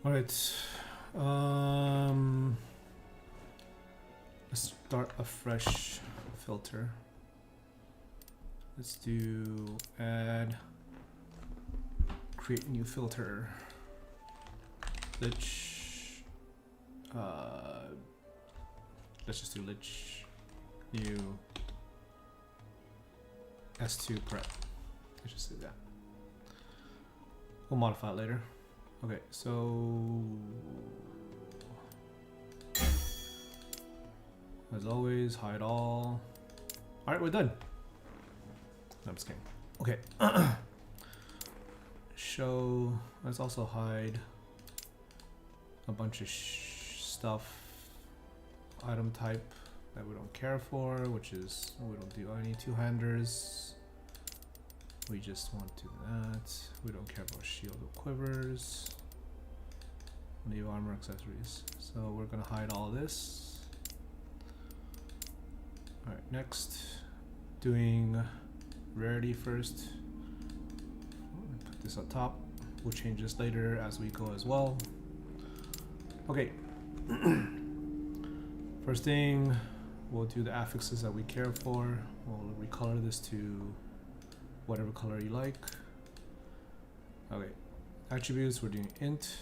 All right. Let's start a fresh filter. Let's do add, create new filter. Lich. Let's just do lich. New S2 prep. Let's just do that. We'll modify it later. Okay, so as always, hide all. All right, we're done. No, I'm just kidding. Okay. Show. Let's also hide a bunch of stuff. Item type that we don't care for, which is we don't do any two-handers. We just want to do that. We don't care about shield or quivers. Leave armor accessories. So we're gonna hide all this. Alright, next. Doing rarity first. Put this on top. We'll change this later as we go as well. Okay. First thing, we'll do the affixes that we care for. We'll recolor this to whatever color you like. Okay, attributes, we're doing int.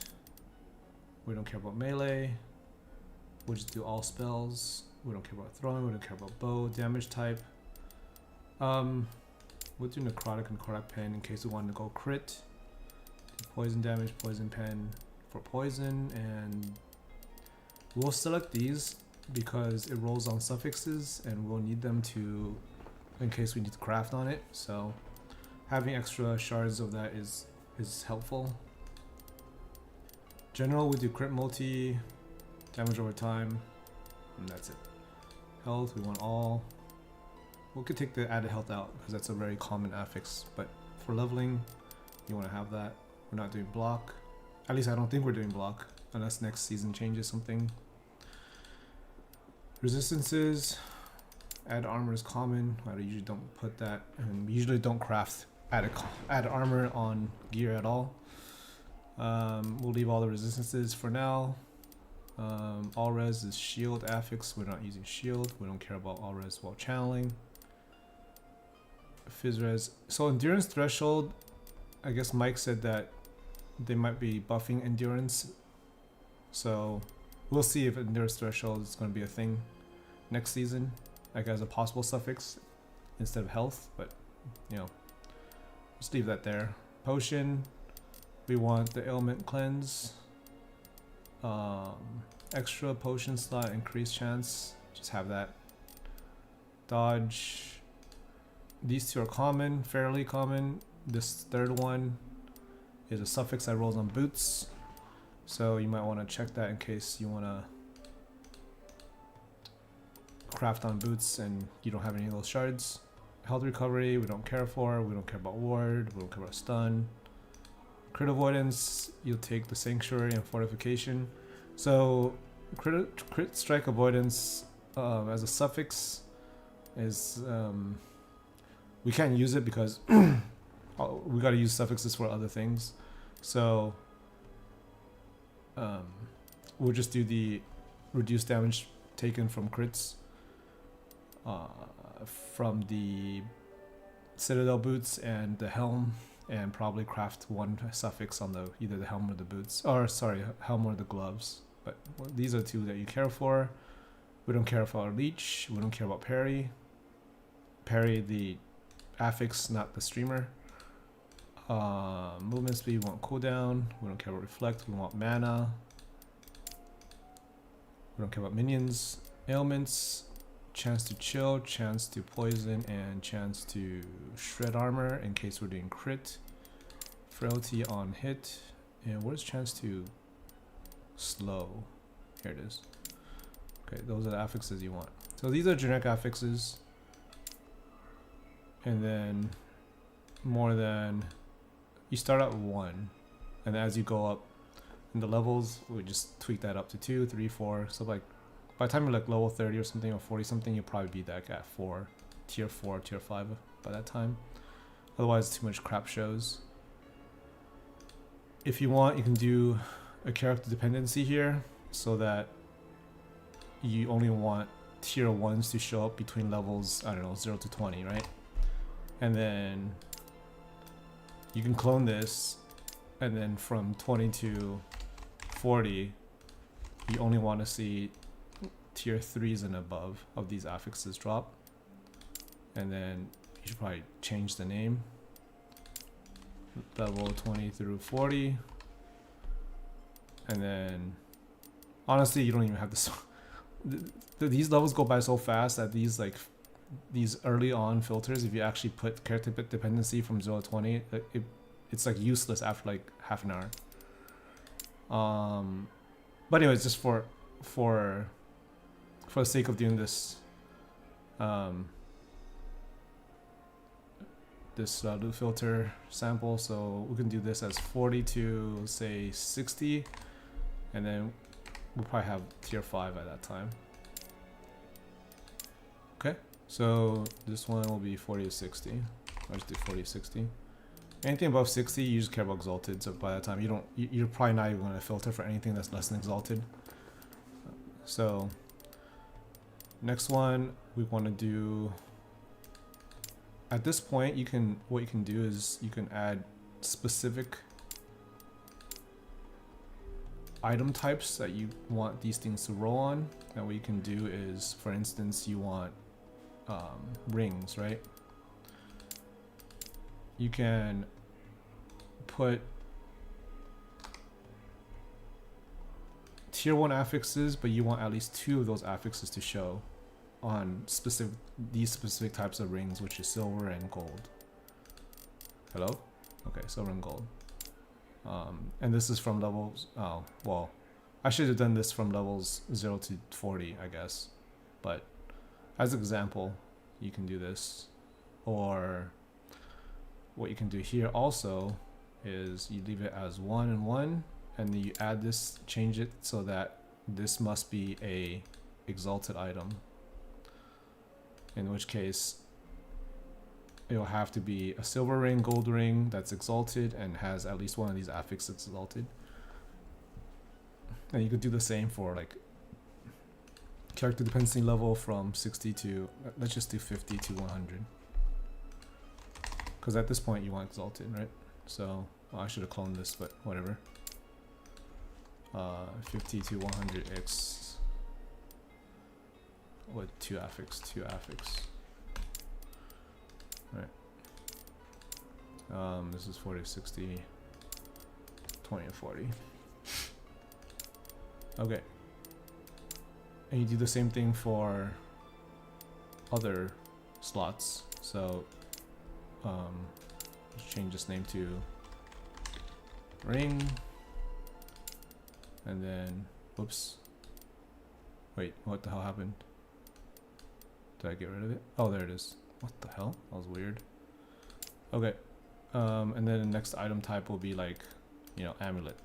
We don't care about melee. We'll just do all spells. We don't care about throwing, we don't care about bow, damage type. We'll do necrotic and necrotic pen in case we want to go crit. Do poison damage, poison pen for poison, and we'll select these because it rolls on suffixes and we'll need them to, in case we need to craft on it. So having extra shards of that is helpful. General, we do crit multi, damage over time, and that's it. Health, we want all. We could take the added health out because that's a very common affix, but for leveling, you want to have that. We're not doing block. At least I don't think we're doing block, unless next season changes something. Resistances, add armor is common. I usually don't put that, and we usually don't craft add armor on gear at all. We'll leave all the resistances for now. All res is shield affix. We're not using shield. We don't care about all res while channeling. Phys res. So endurance threshold, I guess Mike said that they might be buffing endurance. So we'll see if endurance threshold is going to be a thing next season, like as a possible suffix instead of health. But you know, just leave that there. Potion. We want the ailment cleanse. Extra potion slot, increased chance. Just have that. Dodge. These two are common, fairly common. This third one is a suffix that rolls on boots. So you might want to check that in case you want to craft on boots and you don't have any of those shards. Health recovery, we don't care for. We don't care about ward. We don't care about stun. Crit avoidance, you'll take the sanctuary and fortification. So crit strike avoidance as a suffix is we can't use it because we got to use suffixes for other things. So we'll just do the reduced damage taken from crits from the citadel boots and the helm, and probably craft one suffix on the either the helm or the boots, or sorry, helm or the gloves. But these are two that you care for. We don't care for our leech. We don't care about parry. Parry the affix, not the streamer. Movement speed, we want cooldown. We don't care about reflect. We want mana. We don't care about minions. Ailments, chance to chill, chance to poison, and chance to shred armor in case we're doing crit. Frailty on hit. And what is chance to slow? Here it is. Okay, those are the affixes you want. So these are generic affixes. And then more than, you start at 1, and as you go up in the levels, we just tweak that up to 2, 3, 4. So like by the time you're like level 30 or something, or 40 something, you'll probably be like at 4, tier 4, tier 5 by that time. Otherwise too much crap shows. If you want, you can do a character dependency here so that you only want tier 1s to show up between levels, I don't know, 0 to 20, right? And then you can clone this, and then from 20 to 40, you only want to see tier 3s and above of these affixes drop. And then you should probably change the name. Level 20 through 40. And then, honestly, you don't even have to. These levels go by so fast that these early on filters, if you actually put character dependency from 0 to 20, it's like useless after like half an hour. But anyways, just for the sake of doing this, this loop filter sample, so we can do this as 40 to say 60, and then we'll probably have tier 5 at that time. Okay, so this one will be 40 to 60. Let's do 40 to 60. Anything above 60, you just care about exalted. So by that time, you're probably not even going to filter for anything that's less than exalted. So next one we want to do. At this point, what you can do is you can add specific item types that you want these things to roll on. And what you can do is, for instance, you want rings, right? You can put tier 1 affixes, but you want at least 2 of those affixes to show on these specific types of rings, which is silver and gold. Hello? Okay, silver and gold. And this is from levels, oh, well, I should have done this from levels 0 to 40, I guess. But as an example, you can do this. Or what you can do here also is you leave it as 1 and 1, and then you add this, change it so that this must be a exalted item. In which case, it'll have to be a silver ring, gold ring that's exalted and has at least one of these affixes exalted. And you could do the same for like character dependency level from 60 to, let's just do 50 to 100. Because at this point you want exalted, right? So, well, I should have cloned this, but whatever. 50 to 100x. With 2 affix, 2 affix. Right. This is 40 to 60, 20 to 40. Okay. And you do the same thing for other slots. So, let's change this name to ring. And then, whoops. Wait, what the hell happened? Did I get rid of it? Oh, there it is. What the hell? That was weird. Okay. And then the next item type will be like, you know, amulet.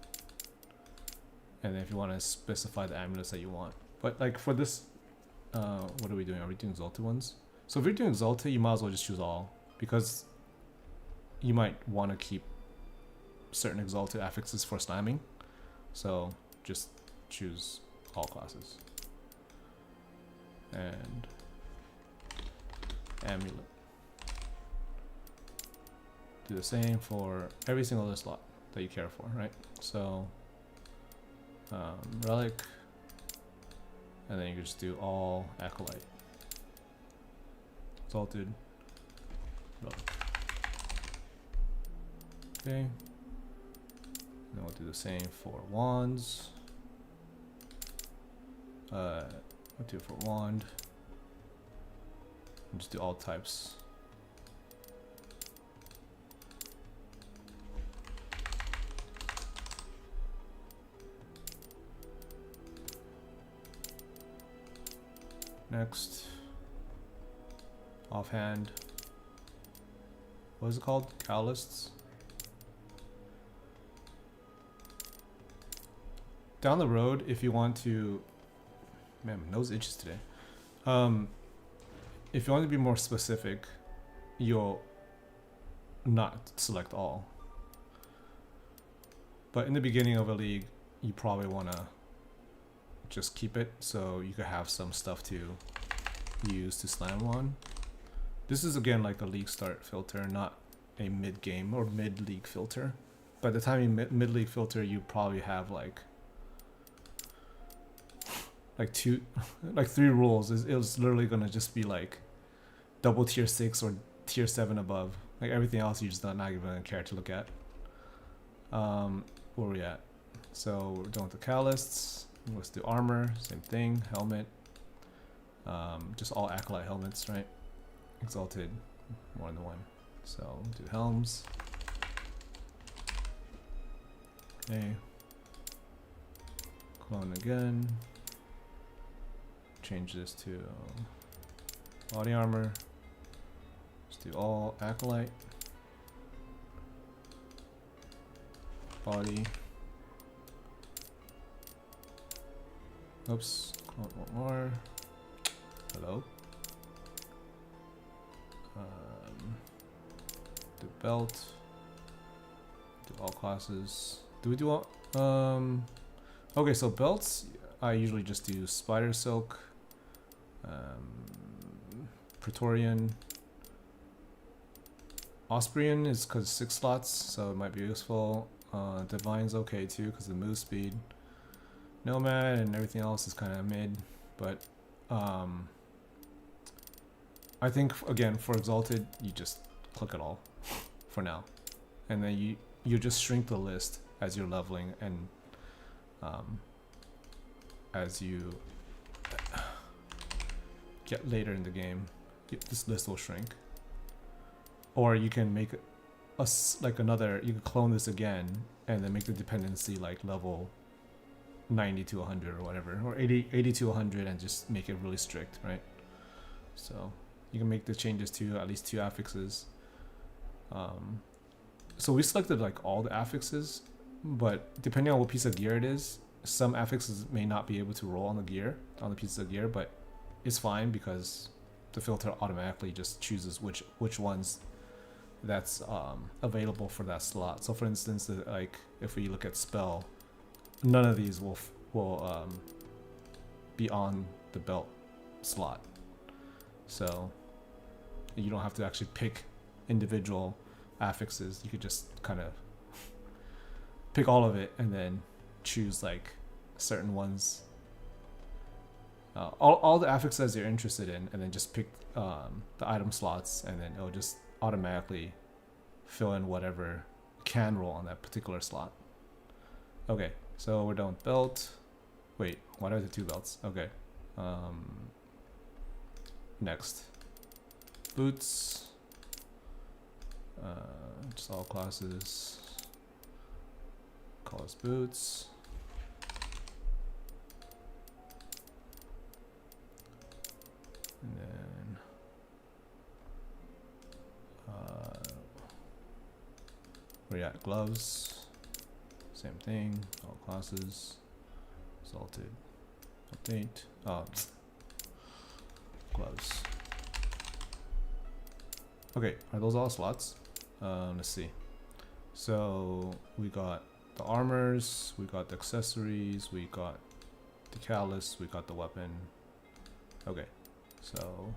And then if you want to specify the amulets that you want. But like for this, what are we doing? Are we doing exalted ones? So if you're doing exalted, you might as well just choose all, because you might want to keep certain exalted affixes for slamming. So just choose all classes. And amulet. Do the same for every single other slot that you care for, right? So relic, and then you can just do all acolyte, exalted, relic. Okay, and then we'll do the same for wands. We'll do it for wand. And just do all types. Next, offhand. What is it called? Catalysts. Down the road, if you want to, man, my nose itches today. If you want to be more specific, you'll not select all. But in the beginning of a league, you probably want to just keep it so you could have some stuff to use to slam on. This is again like a league start filter, not a mid-game or mid-league filter. By the time you mid-league filter, you probably have like 3 rules. It was literally gonna just be like double tier 6 or tier 7 above. Like everything else you just not even gonna care to look at. Where we at? So we're done with the catalysts. Let's do armor, same thing, helmet. Just all acolyte helmets, right? Exalted, more than one. So do helms. Okay. Clone again. Change this to body armor. Let's do all acolyte. Body. Oops, one more. Hello. Do belt. Do all classes. Do we do all? Okay, so belts, I usually just do spider silk, Praetorian. Osprian is because 6 slots, so it might be useful. Divine's okay too because of the move speed. Nomad and everything else is kind of mid, but I think again for Exalted you just click it all for now, and then you just shrink the list as you're leveling, and as you get later in the game, this list will shrink. Or you can make another. You can clone this again and then make the dependency like level 90 to 100 or whatever, or 80 to 100, and just make it really strict, right? So you can make the changes to at least 2 affixes. So we selected like all the affixes, but depending on what piece of gear it is, some affixes may not be able to roll on the pieces of gear, but it's fine because the filter automatically just chooses which ones that's available for that slot. So for instance, like if we look at spell, none of these will be on the belt slot, so you don't have to actually pick individual affixes. You could just kind of pick all of it and then choose like certain ones, all the affixes you're interested in, and then just pick the item slots, and then it'll just automatically fill in whatever can roll on that particular slot. Okay, so we're done with belt. Wait, why do I have 2 belts? Okay. Next, boots. Just all classes. Call us boots. And then we're at gloves. Same thing, all classes. Exalted. Update. Gloves. Okay, are those all slots? Let's see. So we got the armors, we got the accessories, we got the callus, we got the weapon. Okay, so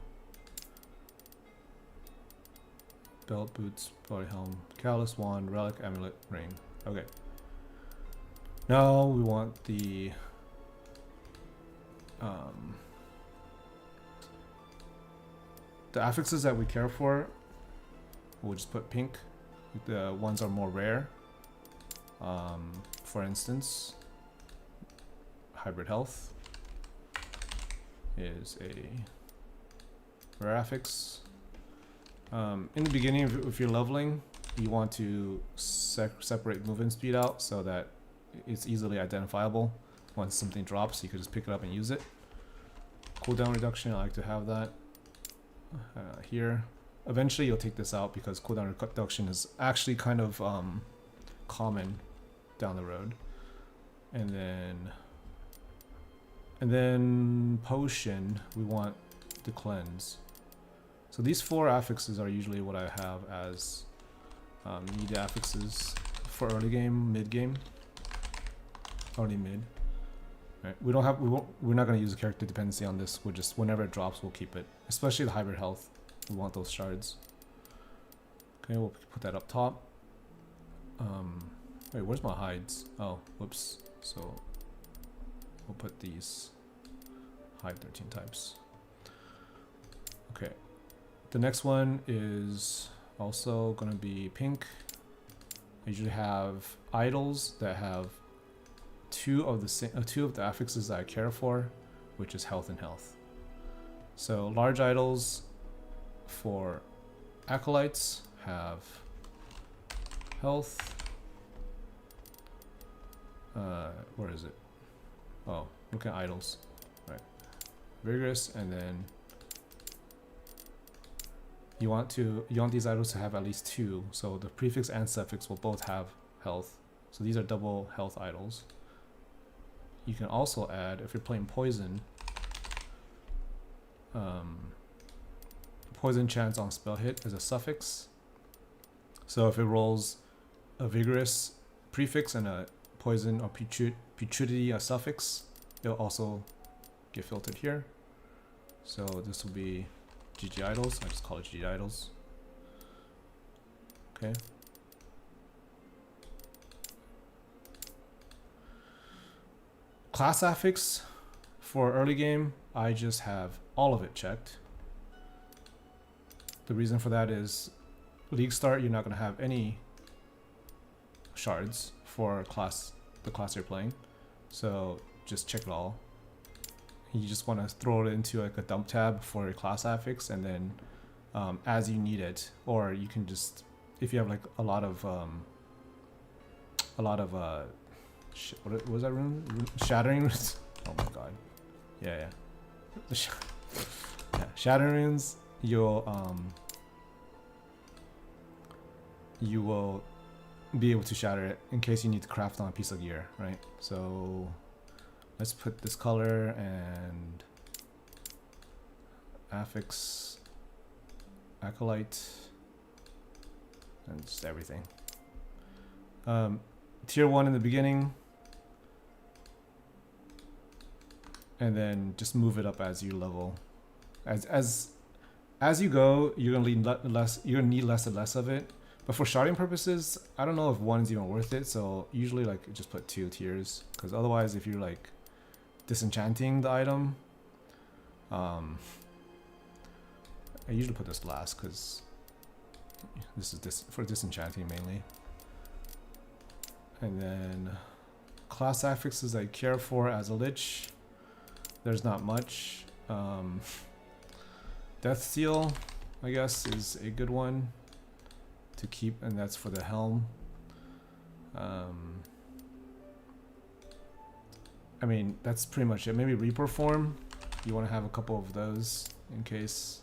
belt, boots, body helm, callus, wand, relic, amulet, ring. Okay. Now we want the affixes that we care for. We'll just put pink. The ones are more rare. For instance, hybrid health is a rare affix. In the beginning, if you're leveling, you want to separate movement speed out so that it's easily identifiable. Once something drops, you can just pick it up and use it. Cooldown reduction, I like to have that here. Eventually you'll take this out because cooldown reduction is actually kind of common down the road. And then potion, we want to cleanse. So these 4 affixes are usually what I have as needed affixes for early game, mid game. only mid. Right. We're not gonna use a character dependency on this. We'll just, whenever it drops, we'll keep it. Especially the hybrid health. We want those shards. Okay, we'll put that up top. Wait, where's my hides? Oh, whoops. So we'll put these hide 13 types. Okay. The next one is also gonna be pink. I usually have idols that have two of the affixes that I care for, which is health and health. So large idols for acolytes have health. Where is it? Oh, look at idols. Right. Vigorous, and then you want these idols to have at least 2, so the prefix and suffix will both have health. So these are double health idols. You can also add, if you're playing poison, poison chance on spell hit is a suffix. So if it rolls a vigorous prefix and a poison or putridity a suffix, it'll also get filtered here. So this will be GG idols. I just call it GG idols. Okay. Class affix for early game, I just have all of it checked. The reason for that is league start, you're not going to have any shards for the class you're playing. So just check it all. You just want to throw it into like a dump tab for your class affix, and then as you need it, or you can just, if you have like a lot of what was that rune? Shattering runes. Oh my god. Yeah. Yeah, shattering runes. You will be able to shatter it in case you need to craft on a piece of gear, right? So let's put this color and affix, acolyte, and just everything. Tier 1 in the beginning, and then just move it up as you level. As you go, you're gonna need less and less of it. But for sharding purposes, I don't know if 1 is even worth it. So usually like just put 2 tiers, because otherwise, if you're like disenchanting the item, I usually put this last because this is for disenchanting mainly. And then class affixes I care for as a lich, there's not much. Death Seal, I guess, is a good one to keep, and that's for the helm. I mean, that's pretty much it. Maybe Reaper Form, you want to have a couple of those in case,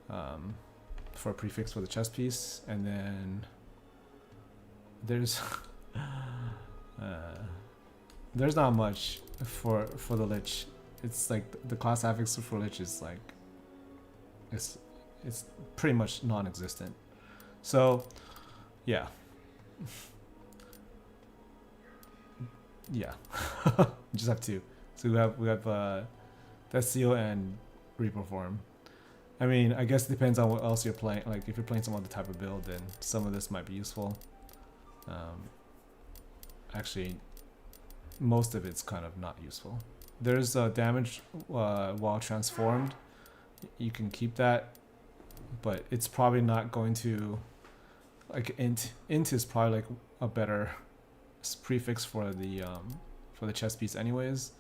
for a prefix for the chest piece. And then there's there's not much for the lich. It's like the class affix for lich is like it's pretty much non-existent. So yeah. Yeah. Just have 2. So we have Death Seal and Reaper Form. I mean, I guess it depends on what else you're playing. Like if you're playing some other type of build, then some of this might be useful. Actually, most of it's kind of not useful. There's damage while transformed. You can keep that, but it's probably not going to, like int is probably like a better prefix for the chest piece anyways.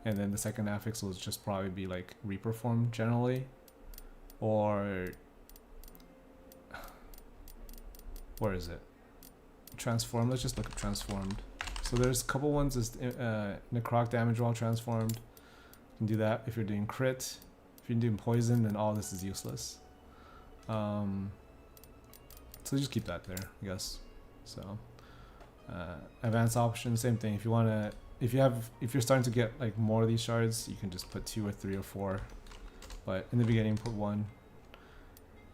And then the second affix will just probably be like Reaper Form generally, or where is it? Transform. Let's just look at transformed. So there's a couple ones is necrotic damage while transformed. You can do that if you're doing crit. If you're doing poison, then all this is useless. So just keep that there, I guess. So advanced option, same thing. If you wanna, if you're starting to get like more of these shards, you can just put 2 or 3 or 4. But in the beginning, put 1,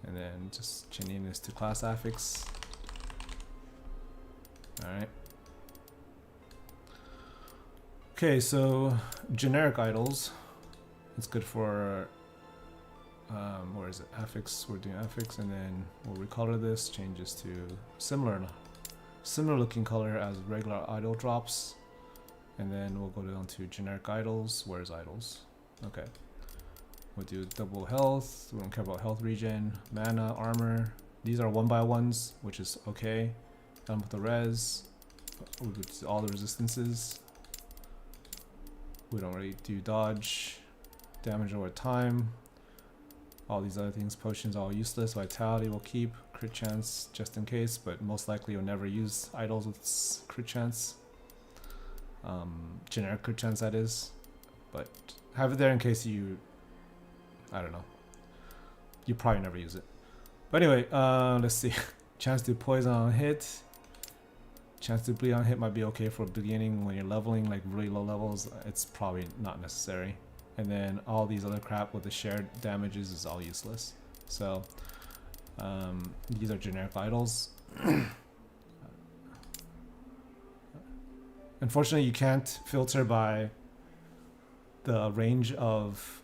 and then just changing this to class affix. All right. Okay, so generic idols. It's good for where is it? Affix. We're doing affix, and then we'll recolor this. Changes to similar looking color as regular idol drops, and then we'll go down to generic idols. Where's idols? Okay. We'll do double health. We don't care about health regen, mana, armor. These are 1x1s, which is okay. Done with the res. We'll do all the resistances. We don't really do dodge, damage over time. All these other things, potions, all useless. Vitality will keep. Crit chance just in case, but most likely you'll never use idols with crit chance. Generic crit chance, that is. But have it there in case you, I don't know. You probably never use it. But anyway, let's see. Chance to poison on hit. Chance to bleed on hit might be okay for beginning. When you're leveling like really low levels, it's probably not necessary. And then all these other crap with the shared damages is all useless. So these are generic idols. Unfortunately, you can't filter by the range of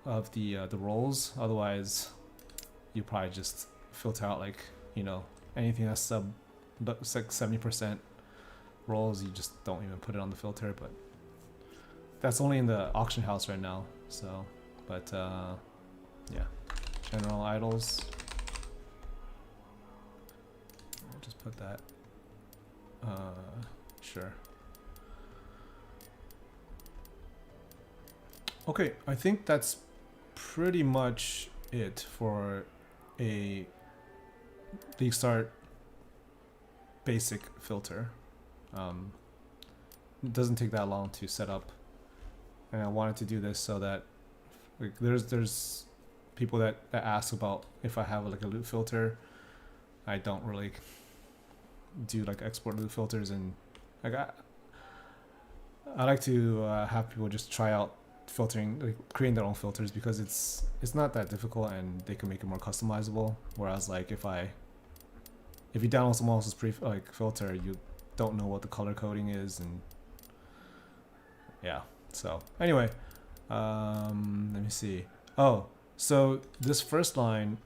the rolls. Otherwise, you probably just filter out, like, you know, anything that's sub, but it's like 70% rolls. You just don't even put it on the filter. But that's only in the auction house right now. So, but yeah, general idols. I'll just put that. Sure. Okay, I think that's pretty much it for a League Start basic filter. It doesn't take that long to set up, and I wanted to do this so that, like, there's people that ask about if I have like a loot filter. I don't really do like export loot filters, and like I like to have people just try out filtering, like creating their own filters, because it's not that difficult and they can make it more customizable. Whereas like if you download someone else's filter, you don't know what the color coding is, and yeah. So anyway, let me see. Oh, so this first line,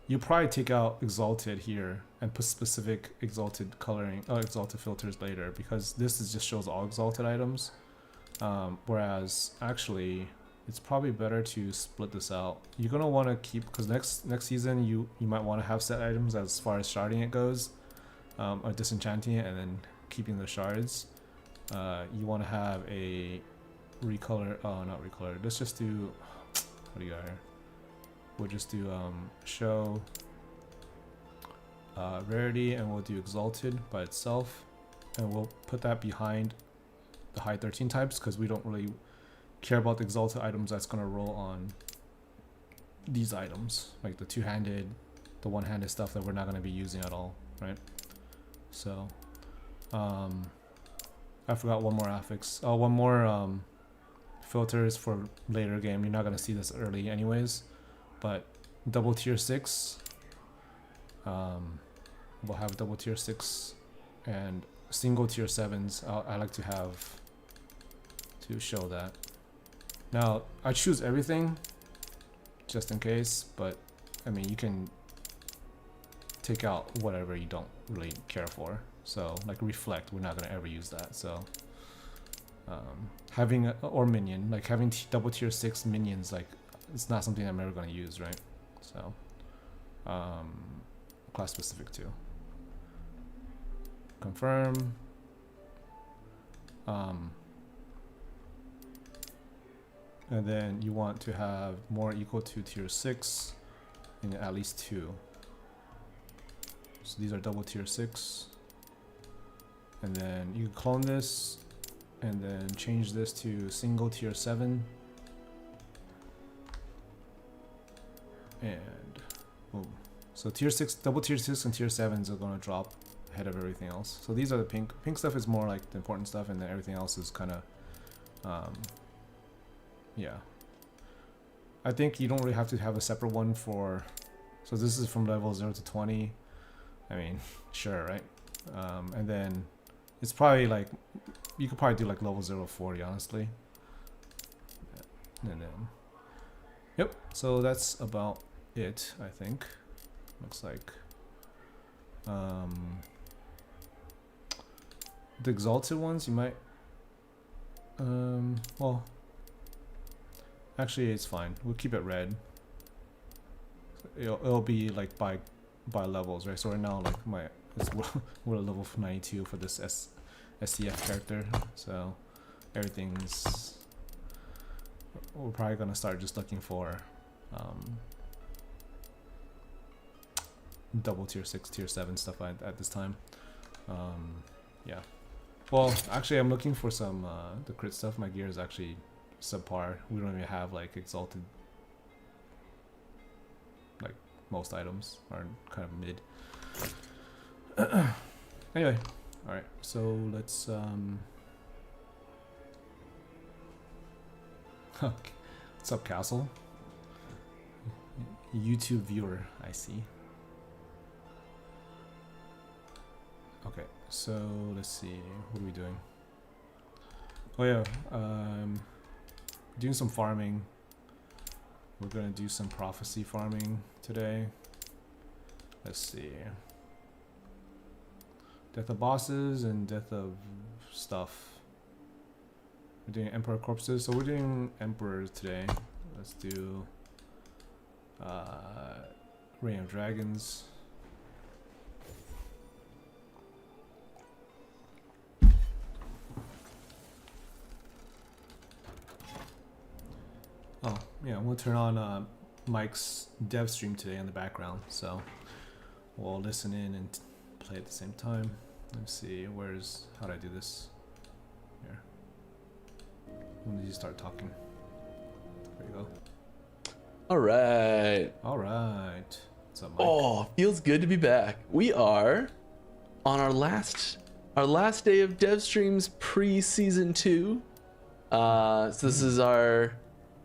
you probably take out exalted here and put specific exalted coloring, exalted filters later, because this just shows all exalted items. Whereas actually it's probably better to split this out. You're gonna want to keep, because next season you might want to have set items as far as sharding it goes, or disenchanting it and then keeping the shards. You want to have a recolor. Oh, not recolor. Let's just do, what do you got here? We'll just do show rarity, and we'll do exalted by itself, and we'll put that behind the high 13 types, because we don't really care about the exalted items that's going to roll on these items, like the two-handed, the one-handed stuff that we're not going to be using at all, right? So I forgot one more affix. Oh, one more filters for later game. You're not going to see this early anyways, but double tier 6, we'll have double tier 6 and single tier 7s. I like to have to show that. Now I choose everything just in case, but I mean, you can take out whatever you don't really care for. So like reflect, we're not gonna ever use that. So having or minion, like having double tier 6 minions, like it's not something I'm ever gonna use, right? So class specific too. Confirm. And then you want to have more equal to tier 6 and at least 2. So these are double tier 6. And then you can clone this and then change this to single tier 7. And boom. So tier 6, double tier 6 and tier 7s are going to drop ahead of everything else. So these are the pink stuff is more like the important stuff, and then everything else is kind of yeah. I think you don't really have to have a separate one for, so this is from level 0 to 20. I mean, sure, right? And then It's probably like you could probably do like level 0 40, honestly. And then, yep. So that's about it, I think. Looks like. The exalted ones you might. Well, actually, it's fine. We'll keep it red. It'll be like by levels, right? So right now, like we're at level 92 for this SCF character, so everything's. We're probably gonna start just looking for double tier 6, tier 7 stuff at this time. Yeah. Well, actually, I'm looking for some the crit stuff. My gear is actually subpar. We don't even have like exalted. Like most items are kind of mid. Anyway, all right. So let's. What's up, Castle? YouTube viewer, I see. Okay, so let's see. What are we doing? Oh yeah, doing some farming. We're gonna do some prophecy farming today. Let's see. Death of bosses and death of stuff. We're doing Emperor corpses, so we're doing Emperors today. Let's do Reign of Dragons. Oh, yeah, we'll turn on Mike's dev stream today in the background, so we'll listen in and play at the same time. Let's see, how do I do this? Here. When did you start talking? There you go. All right. All right. What's up, Mike? Oh, feels good to be back. We are on our last day of dev streams pre-season 2. So this is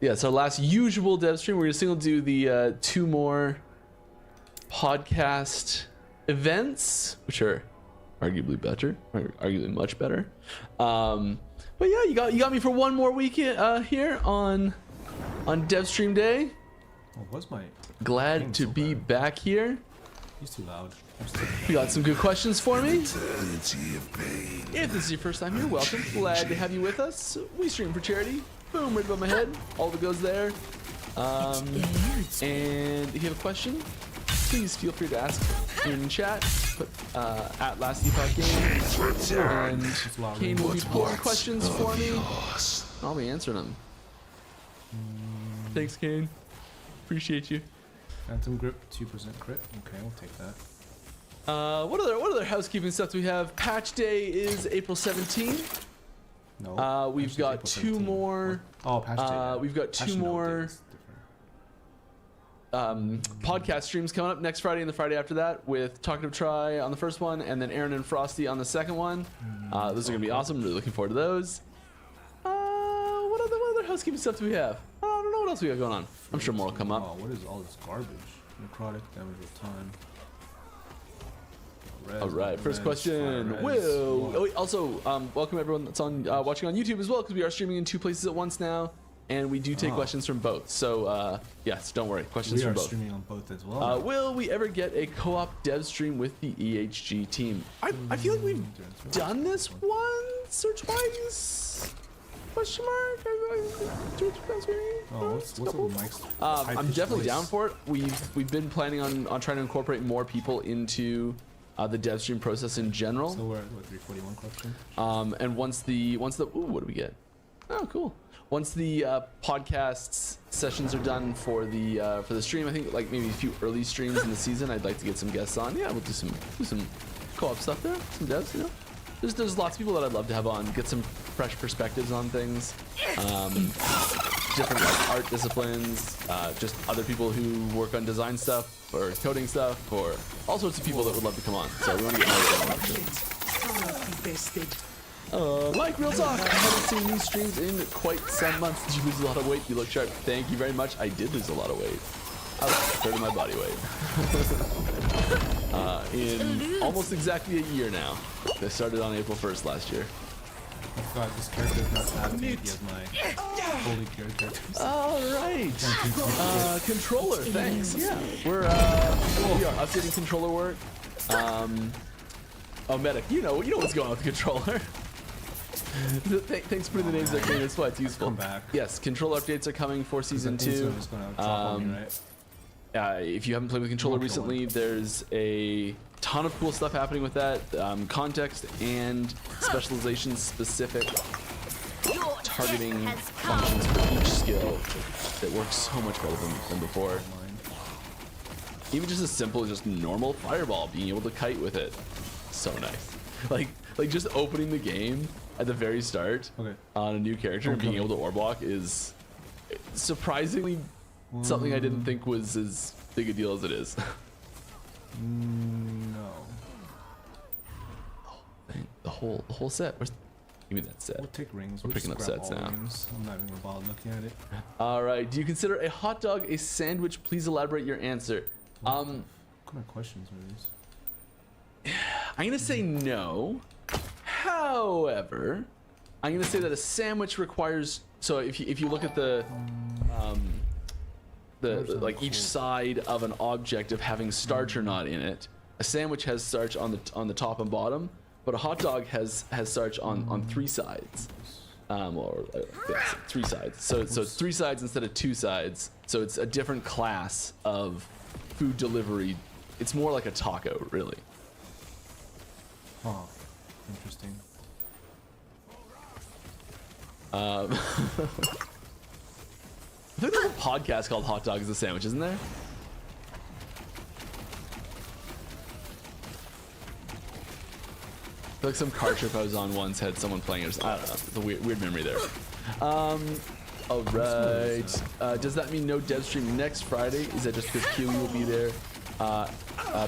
it's our last usual dev stream. We're still gonna do the 2 more podcast events, which are arguably better, or arguably much better. But yeah, you got me for one more weekend here on dev stream day. What was my Glad to be back here. He's too loud. You got some good questions for me? If this is your first time here, welcome. Glad to have you with us. We stream for charity. Boom, right above my head. All that goes there. And if you have a question, please feel free to ask in the chat. Put at Last Epoch Game. And Kane will be pulling questions for me. I'll be answering them. Thanks, Kane. Appreciate you. Phantom Grip, 2% crit. Okay, we'll take that. What other housekeeping stuff do we have? Patch day is April 17th. No. We've got 2 more. Oh, patch day. Yeah. We've got 2 more podcast streams coming up next Friday and the Friday after that, with Talkative Try on the first one, and then Aaron and Frosty on the second one. Those are gonna be awesome. Really looking forward to those. What other housekeeping stuff do we have? I don't know what else we got going on. I'm sure more will come up. Oh, what is all this garbage? Necrotic damage with time. All right, first question. Will. Oh, also, welcome everyone that's on watching on YouTube as well, because we are streaming in 2 places at once now, and we do take questions from both. So yes, don't worry, questions from both. We are streaming on both as well. Will we ever get a co-op dev stream with the EHG team? I feel like we've done this once or twice. Question mark? What's up with Mike's I'm definitely down for it. We've been planning on trying to incorporate more people into the dev stream process in general. So we're at 341 question. And once the ooh, what do we get? Oh, cool. Once the podcasts sessions are done for the stream, I think like maybe a few early streams in the season, I'd like to get some guests on. Yeah, we'll do some co-op stuff there, some devs, you know. There's lots of people that I'd love to have on, get some fresh perspectives on things, different like art disciplines, just other people who work on design stuff or coding stuff, or all sorts of people that would love to come on. So we want to get more of them. Like real talk, I haven't seen these streams in quite some months. Did you lose a lot of weight? You look sharp. Thank you very much. I did lose a lot of weight. I lost a third of my body weight. In almost exactly a year now. I started on April 1st last year. I forgot this character is not active. He has my fully geared characters. All right. Controller, thanks. Yeah, we are updating controller work. Oh, medic, you know what's going on with the controller. Thanks for the names that came. That's why it's useful. Come back. Yes, controller updates are coming for season 2. If you haven't played with controller recently, there's a ton of cool stuff happening with that. Context and specialization specific targeting functions for each skill that works so much better than before. Even just as simple as just normal fireball, being able to kite with it, so nice. Like just opening the game at the very start on a new character and being able to orb walk is surprisingly something I didn't think was as big a deal as it is. No. The whole set. Give me that set. We'll take rings. We're picking up sets now. Rings. I'm not even gonna bother looking at it. All right. Do you consider a hot dog a sandwich? Please elaborate your answer. What kind of questions are these? I'm gonna say no. However, I'm gonna say that a sandwich requires. So if you look at the like each side of an object of having starch or not in it, a sandwich has starch on the top and bottom, but a hot dog has starch on 3 sides. Yes, 3 sides. So it's 3 sides instead of 2 sides. So it's a different class of food delivery. It's more like a taco, really. Oh, interesting. I think there's a podcast called Hot Dog is a Sandwich, isn't there? I feel like some car trip I was on once had someone playing it. I don't know. It's a weird memory there. All right. Does that mean no dev stream next Friday? Is that just because Kiwi will be there?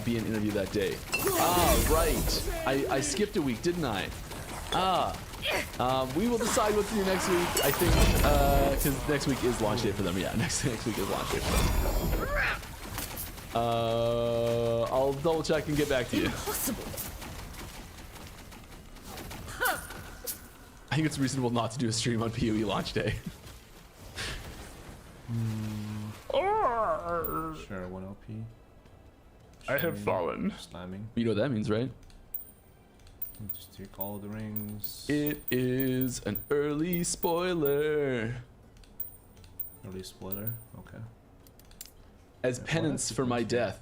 Be an interview that day. Right. I skipped a week, didn't I? We will decide what to do next week. I think because next week is launch day for them. Yeah, next week is launch day for them. I'll double check and get back to you. Impossible. I think it's reasonable not to do a stream on PoE launch day. Sure, 1 LP. I have fallen. Slamming. You know what that means, right? Just take all the rings. It is an early spoiler. Early spoiler. Okay. As penance for my death.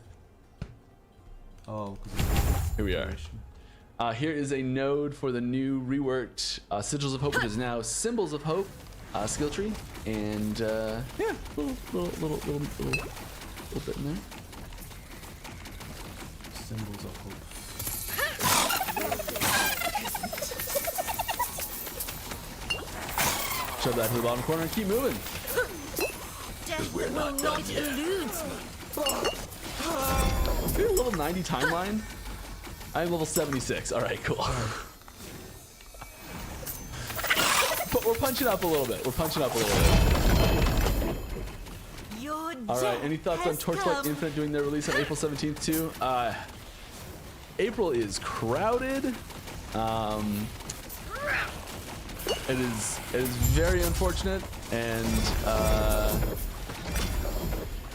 Oh, here we are. Here is a node for the new reworked Sigils of Hope, which is now Symbols of Hope skill tree, and yeah, little bit in there. Symbols of Hope. Shove that to the bottom corner and keep moving. Death will not elude me. We're a level 90 timeline. I'm level 76. All right, cool. But we're punching up a little bit. All right. Any thoughts on Torchlight Infinite doing their release on April 17th too? April is crowded. It is very unfortunate, and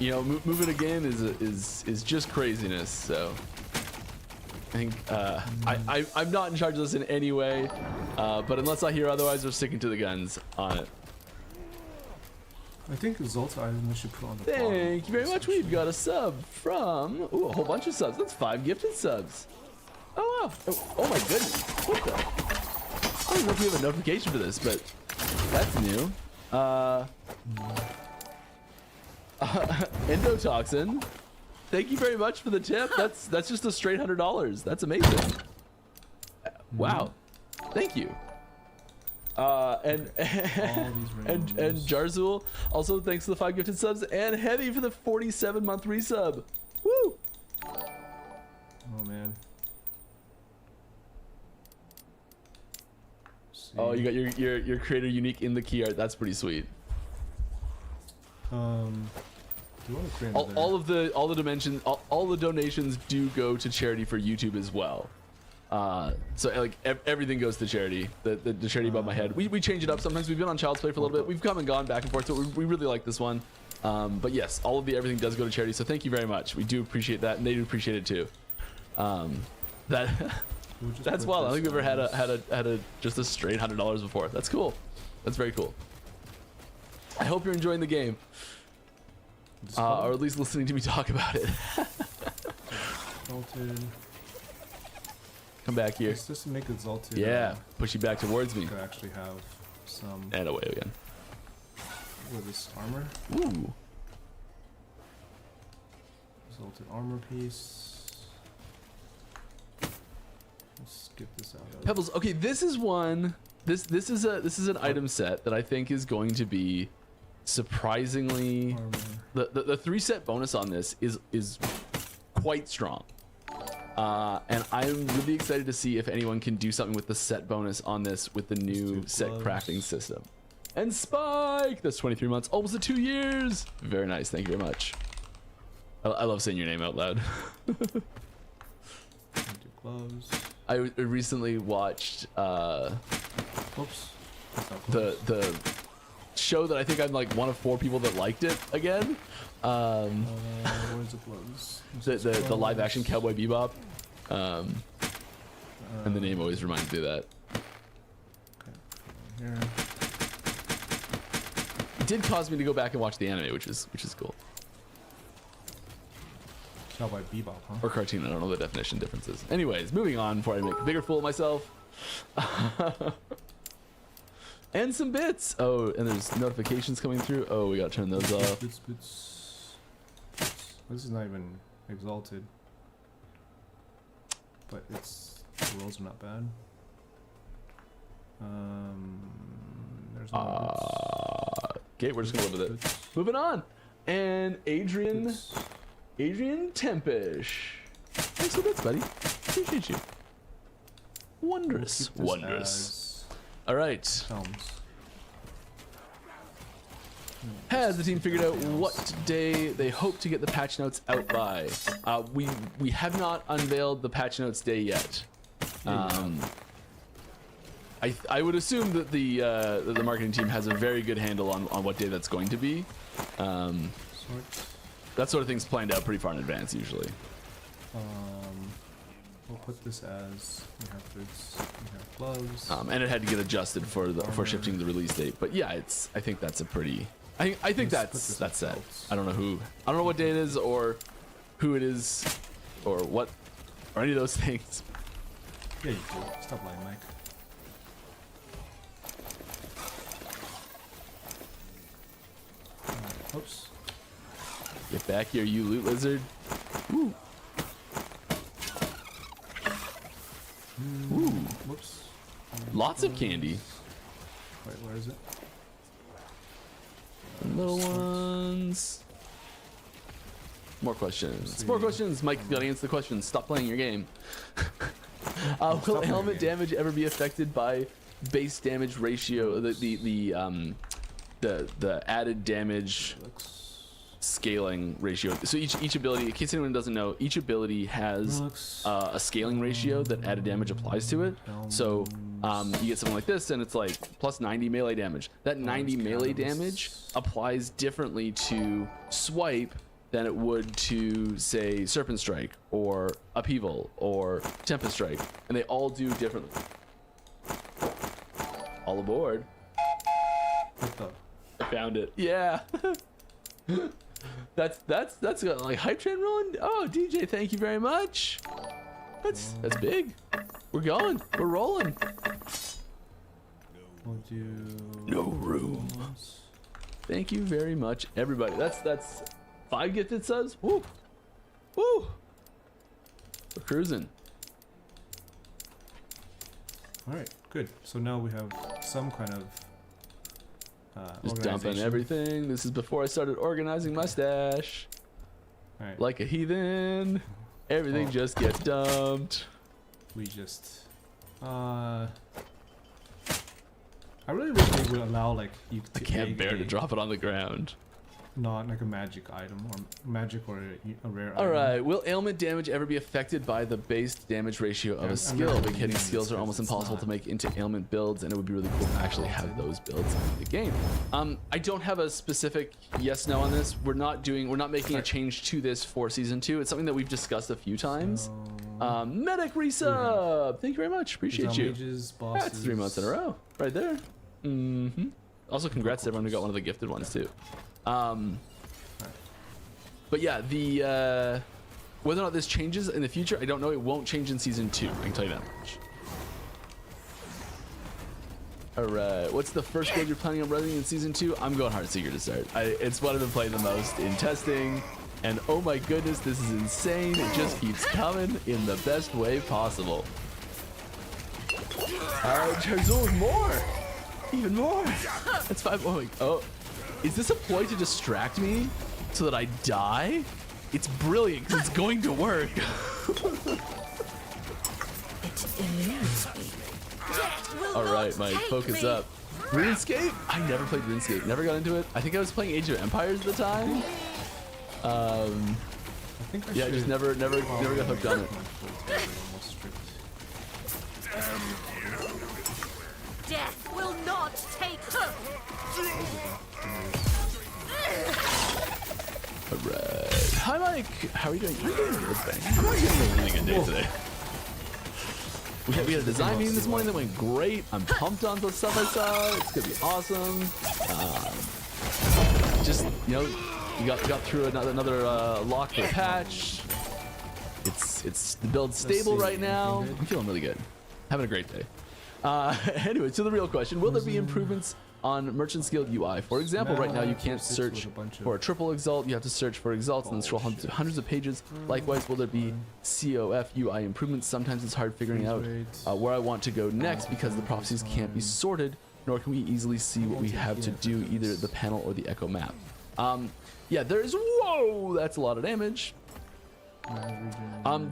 you know, moving again is just craziness. So I think I'm not in charge of this in any way, but unless I hear otherwise, we're sticking to the guns on it. I think Zolta item we should put on the Thank you very much. We've got a sub from a whole bunch of subs. That's 5 gifted subs. Oh wow! Oh my goodness! What the? I don't know if we have a notification for this, but that's new. Endotoxin. Thank you very much for the tip. That's just a straight $100. That's amazing. Wow. Thank you. And Jarzul, also thanks for the 5 gifted subs, and Heavy for the 47-month resub. Woo! Oh man. Oh, you got your creator unique in the key art. That's pretty sweet. Do you want to create all of the dimensions, all the donations do go to charity for YouTube as well. So like everything goes to charity. The charity above my head. We change it up sometimes. We've been on Child's Play for a little bit. We've come and gone back and forth. So we really like this one. But yes, all of the everything does go to charity. So thank you very much. We do appreciate that, and they do appreciate it too. That's wild. I don't think we've ever had a just a straight $100 before. That's cool. That's very cool. I hope you're enjoying the game, or at least listening to me talk about it. Exalted. Come back here. It's just to make exalted. Yeah, push you back towards me. Could actually have some. And away again. With this armor. Ooh. Exalted armor piece. Let's get this out of. Pebbles. Okay, this is one. This is an item set that I think is going to be surprisingly. Armor. The 3-set bonus on this is quite strong. And I'm really excited to see if anyone can do something with the set bonus on this with the new set crafting system. And Spike, that's 23 months, almost at 2 years. Very nice, thank you very much. I love saying your name out loud. Gloves. I recently watched Oops. the show that I think I'm like one of 4 people that liked it again. Where's the gloves? The live action Cowboy Bebop. And the name always reminds me of that. Okay. Here. It did cause me to go back and watch the anime, which is cool. Cowboy Bebop, huh? Or cartoon, I don't know the definition differences. Anyways, moving on before I make a bigger fool of myself. And some bits. Oh, and there's notifications coming through. Oh, we gotta turn those off. Bits. This is not even exalted. But the rolls are not bad. There's no Okay, we're just gonna live with it. Moving on. And Adrian Tempish. Thanks for bits, buddy. Appreciate you. Wondrous. Wondrous. All right. Has the team figured out what day they hope to get the patch notes out by? We have not unveiled the patch notes day yet. I would assume that the marketing team has a very good handle on what day that's going to be. That sort of thing's planned out pretty far in advance usually. We'll put this as we have boots, we have gloves. And it had to get adjusted for shifting the release date. But yeah, I think that's a pretty. I think that's set. I don't know what day it is or who it is or what or any of those things. Yeah, you do. Stop lying, Mike. Oops. Get back here, you loot lizard. Woo. Woo. Whoops. Lots of candy. Wait, where is it? Little ones. More questions. More questions. Mike, you gotta answer the questions. Stop playing your game. Will helmet damage ever be affected by base damage ratio? The added damage scaling ratio. So each ability, in case anyone doesn't know, each ability has a scaling ratio that added damage applies to it. So you get something like this and it's like plus 90 melee damage. That 90 melee damage applies differently to swipe than it would to, say, Serpent Strike or Upheaval or Tempest Strike, and they all do differently. All aboard. What the? I found it. Yeah. that's got like hype train rolling. Oh, DJ, thank you very much. That's big. We're going. We're rolling. We'll do no room. Thank you very much, everybody. That's 5 gifted subs. Woo. Woo. We're cruising. All right, good. So now we have some kind of just dumping everything. This is before I started organizing my stash. All right. Like a heathen, everything just gets dumped. We just I really wish they would allow like you to I can't bear to drop it on the ground. not like a magic item or magic or a rare item. All right. Will ailment damage ever be affected by the base damage ratio of Yeah, a I'm skill? not Big hitting using skills this are almost 'cause it's impossible not. to make into ailment builds, and it would be really cool to actually have those builds in the game. I don't have a specific yes/no on this. We're not making a change to this for season 2. It's something that we've discussed a few times. Medic resub. Thank you very much. Appreciate you. Mages, That's 3 months in a row, right there. Also, congrats to everyone who got one of the gifted ones too. But yeah, the whether or not this changes in the future, I don't know. It won't change in season 2. I can tell you that much. All right, what's the first build you're planning on running in season 2? I'm going Heartseeker to start. It's what I've been playing the most in testing, and oh my goodness, this is insane. It just keeps coming in the best way possible. Charizard, more, even more. That's 5. Oh, oh, is this a ploy to distract me so that I die? It's brilliant because it's going to work. It eludes me. Death will All right, not Mike, take focus me. up. RuneScape? I never played RuneScape. Never got into it. I think I was playing Age of Empires at the time. I think I Yeah, should. just never got hooked on it. Almost strict. Death will not take her. All right. Hi, Mike. How are you doing? I'm doing good, thanks. I'm actually having a really good day today. We had a design meeting this morning that went great. I'm pumped on the stuff I saw. It's gonna be awesome. Just you got through another lock for the patch. It's the build's stable right now. I'm feeling really good. Having a great day. Anyway, to the real question: will there be improvements on Merchant's Guild UI? For example, right now you can't search for a triple exalt. You have to search for exalts and then scroll hundreds of pages. Likewise, will there be COF UI improvements? Sometimes it's hard figuring out where I want to go next because the prophecies can't be sorted, nor can we easily see what we have to do, either the panel or the echo map. Yeah, there's whoa, that's a lot of damage.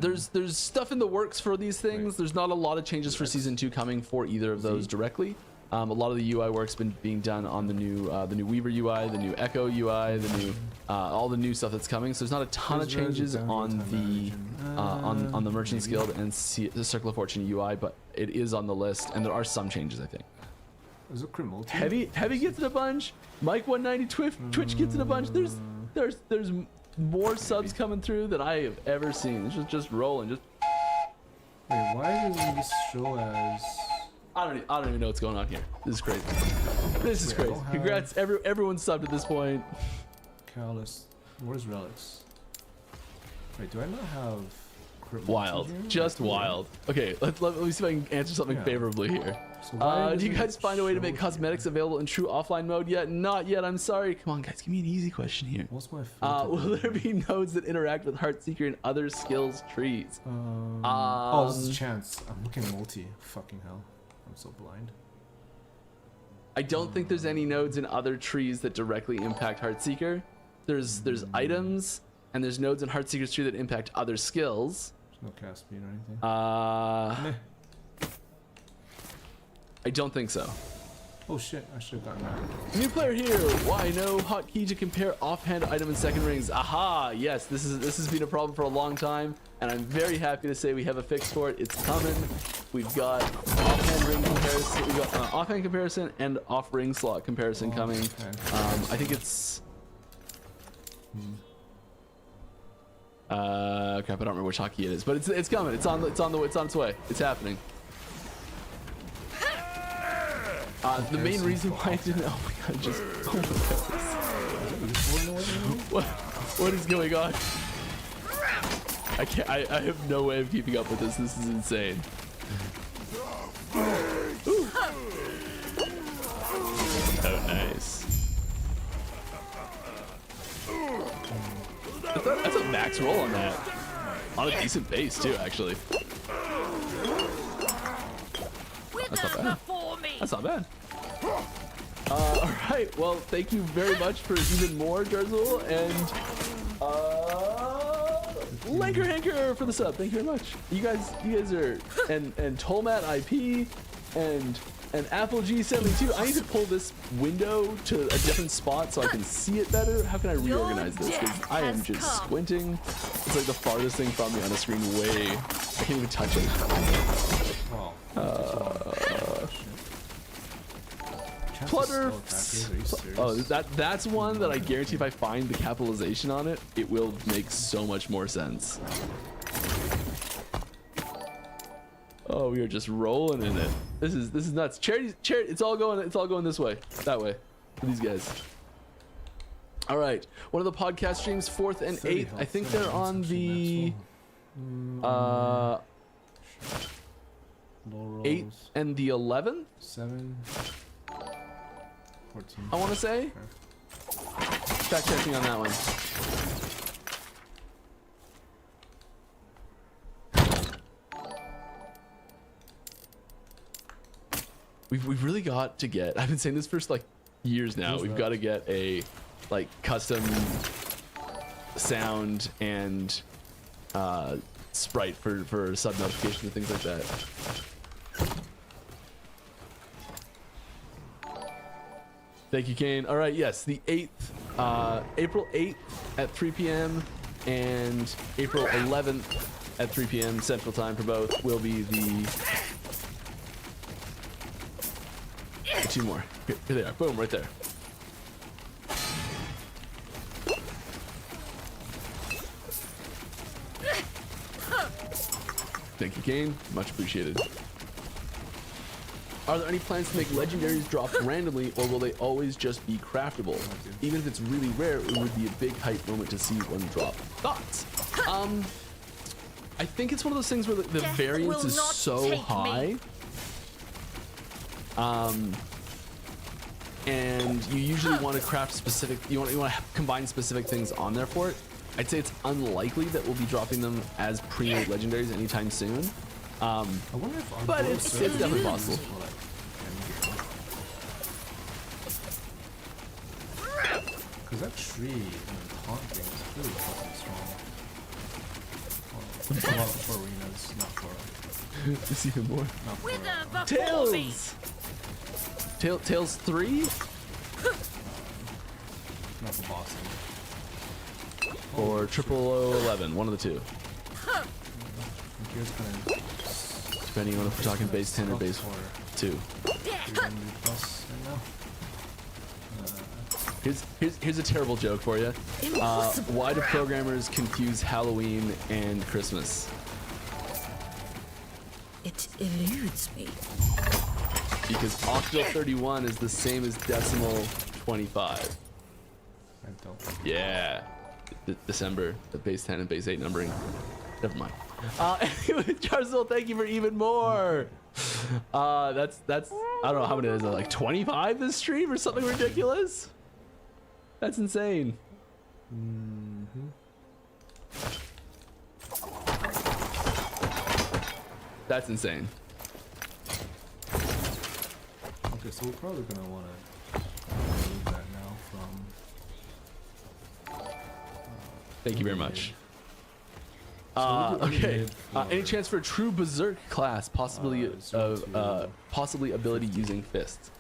There's stuff in the works for these things. There's not a lot of changes for season 2 coming for either of those directly. A lot of the UI work's been being done on the new Weaver UI, the new Echo UI, the new all the new stuff that's coming. So there's not a ton of changes on the on the Merchant's Guild and the Circle of Fortune UI, but it is on the list, and there are some changes, I think. Is it Crimolti? Heavy gets it a bunch. Mike 190 Twitch gets it a bunch. There's more subs coming through than I have ever seen. It's just rolling. Just Wait, why does this show as? I don't even know what's going on here. This is crazy. This is Wait, I crazy. don't have- Congrats, everyone's subbed at this point. Callous. Where's relics? Wait, do I not have? Crimolti Wild, here? just wild. Okay, let me see if I can answer something Yeah. favorably here. So why Do you doesn't guys it find a way to show make cosmetics here? available in true offline mode yet? Not yet. I'm sorry. Come on, guys, give me an easy question here. What's my filter? Will there be nodes that interact with Heartseeker and other skills trees? Oh, this is a chance. I'm looking at multi. Fucking hell. I'm so blind. I don't think there's any nodes in other trees that directly impact Heartseeker. There's items and there's nodes in Heartseeker's tree that impact other skills. There's no cast speed or anything. I don't think so. Oh shit, I should have gotten that. New player here. Why no hotkey to compare offhand item and second rings? Aha! Yes, this has been a problem for a long time, and I'm very happy to say we have a fix for it. It's coming. We've got offhand ring comparison. We've got offhand comparison and off ring slot comparison coming. Okay. I think it's. Crap! I don't remember which hotkey it is, but it's coming. It's on its way. It's happening. The main reason why I didn't. Oh my god! Just. Oh my god. What is going on? I can't. I have no way of keeping up with this. This is insane. Ooh. Oh, nice. That's a max roll on that. On a decent base too, actually. That's not bad. That's not bad. All right. Well, thank you very much for even more, Jarzul, and Lanker Hanker for the sub. Thank you very much. You guys are and Tolmat IP and And Apple G72, I need to pull this window to a different spot so I can see it better. How can I reorganize this? Because I am just squinting. It's like the farthest thing from me on the screen way. I can't even touch it. Wow. Flutter. Oh, that's one that I guarantee if I find the capitalization on it, it will make so much more sense. Oh, we are just rolling in it. This is nuts. Charity, it's all going this way, that way, for these guys. All right, one of the podcast streams, 4th and 8th. I think they're on the 8th and the 11th. 7. 14. I want to say. Fact checking on that one. We've really got to get. I've been saying this for like years now. We've got to get a like custom sound and sprite for sub notifications and things like that. Thank you, Kane. All right, yes, the 8th, April 8th at 3 p.m. and April 11th at 3 p.m. Central Time for both will be the 2 more. Here they are. Boom, right there. Thank you, Kane. Much appreciated. Are there any plans to make legendaries drop randomly, or will they always just be craftable? Even if it's really rare, it would be a big hype moment to see one drop. Thoughts? I think it's one of those things where the variance is so high. And you usually want to craft specific. You want to combine specific things on there for it. I'd say it's unlikely that we'll be dropping them as pre-made legendaries anytime soon. I wonder if But it's definitely possible. Because that tree and taunt thing is really fucking strong. Well, for arenas, not for. It's even more. Not for. Tails. Tails 3 Not for Boston. or 0011, one of the two. Here's kind of. Depending on if we're talking base 10 or base 2. Here's a terrible joke for you. Why do programmers confuse Halloween and Christmas? It eludes me. Because octal 31 is the same as decimal 25. I don't. Yeah. December, the base 10 and base 8 numbering. Never mind. Anyway, Charzol, thank you for even more. That's I don't know how many is it, like 25 this stream or something ridiculous? That's insane. That's insane. Okay, so we're probably gonna want to remove that now from. Thank you very much. So Okay. Any chance for a true berserk class, possibly possibly ability using fists?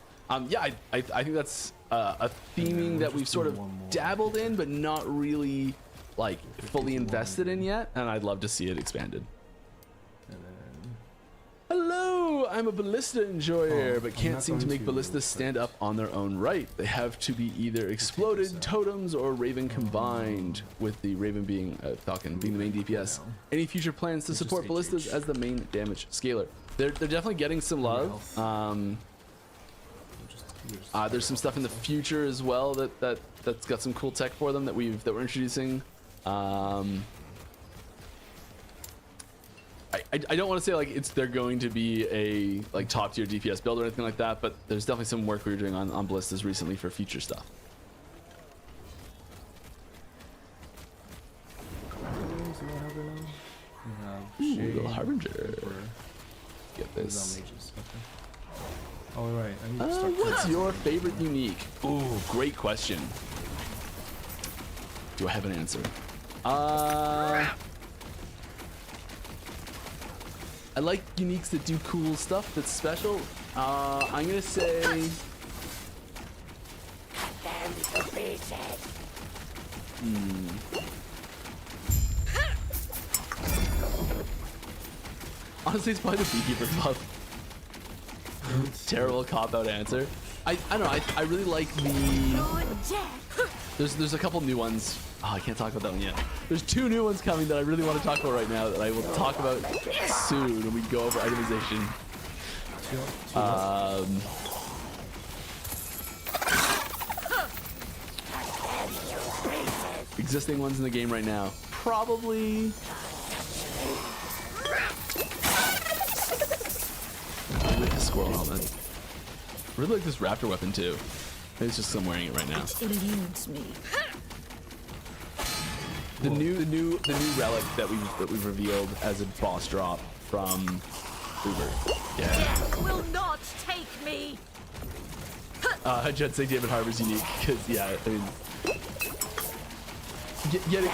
Yeah, I think that's a theming that we've sort of dabbled in, but not really like fully invested in yet, and I'd love to see it expanded. And then, Hello, I'm a ballista enjoyer, but I'm can't not seem to going make to, ballistas stand up on their own right. They have to be either exploded totems or Raven combined, with the Raven being Falcon being the main DPS. Any future plans to support ballistas as the main damage scaler? They're definitely getting some love. There's some stuff in the future as well that's got some cool tech for them that we're introducing. I don't want to say like they're going to be a like top tier DPS build or anything like that, but there's definitely some work we were doing on ballistas recently for future stuff. Ooh, the Harbinger. Get this. Oh right, I need to start What's your favorite unique? Ooh, great question. Do I have an answer? I like uniques that do cool stuff that's special. I'm gonna say. Honestly, it's probably the Beekeeper Club. Terrible cop-out answer. I don't know. I really like the. There's a couple new ones. Oh, I can't talk about that one yet. There's 2 new ones coming that I really want to talk about right now that I will talk about soon when we go over itemization. Existing ones in the game right now. Probably. I like the squirrel helmet. I really like this raptor weapon too. Maybe it's just 'cause I'm wearing it right now. It eludes me. The new relic that we've revealed as a boss drop from Uber. Yeah. Death will not take me. I'd say David Harbour's unique because yeah, I mean, getting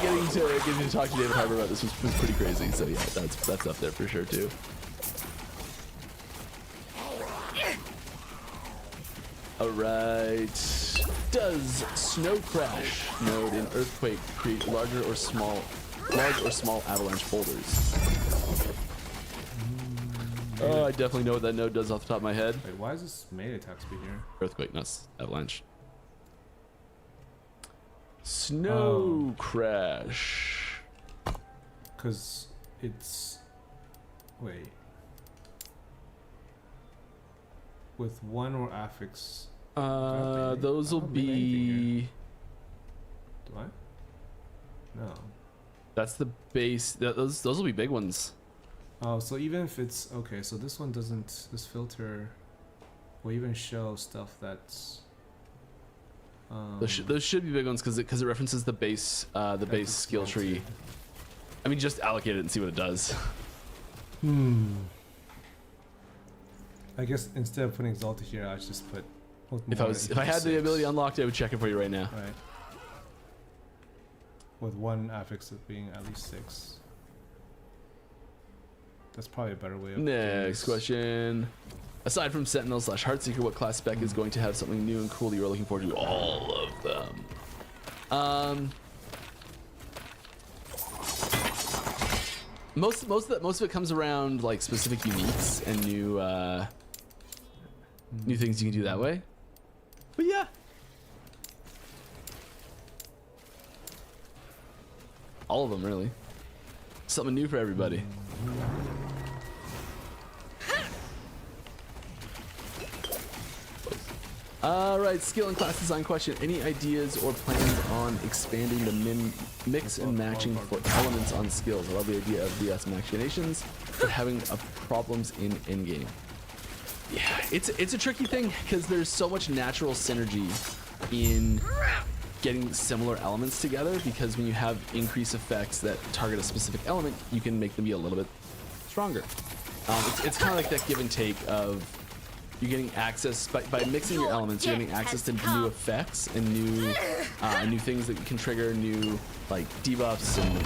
to talk to David Harbour about this was pretty crazy. So yeah, that's up there for sure too. All right. Does snow crash node in earthquake create large or small avalanche boulders? Oh, I definitely know what that node does off the top of my head. Wait, why is this melee attack speed here? Earthquake, not avalanche. Snow crash. Because it's... Wait. With 1 or affix... Those will be... Do I? No. That's the base. Those will be big ones. Oh, so even if it's... Okay, so this one doesn't... This filter will even show stuff that's... Those should be big ones because it references the base skill tree. I mean, just allocate it and see what it does. I guess instead of putting Exalted here, I should just put... If I had the ability unlocked, I would check it for you right now. Right. With 1 affix of being at least 6. That's probably a better way of doing Next this. question. Aside from Sentinel / Heartseeker, what class spec is going to have something new and cool that you are looking forward to? All of them. Most of it comes around like specific uniques and new things you can do that way. But yeah. All of them really. Something new for everybody. Alright, skill and class design question. Any ideas or plans on expanding the mix and matching for elements on skills? I love the idea of DS machinations, but having problems in endgame. Yeah, it's a tricky thing because there's so much natural synergy in getting similar elements together, because when you have increase effects that target a specific element, you can make them be a little bit stronger. It's kind of like that give and take of you're getting access by mixing your elements. You're getting access to new effects and new things that you can trigger, new like debuffs, and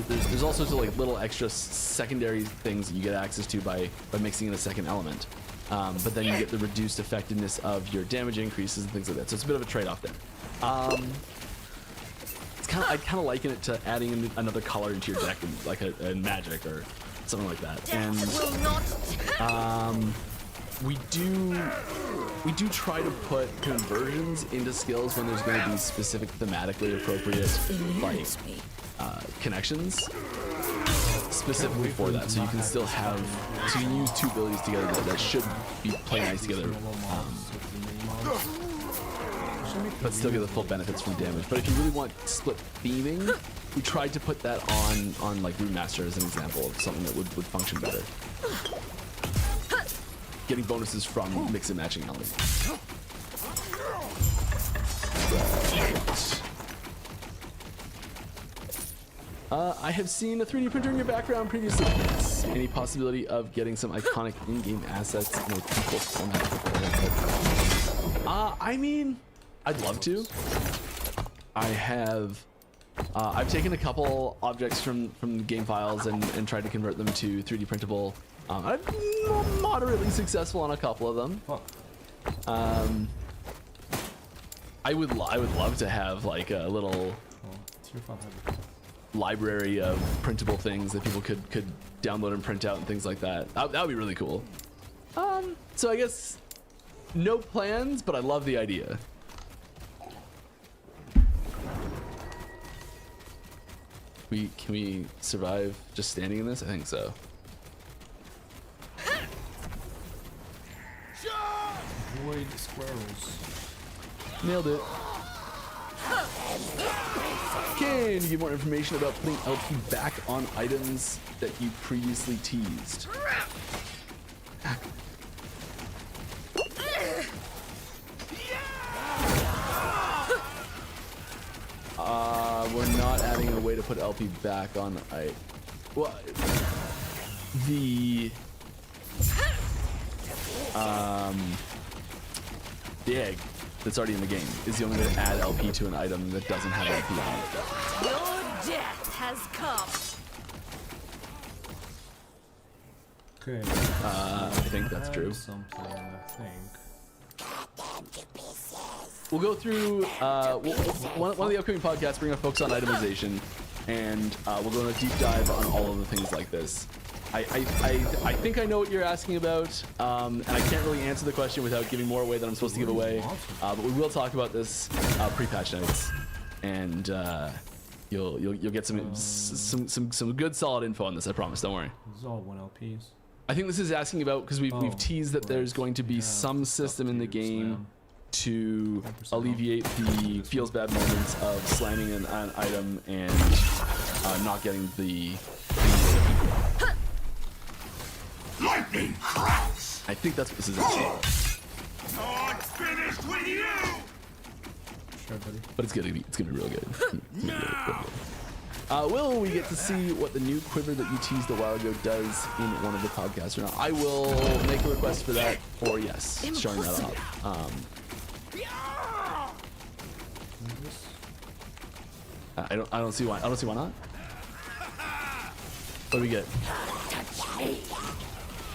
there's all sorts of like little extra secondary things that you get access to by mixing in a second element. But then you get the reduced effectiveness of your damage increases and things like that. So it's a bit of a trade-off there. I kind of liken it to adding another color into your deck, like a magic or something like that. And we do try to put conversions into skills when there's going to be specific thematically appropriate like connections specifically for that, so you can still have, so you can use 2 abilities together that should be play nice together, but still get the full benefits from damage. But if you really want split theming, we tried to put that on like Rune Master as an example of something that would function better. Getting bonuses from mix and matching elements. I have seen a 3D printer in your background previously. Yes. Any possibility of getting some iconic in-game assets in a equal format? I mean, I'd love to. I have I've taken a couple objects from the game files and tried to convert them to 3D printable. I'm moderately successful on a couple of them. Fuck. I would love to have like a little Tier 5 heavy. library of printable things that people could download and print out and things like that. That would be really cool. So I guess no plans, but I love the idea. Can we survive just standing in this? I think so. Avoid squirrels. Nailed it. Can you give more information about putting LP back on items that you previously teased? We're not adding a way to put LP back on well, the egg that's already in the game is the only way to add LP to an item that doesn't have LP on it. Your death has come. Okay. I think that's true. Something, I think. We'll go through one of the upcoming podcasts. We're gonna focus on itemization, and we'll go on a deep dive on all of the things like this. I think I know what you're asking about, and I can't really answer the question without giving more away than I'm supposed to give away. But we will talk about this pre-patch notes, and you'll get some good solid info on this. I promise. Don't worry. This is all 1 LPs. I think this is asking about because we've teased that there's going to be some system in the game to alleviate the feels bad moments of slamming an item and not getting the Lightning cracks. I think that's what this is actually. Not finished with you. Sure, buddy. But it's gonna be real good. Will we get to see what the new quiver that you teased a while ago does in one of the podcasts or not? I will make a request for that, or yes, showing that off. I don't see why. I don't see why not. What do we get?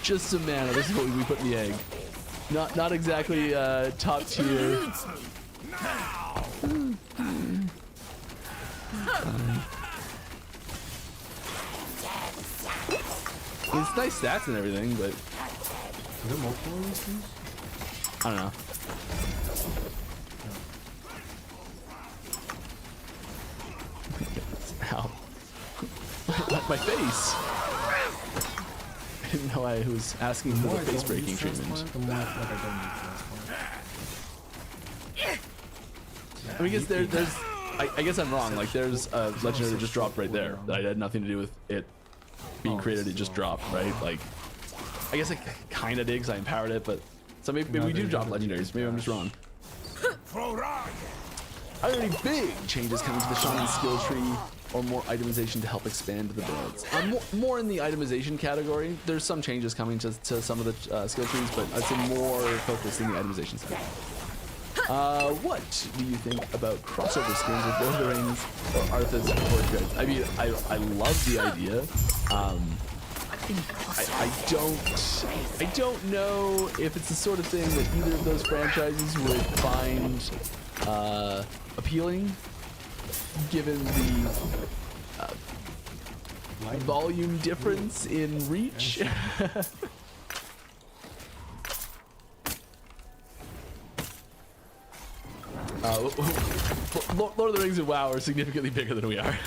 Just some mana. This is what we put in the egg. Not exactly top tier. It's nice stats and everything, but Is there multiple of these things? I don't know. Ow. My face! I didn't know I was asking for the face breaking treatment. The more I feel like I don't need transplant. I mean, I guess I'm wrong. Like, there's a legendary that just dropped right there that I had nothing to do with it being created. It just dropped, right? Like, I guess I kind of did because I empowered it, but so maybe we do drop legendaries. Maybe I'm just wrong. Are there any big changes coming to the Shaman skill tree or more itemization to help expand the builds? More in the itemization category. There's some changes coming to some of the skill trees, but I'd say more focused in the itemization side. What do you think about crossover skins with Lord of the Rings or Arthas or Dreads? I mean, I love the idea. I don't know if it's the sort of thing that either of those franchises would find appealing, given the volume difference in reach. Lord of the Rings and WoW are significantly bigger than we are.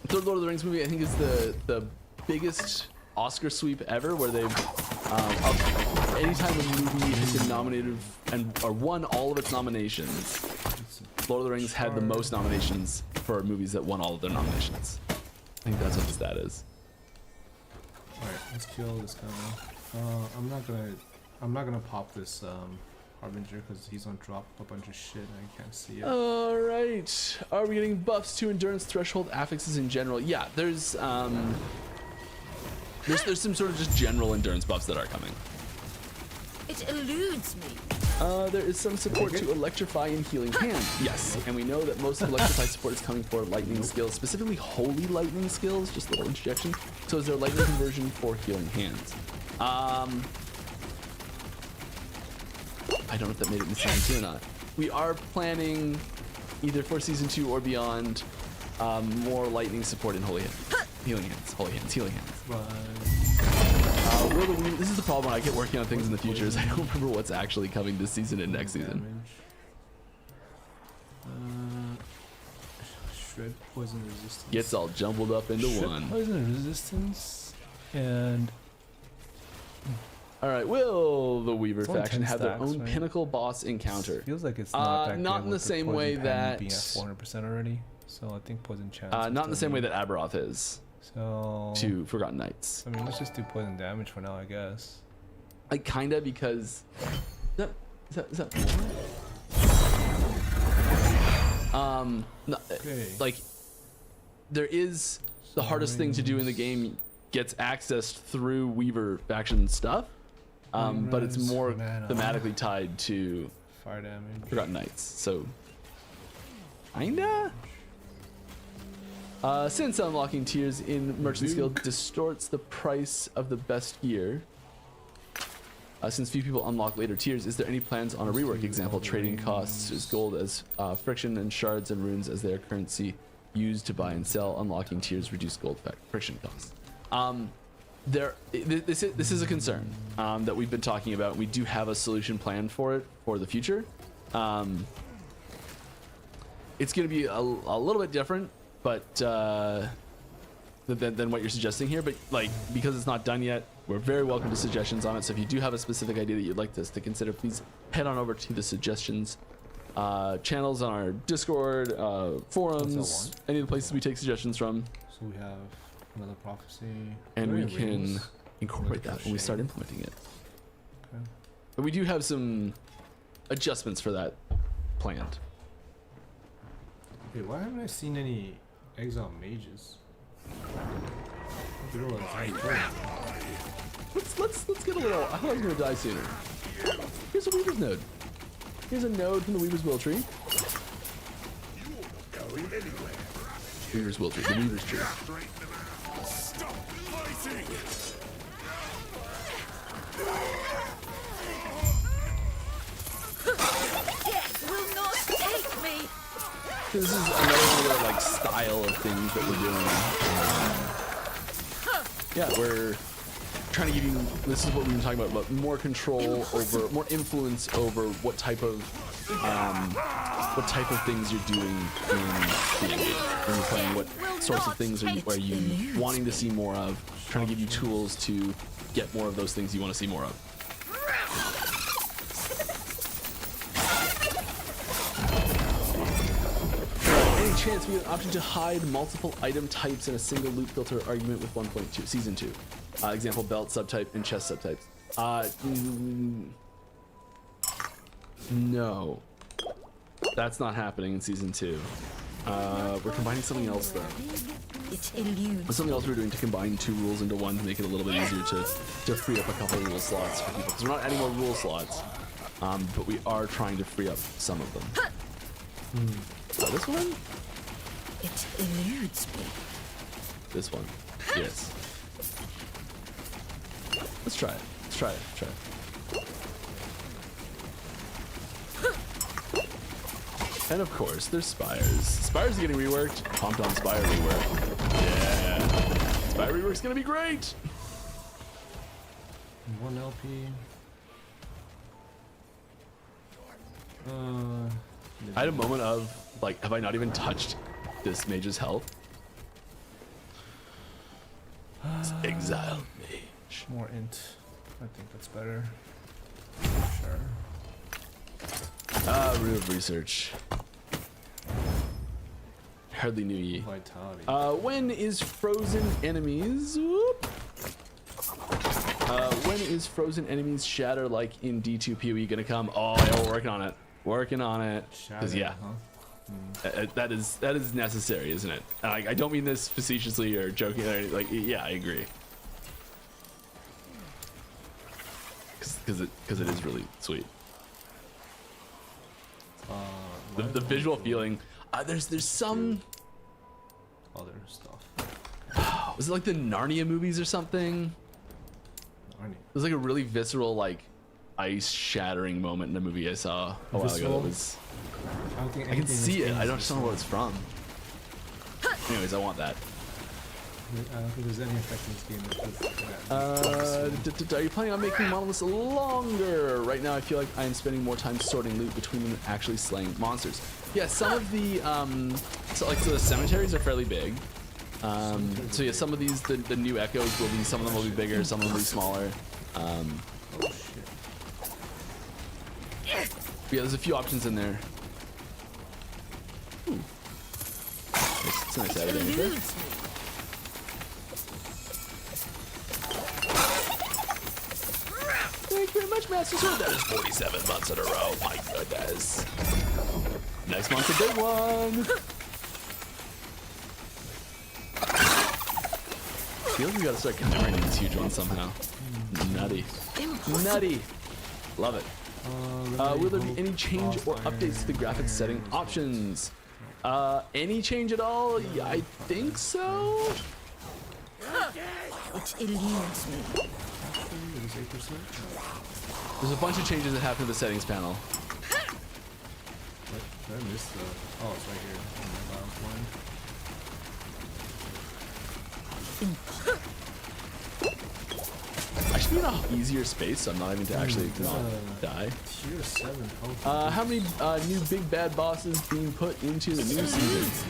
Third Lord of the Rings movie, I think, is the biggest Oscar sweep ever, where they've anytime a movie has been nominated or won all of its nominations, Lord of the Rings had the most nominations for movies that won all of their nominations. I think that's what the stat is. Alright, let's kill this guy now. I'm not gonna pop this Harbinger because he's gonna drop a bunch of shit and I can't see it. All right, are we getting buffs to endurance threshold affixes in general? Yeah, there's some sort of just general endurance buffs that are coming. It eludes me. There is some support to Electrify and Healing Hand. Yes, and we know that most of Electrify support is coming for lightning skills, specifically holy lightning skills, just a little interjection. So is there lightning conversion for Healing Hands? I don't know if that made it in season 2 or not. We are planning, either for season 2 or beyond, more lightning support in Holy Hands. Healing Hands, Holy Hands, Healing Hands. This is the problem when I get working on things in the future is I don't remember what's actually coming this season and next season. Shred poison resistance. Gets all jumbled up into Shred one. poison resistance and All right, will the Weaver It's only faction 10 have their stacks, own right? pinnacle boss encounter? feels like it's not that not good in the with same poison way pen that being at 400% already. So I think poison chance. not in the same way that Aberoth is So to Forgotten Knights. I mean, let's just do poison damage for now, I guess. Like kinda because is that no, Okay. like there is the hardest thing to do in the game gets accessed through Weaver faction stuff, but it's more Mana. thematically tied to Fire damage. Forgotten Knights. So kinda. Since unlocking tiers in Merchant's Guild distorts the price of the best gear, since few people unlock later tiers, is there any plans on a rework? Example, trading costs is gold as friction and shards and runes as their currency used to buy and sell. Unlocking tiers reduce gold friction costs. This is a concern that we've been talking about. We do have a solution planned for it for the future. It's going to be a little bit different, but than what you're suggesting here. But like because it's not done yet, we're very welcome to suggestions on it. So if you do have a specific idea that you'd like us to consider, please head on over to the suggestions channels on our Discord, forums, any of the places we take suggestions from. So we have another prophecy. And we Rings. can incorporate that when we start implementing it. Okay. But we do have some adjustments for that planned. Wait, why haven't I seen any exile mages? Let's get a little. I thought I was gonna die sooner. Here's a Weaver's node. Here's a node from the Weaver's Will Tree. Weaver's Will Tree. The Weaver's Tree. Stop fighting! Death will not take me. This is another like style of things that we're doing. Yeah, we're trying to give you. This is what we've been talking about more control over, more influence over what type of things you're doing in the game. When you're playing, what sorts of things are you wanting to see more of? Trying to give you tools to get more of those things you want to see more of. Any chance we have an option to hide multiple item types in a single loot filter argument with 1.2 season 2? Example, belt subtype and chest subtypes. No, that's not happening in season 2. We're combining something else though. It eludes. There's something else we're doing to combine 2 rules into one to make it a little bit easier to free up a couple of rule slots for people. Because we're not adding more rule slots, but we are trying to free up some of them. This one? It eludes me. This one. Yes. Let's try it. Let's try it. Let's try it. And of course, there's Spires. Spires are getting reworked. Pumped on Spire rework. Yeah. Spire rework's gonna be great. 1 LP. I had a moment of, like, have I not even touched this mage's health? It's exile mage. More int. I think that's better. Sure. Root of research. Hardly knew ye. Vitality. When is frozen enemies? Whoop. When is frozen enemies shatter like in D2 PoE gonna come? Oh, yeah, we're working on it. Working on it. Cause yeah, that is necessary, isn't it? I don't mean this facetiously or joking. Like, yeah, I agree. Cause it is really sweet. The visual feeling. There's some. Other stuff. Was it like the Narnia movies or something? Arnie. It was like a really visceral, like ice shattering moment in a movie I saw a while ago. Visceral? It was. I don't think I can anything in see this it. game I is don't know what it's from. Anyways, I want that. I don't think there's any effect in this game that Are you planning on making monoliths longer? Right now, I feel like I am spending more time sorting loot between them than actually slaying monsters. Yeah, some of the so the cemeteries are fairly big. So yeah, some of these the new echoes will be, some of them will be bigger, some of them will be smaller. oh shit. Yeah, there's a few options in there. Ooh. It's a nice editing. Isn't it? Eludes me. Thank you very much, Master Sword. That is 47 months in a row. My goodness. Next month's a big one. I feel like we gotta start commemorating these huge ones somehow. Nutty. Nutty. Love it. Will there be any change or updates to the graphics setting options? Any change at all? Yeah, I think so. It eludes me. It is 8%. There's a bunch of changes that happen to the settings panel. What? Did I miss the? Oh, it's right here. Oh my god, I'm blind. I should be in an easier space, so I'm not having to actually not die. Tier 7 health. How many new big bad bosses being put into the new season?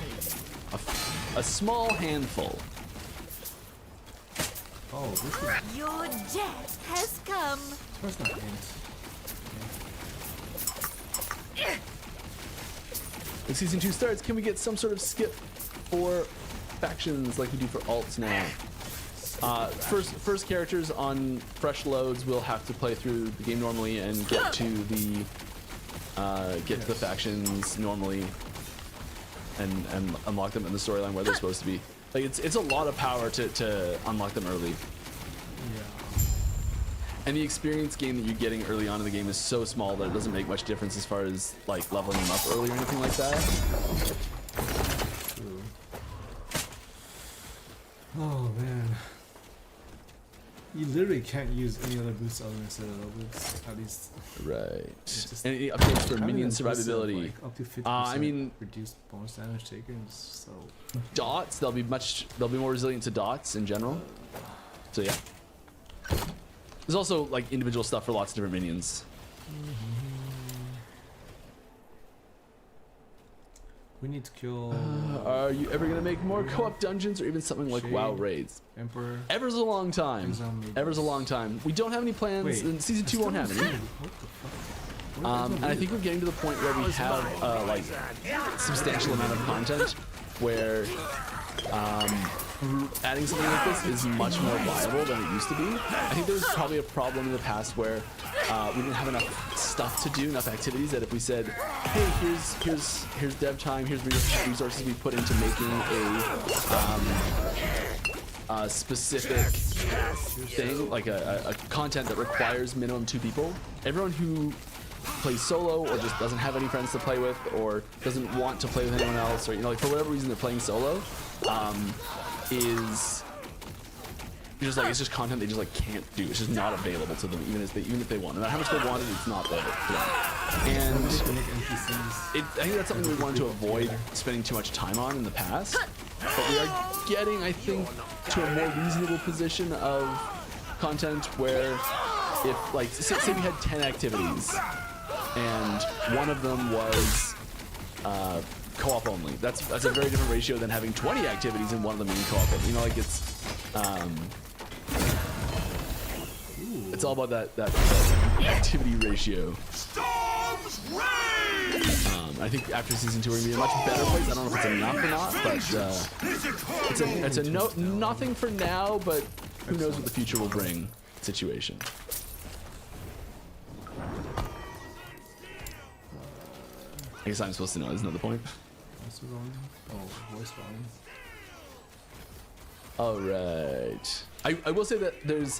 A small handful. Oh, this is. Your death has come. That's not int. When season 2 starts, can we get some sort of skip for factions like we do for alts now? First characters on fresh loads will have to play through the game normally and get to the factions normally and unlock them in the storyline where they're supposed to be. Like it's a lot of power to unlock them early. Yeah. And the experience gain that you're getting early on in the game is so small that it doesn't make much difference as far as like leveling them up early or anything like that. True. Oh man. You literally can't use any other boosts other than Citadel boots, at least. Right. Just And any updates for having minion a boost of, survivability. like, up to 50% I mean, reduced bonus damage taken is so. Dots, they'll be more resilient to dots in general. So yeah. There's also like individual stuff for lots of different minions. We need to kill Are you ever gonna make more co-op dungeons or even something like WoW Shade. raids? Emperor. Ever's a long time. Exile Mages. Ever's a long time. We don't have any plans, Wait, and season 2 won't have any. What the fuck? What And I think we're getting to the point where we have like substantial amount of content where adding something like this is much more viable than it used to be. I think there was probably a problem in the past where we didn't have enough stuff to do, enough activities, that if we said, hey, here's dev time, here's resources we put into making a specific thing, like a content that requires minimum 2 people, everyone who plays solo or just doesn't have any friends to play with or doesn't want to play with anyone else, or like for whatever reason they're playing solo, is just like, it's just content they just like can't do. It's just not available to them, even if they want. No matter how much they wanted, it's not there to them. And I think that's something we wanted to avoid spending too much time on in the past. But we are getting, I think, to a more reasonable position of content where if like say we had 10 activities and one of them was co-op only. That's a very different ratio than having 20 activities and one of them being co-op. You know, like it's all about that activity ratio. I think after season 2 we're gonna be in a much better place. I don't know if it's enough or not, but it's a nothing for now, but who knows what the future will bring situation. I guess I'm supposed to know, isn't that the point? Oh, voice volume. Alright. I will say that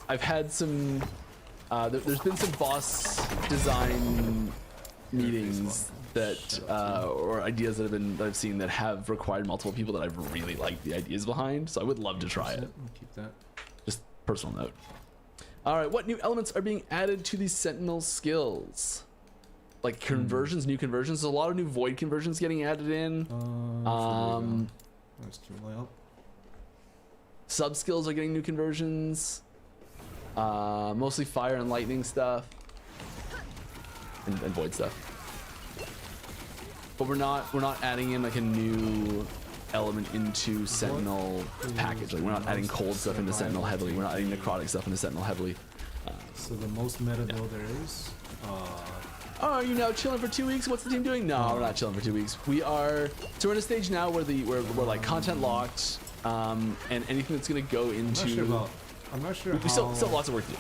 I've had some, there's been some boss design meetings that or ideas that I've seen that have required multiple people that I've really liked the ideas behind. So I would love to try it. Keep that. Just personal note. All right, what new elements are being added to these Sentinel skills? Like conversions, new conversions. There's a lot of new void conversions getting added in. Let's do layout. Sub skills are getting new conversions. Mostly fire and lightning stuff, and void stuff. But we're not adding in like a new element into Sentinel package. Like we're not adding cold stuff into Sentinel heavily. We're not adding necrotic stuff into Sentinel heavily. So the most meta build there is. Oh, are you now chilling for 2 weeks? What's the team doing? No, we're not chilling for 2 weeks. We are. So we're in a stage now where we're like content locked, and anything that's gonna go into. I'm not sure. We still have lots of work to do.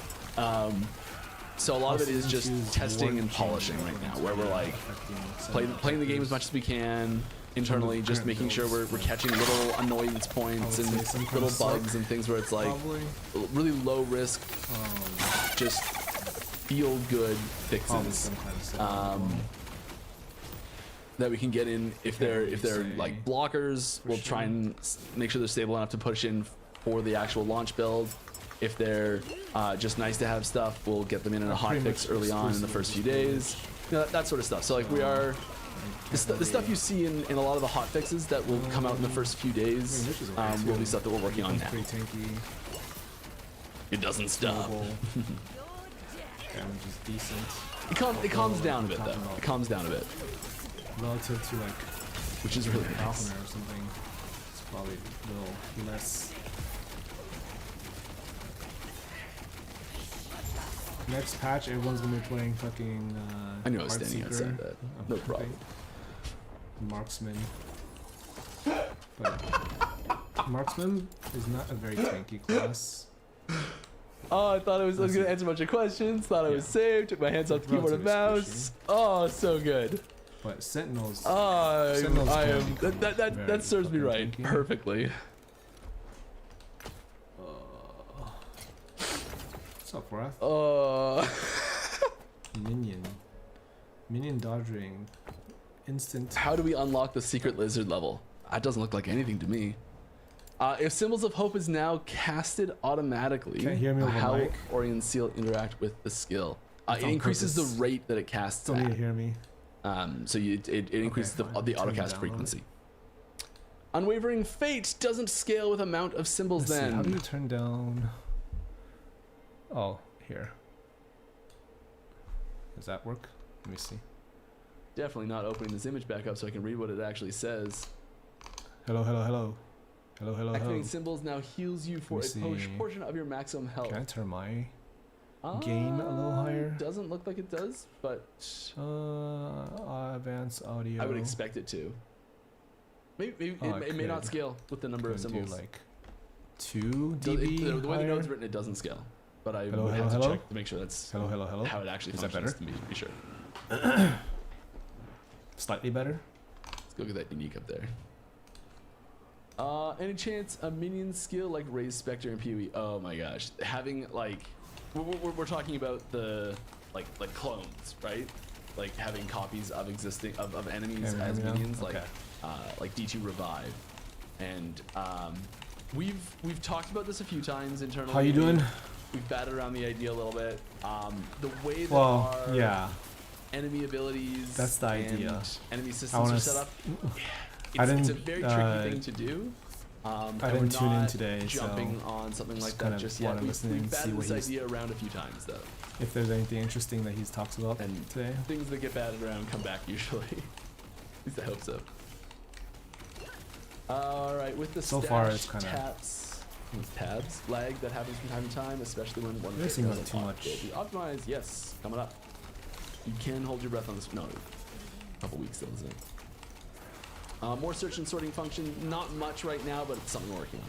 So a lot of it is just testing and polishing right now, where we're like playing the game as much as we can internally, just making sure we're catching little annoyance points and little bugs and things where it's like really low risk, just feel good fixes that we can get in. If they're like blockers, we'll try and make sure they're stable enough to push in for the actual launch build. If they're just nice to have stuff, we'll get them in a hot fix early on in the first few days. You know, that sort of stuff. So like we are, the stuff you see in a lot of the hot fixes that will come out in the first few days will be stuff that we're working on now. It doesn't stop. Damage is decent. It calms down a bit though. It calms down a bit. Relative to like, which is really nice. Falconer or something, it's probably a little less. Next patch, everyone's gonna be playing fucking. I knew I was standing outside that. No problem. Marksman. But Marksman is not a very tanky class. Oh, I thought I was gonna answer a bunch of questions. Thought I was safe. Took my hands off the keyboard and mouse. Oh, so good. But Sentinels. Sentinels I am. That serves me right tanky. Perfectly. What's up, Wrath? Minion dodging. Instant. How do we unlock the secret lizard level? That doesn't look like anything to me. If Symbols of Hope is now casted automatically, Can't hear me over how will mic. Orion's Seal interact with the skill? It on increases purpose. the rate that it casts Don't need to at. hear me. So it increases fine. the Turn it autocast down. frequency. Unwavering Fate doesn't scale with amount of symbols. Let's see, Then how do you turn down? Oh, here. Does that work? Let me see. definitely not opening this image back up so I can read what it actually says. Hello, hello, hello. Hello, hello, Activating hello. symbols now heals you for Let a me see. portion of your maximum health. Can I turn my gain a little higher? Doesn't look like it does, but advanced audio. I would expect it to. Maybe Oh, it may not could. scale with the number of Could do symbols. like 2 So dB the way the higher? note's written, it doesn't scale. But I Hello, would hello, have to hello? check to make sure that's Hello, hello, hello. how it actually Is that functions better? to be sure. Slightly better. Let's go get that unique up there. Any chance a minion skill like Raise Spectre and PoE? Oh my gosh, having like we're talking about the like clones, right? Like having copies of existing of enemies Yeah, as yeah. minions, Okay. like D2 Revive, and we've talked about this a few times internally. How you doing? We've batted around the idea a little bit. The way that Well, our yeah. enemy abilities That's the and idea. enemy I systems wanna are set up. I It's a didn't, very tricky thing to do. I and didn't we're tune in not today, jumping so on something like just that kind of just yet. wanna listen We've and see batted what this he's- idea around a few times though. If there's anything interesting that he's talks about And today. things that get batted around come back usually. At least I hope so. All right, with the So stash far, it's kinda- tabs lag that happens from time to time, especially when one They bit seem like doesn't too pop. much. It'll be optimized, yes, coming up. You can hold your breath on this. No, a couple weeks still, isn't it? More search and sorting function, not much right now, but it's something we're working on.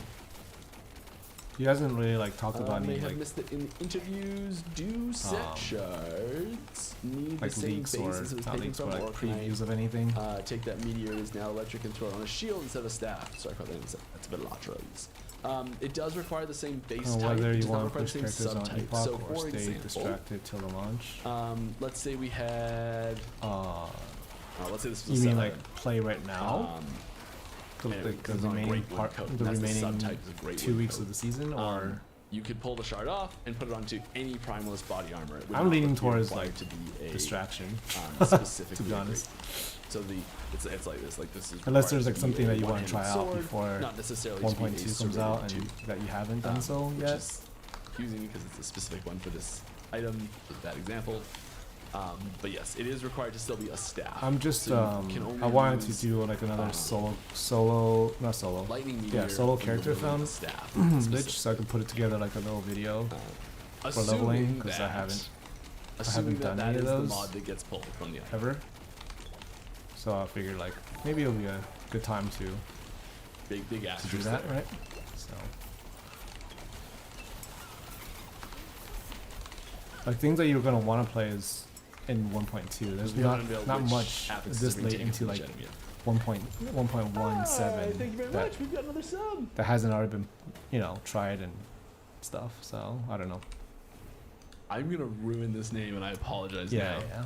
He hasn't really like talked about May any have like missed it in interviews. Do set shards need the like same leaks base or as it was not taken leaks, from, but or like can previews of anything. I take that meteor is now electric and throw it on a shield instead of a staff? Sorry, I called that that's a bit latros. It does require the same base type. Whether It you does not want to require the push same characters on subtype. epoch So, or for stay example, distracted till the launch. let's say we had Let's say this was You a mean 7. like play right now? The, and like, the it's on a remaining great wood part, coat, the and that's remaining subtype is a great 2 wood weeks coat. of the season, or You could pull the shard off and put it onto any primalist body armor. It would I'm not leaning be towards required like to be a distraction. specifically To be a honest. great- So it's like this. Like this is Unless required there's to like be something a that you want to one-handed try out sword, before not necessarily to be a 1.2 comes out and serrated that you haven't done so which yet. is confusing because it's a specific one for this item. It's a bad example. But yes, it is required to still be a staff. I'm just So you can only I wanted to use, do like another not solo lightning meteor solo when you're character building found a staff lich, specifically. so I can put it together like a little video for Assuming leveling because I that- haven't assuming done that any of is the those mod that gets pulled from the item. ever. So I figured like maybe it'll be a good time to Big do asterisk that, there. right? So like things that you're gonna want to play is in 1.2. There's We haven't not unveiled which much affixes this have been late taken into from like each item yet. 1.17 Thank you very that, much. We've got another sub. that hasn't already been tried and stuff. So I don't know. I'm gonna ruin this name, and I apologize Yeah, now.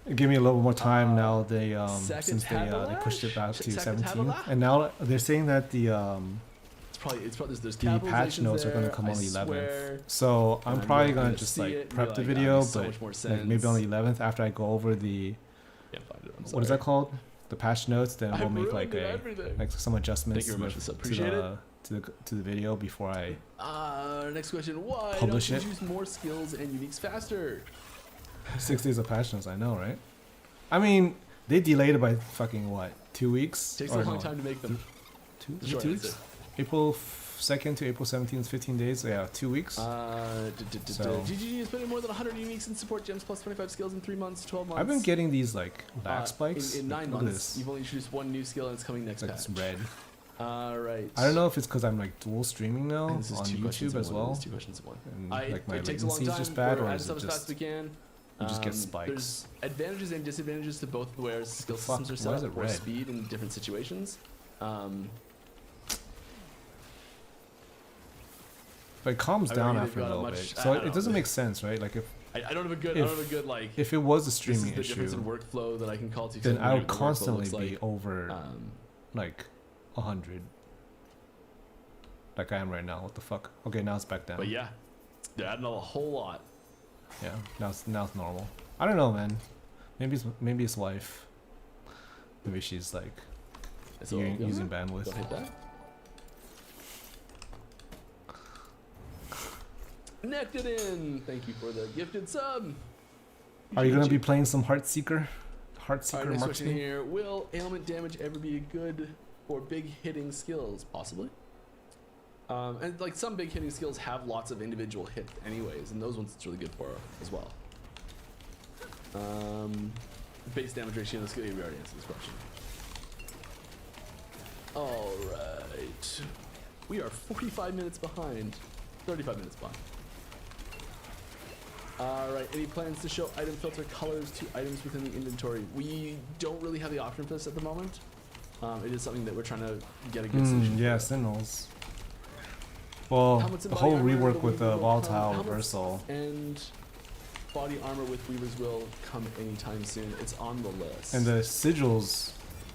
yeah. Give me a little more time now. They second since they pushed it back to Second 17, Tabalash? and now they're saying that the It's probably there's the patch capitalizations notes are going to there, come I on the 11th. swear, So I'm and probably you're going gonna to just see like it and prep be the like, "That video, makes so but much more like maybe on the sense." 11th after I go over the Can't find it. I'm what is sorry. that called? The patch notes. Then I've we'll make ruined like everything. like some adjustments Thank you very much with- for the sub. to Appreciate to the video before I. Next question. Why Publish don't you it. use more skills and uniques faster? 6 days of patch notes. I know, right? I mean, they delayed it by fucking what? 2 weeks? Takes Or a long no, time to make them. Two, The is it short 2 answer. weeks? April 2nd to April 17th, 15 days. So yeah, 2 weeks. So. GGG has put in more than 100 uniques and support gems plus 25 skills in 3 months, 12 months. I've been getting these like back Uh, spikes. in 9 Look at months. this. You've only introduced one new skill and it's coming next Like patch. it's red. Alright. I don't know if it's because I'm like dual streaming now And this is on two questions YouTube in as one. well. It's 2 questions in one. And like my It takes a long latency is time. just bad, We're or adding is stuff it as fast as we just can. you just get There's spikes? advantages and disadvantages to both where skill The fuck? systems are Why set is up it for red? speed in different situations. But it calms I down mean, after they've a got a little much- bit, I so don't it doesn't know. make sense, right? Like I don't have a good like. if it was a This is streaming the difference in issue, workflow that I can call to. then I explain would what the workflow constantly looks be like. over Um, like 100, like I am right now. What the fuck? Okay, now it's back down. but yeah, they're adding a whole lot. Yeah, now it's normal. I don't know, man. Maybe his wife. Maybe she's like It's all good. using bandwidth. Don't hit that. Nectadin, thank you for the gifted sub. Are you gonna be playing some Heartseeker Alright, next question marksman? here. Will ailment damage ever be good for big hitting skills? Possibly. And like some big hitting skills have lots of individual hits anyways, and those ones it's really good for as well. Base damage ratio in the skill, we already answered this question. Alright. We are 45 minutes behind. 35 minutes behind. Alright, any plans to show item filter colors to items within the inventory? We don't really have the option for this at the moment. It is something that we're trying to get a good solution for. Yeah, Sentinels. Well, Helmets and the whole body armor, rework with the Weavers will come. volatile Helmets reversal. And body armor with Weavers will come anytime soon. It's on the list. And the sigils,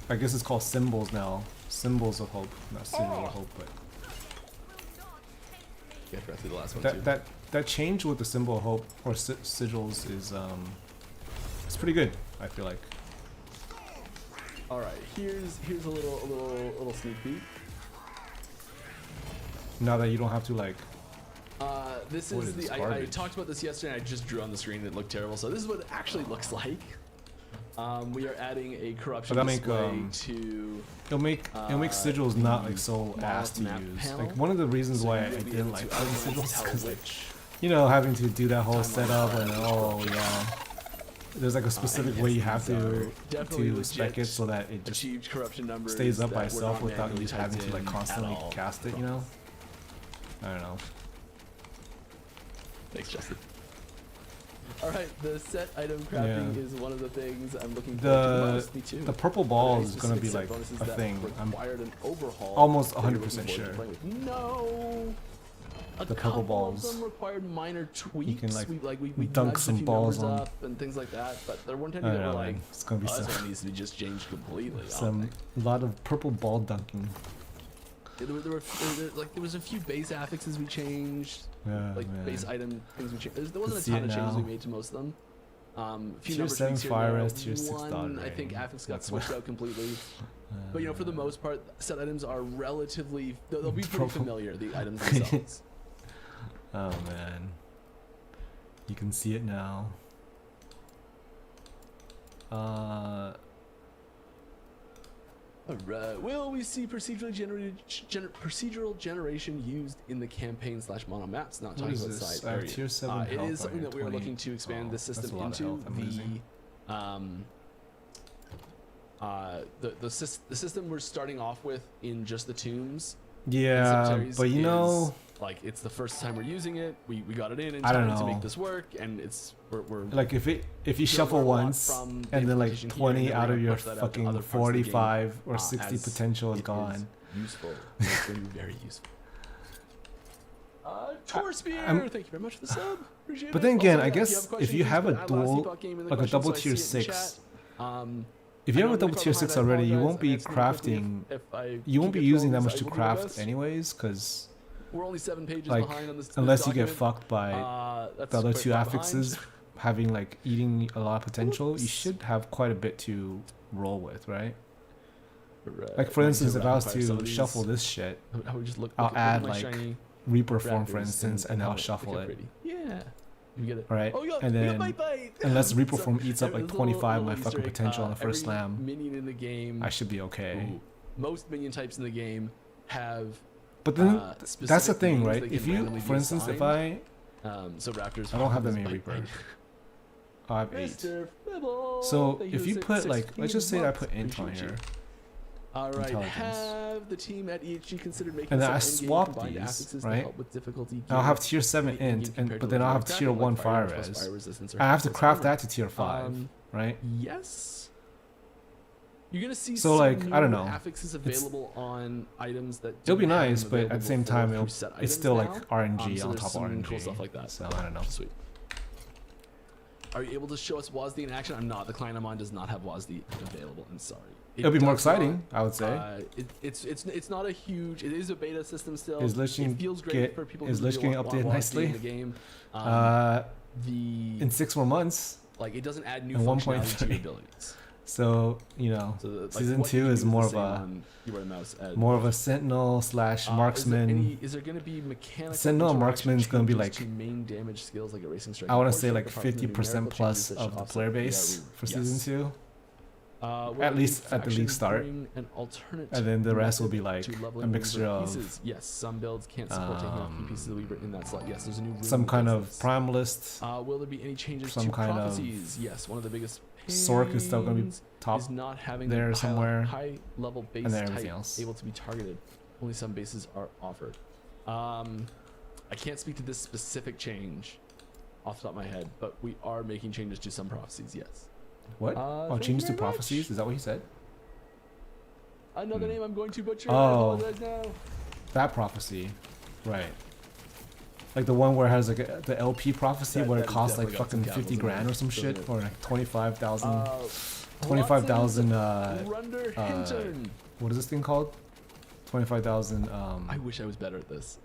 I guess it's called symbols now. Symbols of hope, not sigil Oh. of hope, but Yeah, I forgot to do the last one too. that change with the symbol of hope or sigils is it's pretty good. I feel like. All right, here's a little sneak peek. Now that you don't have to like. This What is is the this I garbage? talked about this yesterday. I just drew on the screen. It looked terrible. So this is what it actually looks like. We are adding a corruption But that make, display to. It'll make sigils not like so monolith ass to map use. panel. Like one of the reasons So why you I will be didn't able like to putting outright sigils tell because like which having to do that whole timeline setup and is. yeah, there's like a specific yes, way you have these are to definitely spec legit it so that it just achieved corruption numbers stays up by that were itself not without you manually having typed to like in constantly at all. cast it. You know. I don't know. Thanks, Justin. All right, the set item crafting Yeah. is one of the things I'm looking forward to the most. Me too. The purple Are ball there is any gonna be specific like set bonuses a that thing. I'm required an overhaul almost that you're 100% looking forward to sure. playing with? No. A The purple couple balls. of them required minor tweaks. can, like, we dunk nudged some a few balls numbers on- up and things like that, but there weren't any I that don't were know, like, man. It's gonna be oh, this some, one needs to be just changed completely. I don't think. a lot of purple ball dunking. There was a few base affixes we changed, Yeah, like man. base item things we changed. There wasn't see a it ton of changes we now. made to most of them. A few Tier number 7 tweaks here fire and there. res, tier 6 One, dot I think ring. affix got That's switched what- out completely. But you know, for the most part, set items are relatively they'll be pretty Purple. familiar. The items themselves. Oh man, you can see it now. Alright, will we see procedurally generated procedural generation used in the campaign / mono maps? Not What talking is about this? side I have area. tier 7 It health is something right that we are 20. looking to expand Oh, this that's system a lot of into. health I'm losing. The system we're starting off with in just the tombs. Yeah, cemeteries but you is, know, like it's the first time we're using it. We got it in I don't time to know. make this work, and we're like if you learn shuffle a lot once from the and then like implementation here, 20 and then out we're of gonna your push that out to fucking other parts of the game, 45 or 60 as potential is it gone. useful. It's going to be very useful. Tor Spear, I'm- thank you very much for the sub. Appreciate But it. then again, Also, I yeah, guess if if you you have, have questions, a put Last dual, Epoch game in the like a questions double so I tier see it in 6, chat. if I you know have a I'm double really tier far 6 behind, I already, you apologize. won't be I answered quickly crafting, if I you won't be keep it using that going, much I to will do my craft best. anyways, because We're only 7 pages like behind on this. unless you get document. fucked by That's the other quite two far behind. affixes having like eating a lot of potential, you Whoops. should have quite a bit to roll with, right? Right. Like for Might instance, do if I was rapid fire some to of these. shuffle this shit, I would just look. I'll look at add my like shiny Reaper form, for raptors instance, and how I'll they shuffle look it, pretty. Yeah. You get it. right? Oh, yeah, And you got then my bite. unless Reaper So, form eats up like there's a 25 my Easter fucking egg, potential on the first every slam, minion in the game. I should be okay. Ooh, most minion types in the game have. But then that's the specific thing, names right? that If can you, randomly for be instance, if assigned. I So raptors. I don't have that is many bite, Reaper. bite. I have 8. Mr. Fibble, So thank if you for put 16 like, let's just say I months. put int on Appreciate here, you. All right, intelligence. have the team at EHG considered making And then some I endgame swap combined these, affixes to right? help with difficulty? I'll have given tier 7 any endgame int, and compared but to then what I'll you're have crafting, tier like 1 fire fire plus res. fire resistance or I have to plus craft armor. that to tier 5, right? Yes. You're gonna see So, some like, I don't newer know. affixes available on items that It'll be didn't have nice, them but at the available same for time, preset it's items still now. like RNG So on there's top of some RNG. cool stuff like that. So I don't know. Sweet. Are you able to show us WASD in action? I'm not. The client I'm on does not have WASD available. I'm sorry. It'll be more does not- exciting, I would say. It's not a huge. It is a beta system still. Is Lich it gonna feels great get- for people is who Lich really gonna want update WASD nicely? in the game. The In 6 more months, like it doesn't add new in functionality to 1.3. your abilities. so you know, So like, season what you 2 do is the more of same a on keyboard and mouse as- sentinel slash Is there marksman. is there going to be mechanical Sentinel and interaction Marksman's gonna be changes like- to main damage skills like a racing strike? I want or to say strike, like apart from the 50% numerical plus changes that of should the offset player the base for yes. season 2, Will at the least at the league factions start. bring an alternate and then the rest will be method like to a leveling mixture Weaver of pieces. Yes, some builds can't support taking off key pieces of the Weaver in that slot. Yes, there's a new rule some that kind does of this. prime list. Will there be any changes some to kind of prophecies? Yes, one of the biggest Sork is still gonna be pains top is not having there the somewhere, high level base and then type everything else. able to be targeted. Only some bases are offered. I can't speak to this specific change off the top of my head, but we are making changes to some prophecies. Yes. What? thank Oh, you changes to very much. prophecies? Is that what he said? Another name I'm going to butcher. Oh. I apologize now. That prophecy, right? Like the one where it has like the LP prophecy That- where that it has costs like definitely got fucking some 50 capitals in grand it, or some doesn't shit, it? or like 25,000. Watson's 25,000. Runder Hinton. What is this thing called? 25,000. I wish I was better at this.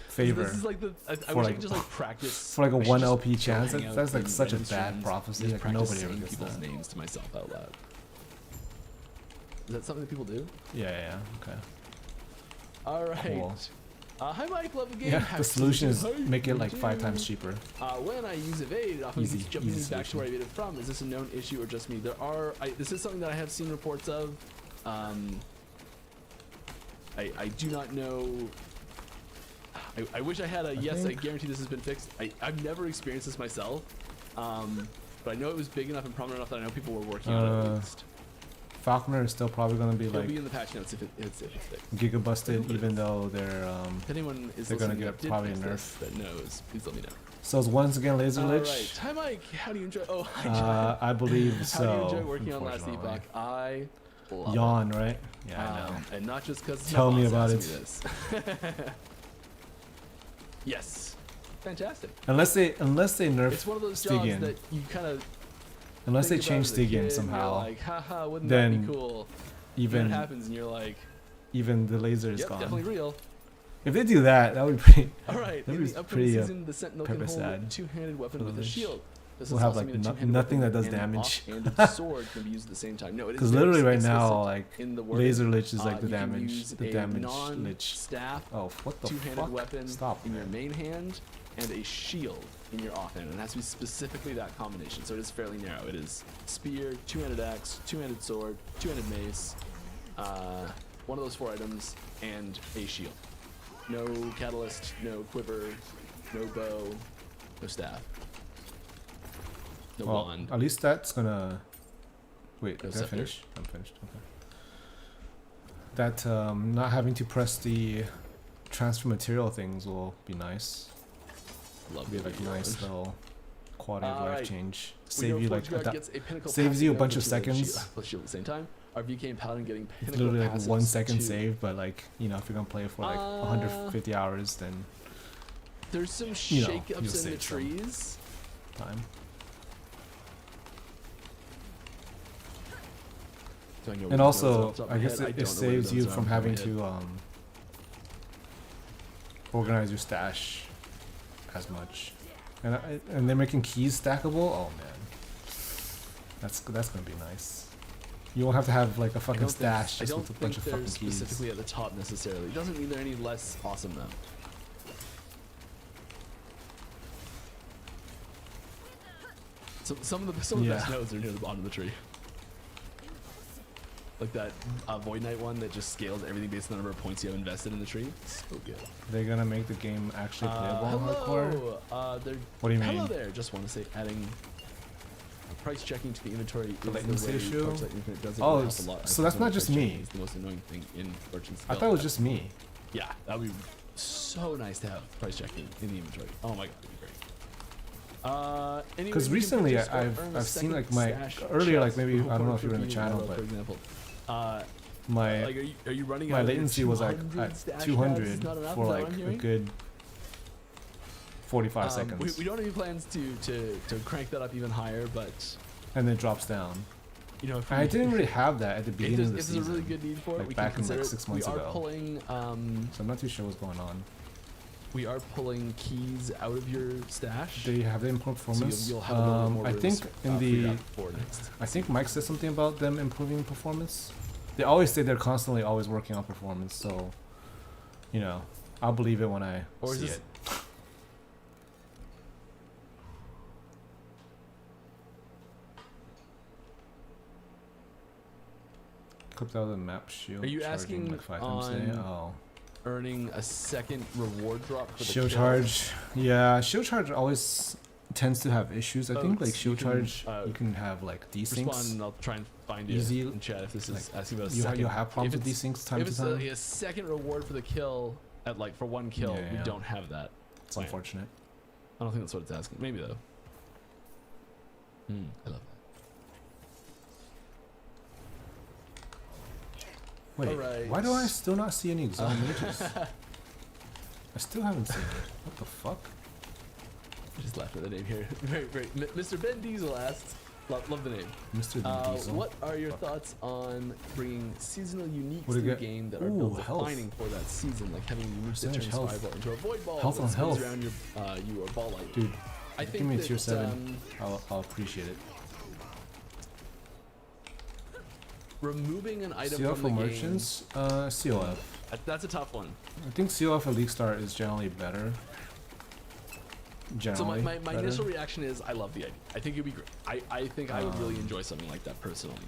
Favor. This is like the. I For wish I like- could just like practice. For like a I should 1 just LP go chance. hang out That's like in such a random bad streams, prophecy. just Like practice nobody ever saying gets people's that. names to myself out loud. Is that something that people do? Yeah. Okay. All right. Cool. Hi Mike, love the game. Yeah. Happy The solution is season. Hi, make it like you 5 too. times cheaper. When I use evade, it often Easy- keeps jumping easy me back to where I evaded from. Is this a known issue or just me? There are. This is something that I have seen reports of. I do not know. I wish I had a yes. I guarantee this has been fixed. I've never experienced this myself, but I know it was big enough and prominent enough that I know people were working on it at least. Falconer is still probably gonna be It'll like be in the patch notes if it's fixed. giga busted, even though they're If anyone is they're gonna listening get that did probably fix a nerf. this that knows, please let me know. So is once again Laser All Lich. right, hi Mike. How do you enjoy? Oh, hi John. I believe How so. do you enjoy working on Last unfortunately. Epoch? I love Yawn, right? it. Yeah, I know. And not just because Tell me about it. this. Yes. Fantastic. Unless they nerf It's one of those jobs Stygian. that you kind of Unless they think about change as a Stygian kid, and somehow, you're like, haha, wouldn't then that be cool? And even it happens, and you're like, even the laser is yep, gone. definitely real. If they do that, that would be pretty. All right, That in was the upcoming pretty, season, the Sentinel can pepper hold sad a two-handed weapon for the with a Lich. shield. This We'll is have, also like, mean a two-handed nothing weapon that does and an damage. off-handed sword can be used at the same time. No, it is Because very literally right explicit now, like in the wording. laser lich is like the You can damage, use the a damage lich. non-staff Oh, what the two-handed fuck? weapon Stop, in your man. main hand and a shield in your offhand, and it has to be specifically that combination. So it is fairly narrow. It is spear, two-handed axe, two-handed sword, two-handed mace, one of those 4 items, and a shield. No catalyst, no quiver, no bow, no staff, no Well, wand. at least that's gonna. Wait, No did I scepter. finish? I'm finished. Okay. That not having to press the transfer material things will be nice. Love Be the like video. nice little quality of life Alright. change. We know Save you like Forge Guard gets a pinnacle saves passive you a now bunch of with two shield- seconds. plus shield at the same time. Our VK and Paladin getting It's pinnacle literally like 1 passives second too. save, but like if you're gonna play for like 150 hours, then There's some You know, shake-ups you'll in the save some. trees. time. Do I know And what those also, are off the top of I my guess head? it don't know saves what you those are from off the top of having my head. to organize your stash as much. And they're making keys stackable. Oh man, that's gonna be nice. You won't have to have like a I fucking don't think- stash I just don't with a think bunch of they're fucking keys. specifically at the top necessarily. It doesn't mean they're any less awesome though. So some of the best Yeah. nodes are near the bottom of the tree. Like that Void Knight one that just scales everything based on the number of points you have invested in the tree. So good. They're gonna make the game actually playable on hardcore. Hello. They're What do you hello mean? there. Just want to say adding price checking to the inventory is the latency way issue? Torchlight Infinite does it. Oh, It helps a lot. so that's not Price just checking me. is the most annoying thing in Merchant's I Guild. thought it was just me. Yeah, that would be so nice to have price checking in the inventory. Oh my god, that'd be great. Anyway, Because you can recently purchase or I've earn a seen second like my stash earlier like chest maybe I reward don't know if for you were in the beating channel, Arrow, but for example. my Like, are you running my out of latency was like 200 at stash 200 pads? Not enough? for Is that like what I'm a hearing? good 45 seconds, We don't have any plans to crank that up even higher, but and then it drops down. you know, if I we- didn't really have that at the if beginning there's, of the if there's a season, really good need for it, like we back can in, like, consider it. 6 months we are ago. pulling so I'm not too sure what's going on. we are pulling keys out of your stash. They have the improved so performance. you'll have a little more I room think in freed the up for next. I think Mike said something about them improving performance. They always say they're constantly always working on performance, so you know, I'll believe it when I Or is see this- it. Clipped out of the map shield. Are you charging asking like 5 times a day? on Oh. Earning a second reward drop for the Shield kill? charge. Yeah, shield charge always tends to have issues. I think like Oats, shield you can, charge, you can have like Respond desyncs. and I'll try and find Easy, you in chat if this is like, asking about a You'll second. have problems if with it's- desyncs time if to it's time. a second reward for the kill at like for one kill, Yeah, we yeah. don't have that. It's plan. unfortunate. I don't think that's what it's asking. Maybe though. I love that. Wait, Alright. why do I still not see any exotic mages? I still haven't seen it. What the fuck? I just laughed at the name here. Very, very. Mr. Ben Diesel asks, love the name. Mr. Diesel. What are your Fuck. thoughts on bringing seasonal uniques What to do you the get? game that are Ooh, built health. defining for that season, like having a unique that Percentage turns health. fireball into a void ball Health that on spins health. around your ball light? Dude, I think give me a that, tier 7. I'll appreciate it. removing an item COF from for the merchants? COF. game, that's a tough one. I think COF at League Start is generally better. So Generally my better. initial reaction is I love the idea. I think it'd be great. I think I would really enjoy something like that personally.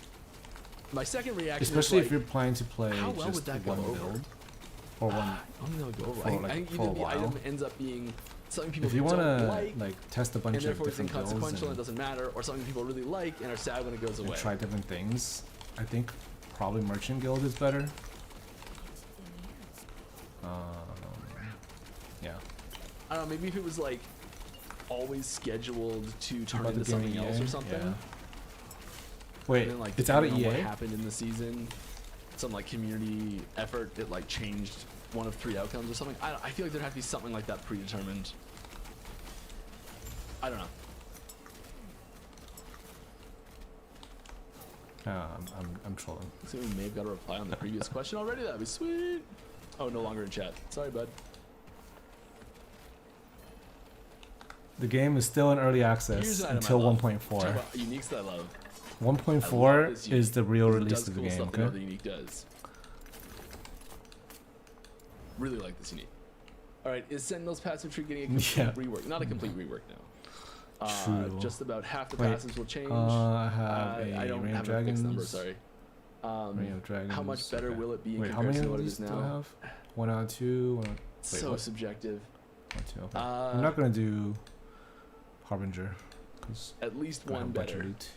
My second reaction Especially is if you're planning to play how well would just that go one over? build. Or one. I don't think that would go over. for, I like, think for either a the while. item ends up being something people If you don't want to like, test a bunch and of therefore it's different builds inconsequential and it and, doesn't matter, or something people really like and are sad when it goes and away. try different things, I think probably Merchant Guild is better. Yeah. I don't know, maybe if it was like always scheduled to turn About the into game something EA? else or something. Yeah. Wait, And then, like, it's out of depending on EA? What happened in the season? Some like community effort that like changed one of 3 outcomes or something. I feel like there'd have to be something like that predetermined. I don't know. I'm trolling. So we may have got a reply on the previous question already. That'd be sweet. Oh, no longer in chat. Sorry, bud. The game is still in early Here's access an item until I love. 1.4. Talk about uniques that I love. 1.4 this is the real It release does of the cool game. stuff that no Okay. other unique does. Really like this unique. All right, is Sentinel's passive tree getting a complete Yeah. rework? Not a complete rework now. True. Just about half the Wait, passives will change. I have a I don't Reign of have a fixed number. Dragons. Sorry. Reign of Dragons. How much better okay. will it be in Wait, how many comparison to of what it these is do I now? have? 1 out of 2. 1 out, So what? subjective. 1, 2. Okay. I'm not gonna do Harbinger because At least I have one a bunch of better. loot.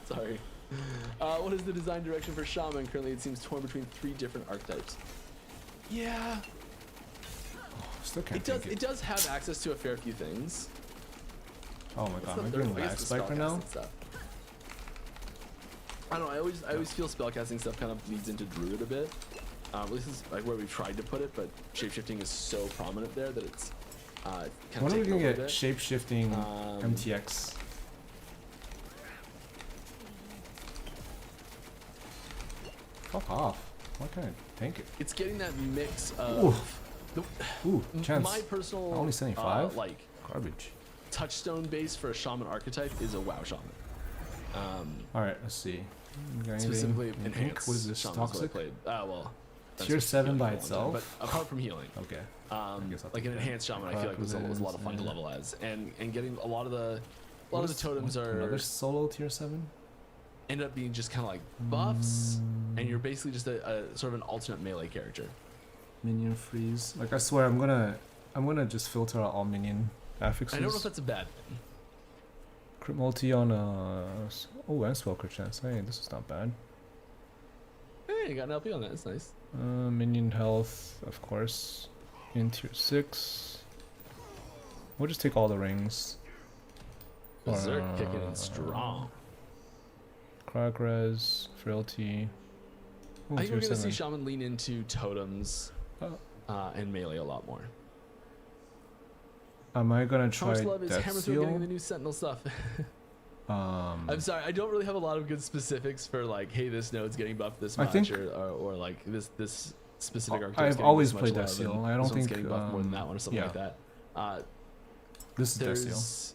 Sorry. What is the design direction for Shaman? Currently, it seems torn between 3 different archetypes. Yeah, Still can't it does. think It does have access to a fair few things. Oh my What's god, the I'm third getting one? I lag guess the spike right now. spellcasting stuff. I don't know. I always feel spellcasting stuff kind of bleeds into Druid a bit. This is like where we tried to put it, but shapeshifting is so prominent there that it's kind of When are we taken gonna over a get bit. shape-shifting MTX? Fuck off. Why can't I tank it? It's getting that mix of Ooh, chance. my personal Only 75? like Garbage. touchstone base for a shaman archetype is a WoW shaman. Alright, let's see. Got anything Specifically in pink? enhanced. What is this? shaman is what I Toxic? played. Well, that's Tier just 7 healing by for a long time, itself? But apart from healing, Okay. guess I'll like take an that. enhanced shaman, I feel like was a lot of fun to level as, and getting a lot of the totems Another are solo tier 7? end up being just kind of like buffs, and you're basically just a sort of an alternate melee character. Minion freeze. Like I swear I'm gonna just filter out all minion affixes. I don't know if that's a bad thing. Crit multi on oh, and spell crit chance. Hey, this is not bad. Hey, you got an LP on that. That's nice. Minion health, of course. In tier 6. We'll just take all the rings. Berserk kicking in strong. Crack res, frailty. Ooh, I think we're tier gonna see 7. shaman lean into totems and melee a lot more. Am I gonna How try much love is Death Hammer Throw getting the Seal? new Sentinel stuff? I'm sorry, I don't really have a lot of good specifics for like, hey, this node's getting buffed this I much, think- or like this specific archetype's I've getting always this much played Death love, Seal. and I don't this one's think, getting buffed more than that one or something like yeah. that. This is Death Seal.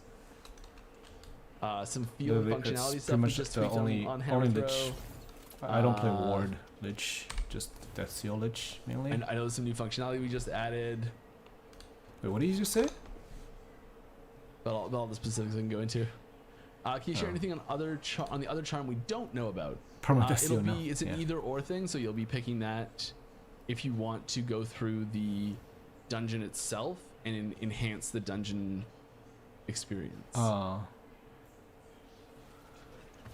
There's some field It's functionality pretty stuff we much just the tweaked on Hammer only Throw. lich. I don't play Uh, Ward Lich, just Death Seal Lich mainly. And I know there's some new functionality we just added, Wait, what did you just say? but all the specifics I can go into. Can you share Oh. anything on on the other charm we don't know about? Perma Death Seal. It's an either or thing, so you'll be picking that if you want to go through the dungeon itself and enhance the dungeon experience.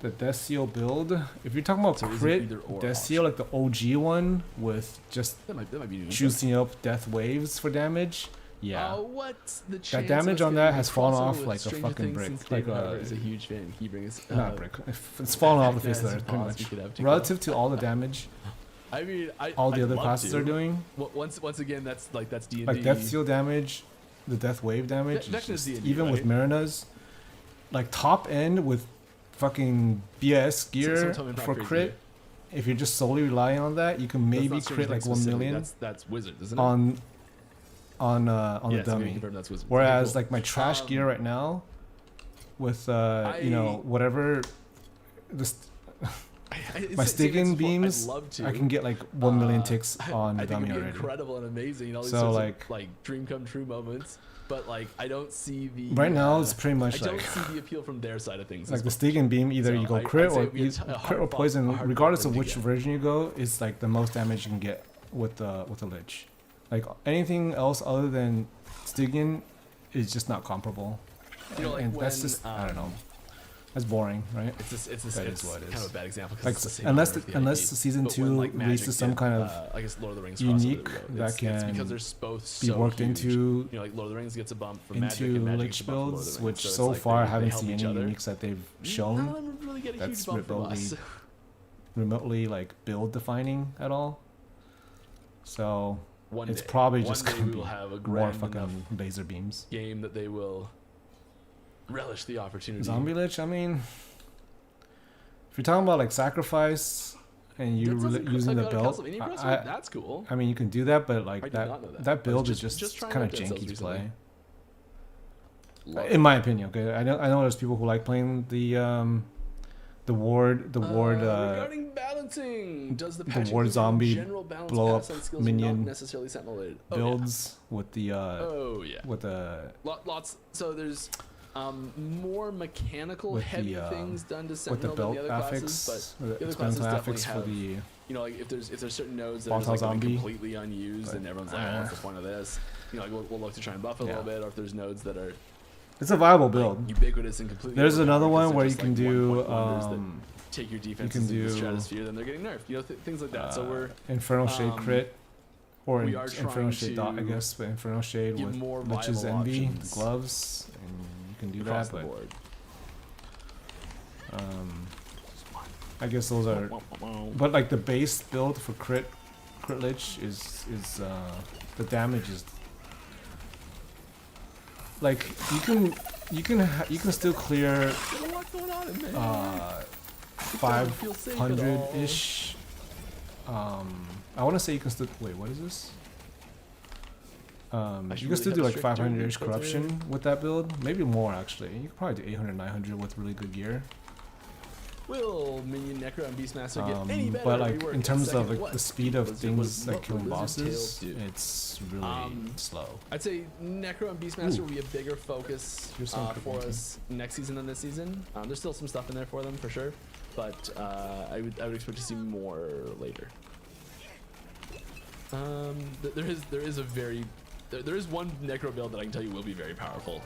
The Death Seal build. If you're talking about So is it crit, either or Death Seal, like the OG one with just that might be new. juicing up death waves for damage. Yeah. What's the chance damage of on getting that a has fallen crossover off with like a Stranger fucking Things brick. since Like David Harbour is a huge fan. He brings not a brick. It's fallen off the face of the Yes, earth, pretty pause, we much. could have to Relative to all the damage I mean, all the I'd other love classes to. are doing, Once again, that's D&D. like Death Seal damage, the Death Wave damage, Vecna's is just, D&D, even with right? Marina's, like top end with fucking BS gear Someone tell me I'm not for crazy crit. If you're just solely relying on that, you can That's maybe not Stranger crit like Things 1 specific, million That's Wizards, isn't it? on the yeah, so we can dummy. confirm that's Wizards. Whereas Okay, cool. like my trash gear right now, with you know I- whatever, this my See, Stygian I'd beams, love to. I can get like 1 million ticks on I the think dummy it'd be already. incredible and amazing, and all these So, sorts like- of like dream come true moments. But like, I don't see the Right now, it's pretty much I don't like see the appeal from their side of things. like as the much. Stygian beam. Either So you go I'd crit say or it'd be a you hard crit or fought- poison, hard regardless fought of thing to which get. version you go. It's like the most damage you can get with the lich. Like anything else other than Stygian is just not comparable. You know, like and that's when, just I don't know. That's boring, right? It's That it's is what it kind is. of a bad example. 'Cause Like, it's the same unless order of the- the unless IP. the season But when, 2 like, Magic releases some did, kind of I guess Lord of the Rings unique crossover ago, that it's can because they're both be so worked huge. into You know, like Lord of the Rings gets a bump from Magic, and into Magic lich gets a bump from Lord of the builds, Rings. which it's so like far I they haven't help seen each any other. uniques that they've None of shown them really get a that's huge bump from us. remotely like build defining at all. So One it's day. probably One just day gonna we be will have a more grand fucking enough laser beams. game that they will relish the opportunity. Zombie Lich, I mean, if you're talking about like sacrifice and you using the belt, That's cool. I mean you can do that, but like I did not know that. that I build was is just trying kind of out Dead Cells janky to recently. play. Love In my opinion, okay. I know there's people who like playing the ward regarding balancing, does the patch ward include zombie general balance blow pass up on skills minion not necessarily sentinel related? builds with the Oh yeah. with the Lots. So there's more mechanical with heavy the things done to with the sentinel than belt the other classes, affix, but or the the other classes experimental definitely affix for have. the You know, like if there's certain nodes that are volatile just, like, gonna be zombie. completely unused, and everyone's like, oh, what's the point of this? You know, like we'll look to try and buff it a little Yeah. bit, or if there's nodes that are it's a viable like, build. ubiquitous and completely. There's another overpowered 'cause one they're where you just, can like, do 1-point wonders that take your defenses into the do, stratosphere, then they're getting nerfed. You know, things like that. So we're Infernal Shade crit, or we are Infernal trying Shade dot, I to guess, but Infernal Shade give with more Lich's viable Envy options gloves, and you can do across that. the But board. I guess those are. But like the base build for crit Lich is the damage is like you can still clear There's a lot going on in there. 500 ish. I want to say you can still wait. What is this? You should can still really do have like strict 500 ish filter. corruption with that build. Maybe more actually. You could probably do 800, 900 with really good gear. Will Minion, Necro, and Beastmaster get any better? But like reworked in terms of second? like the speed of What things like will killing Blizzard bosses, Tales do? it's really slow. I'd say Necro and Beastmaster will be a bigger focus Here's some for crit us next season than this season. There's still some stuff in there for them for sure, but I would expect to see more later. There is one Necro build that I can tell you will be very powerful.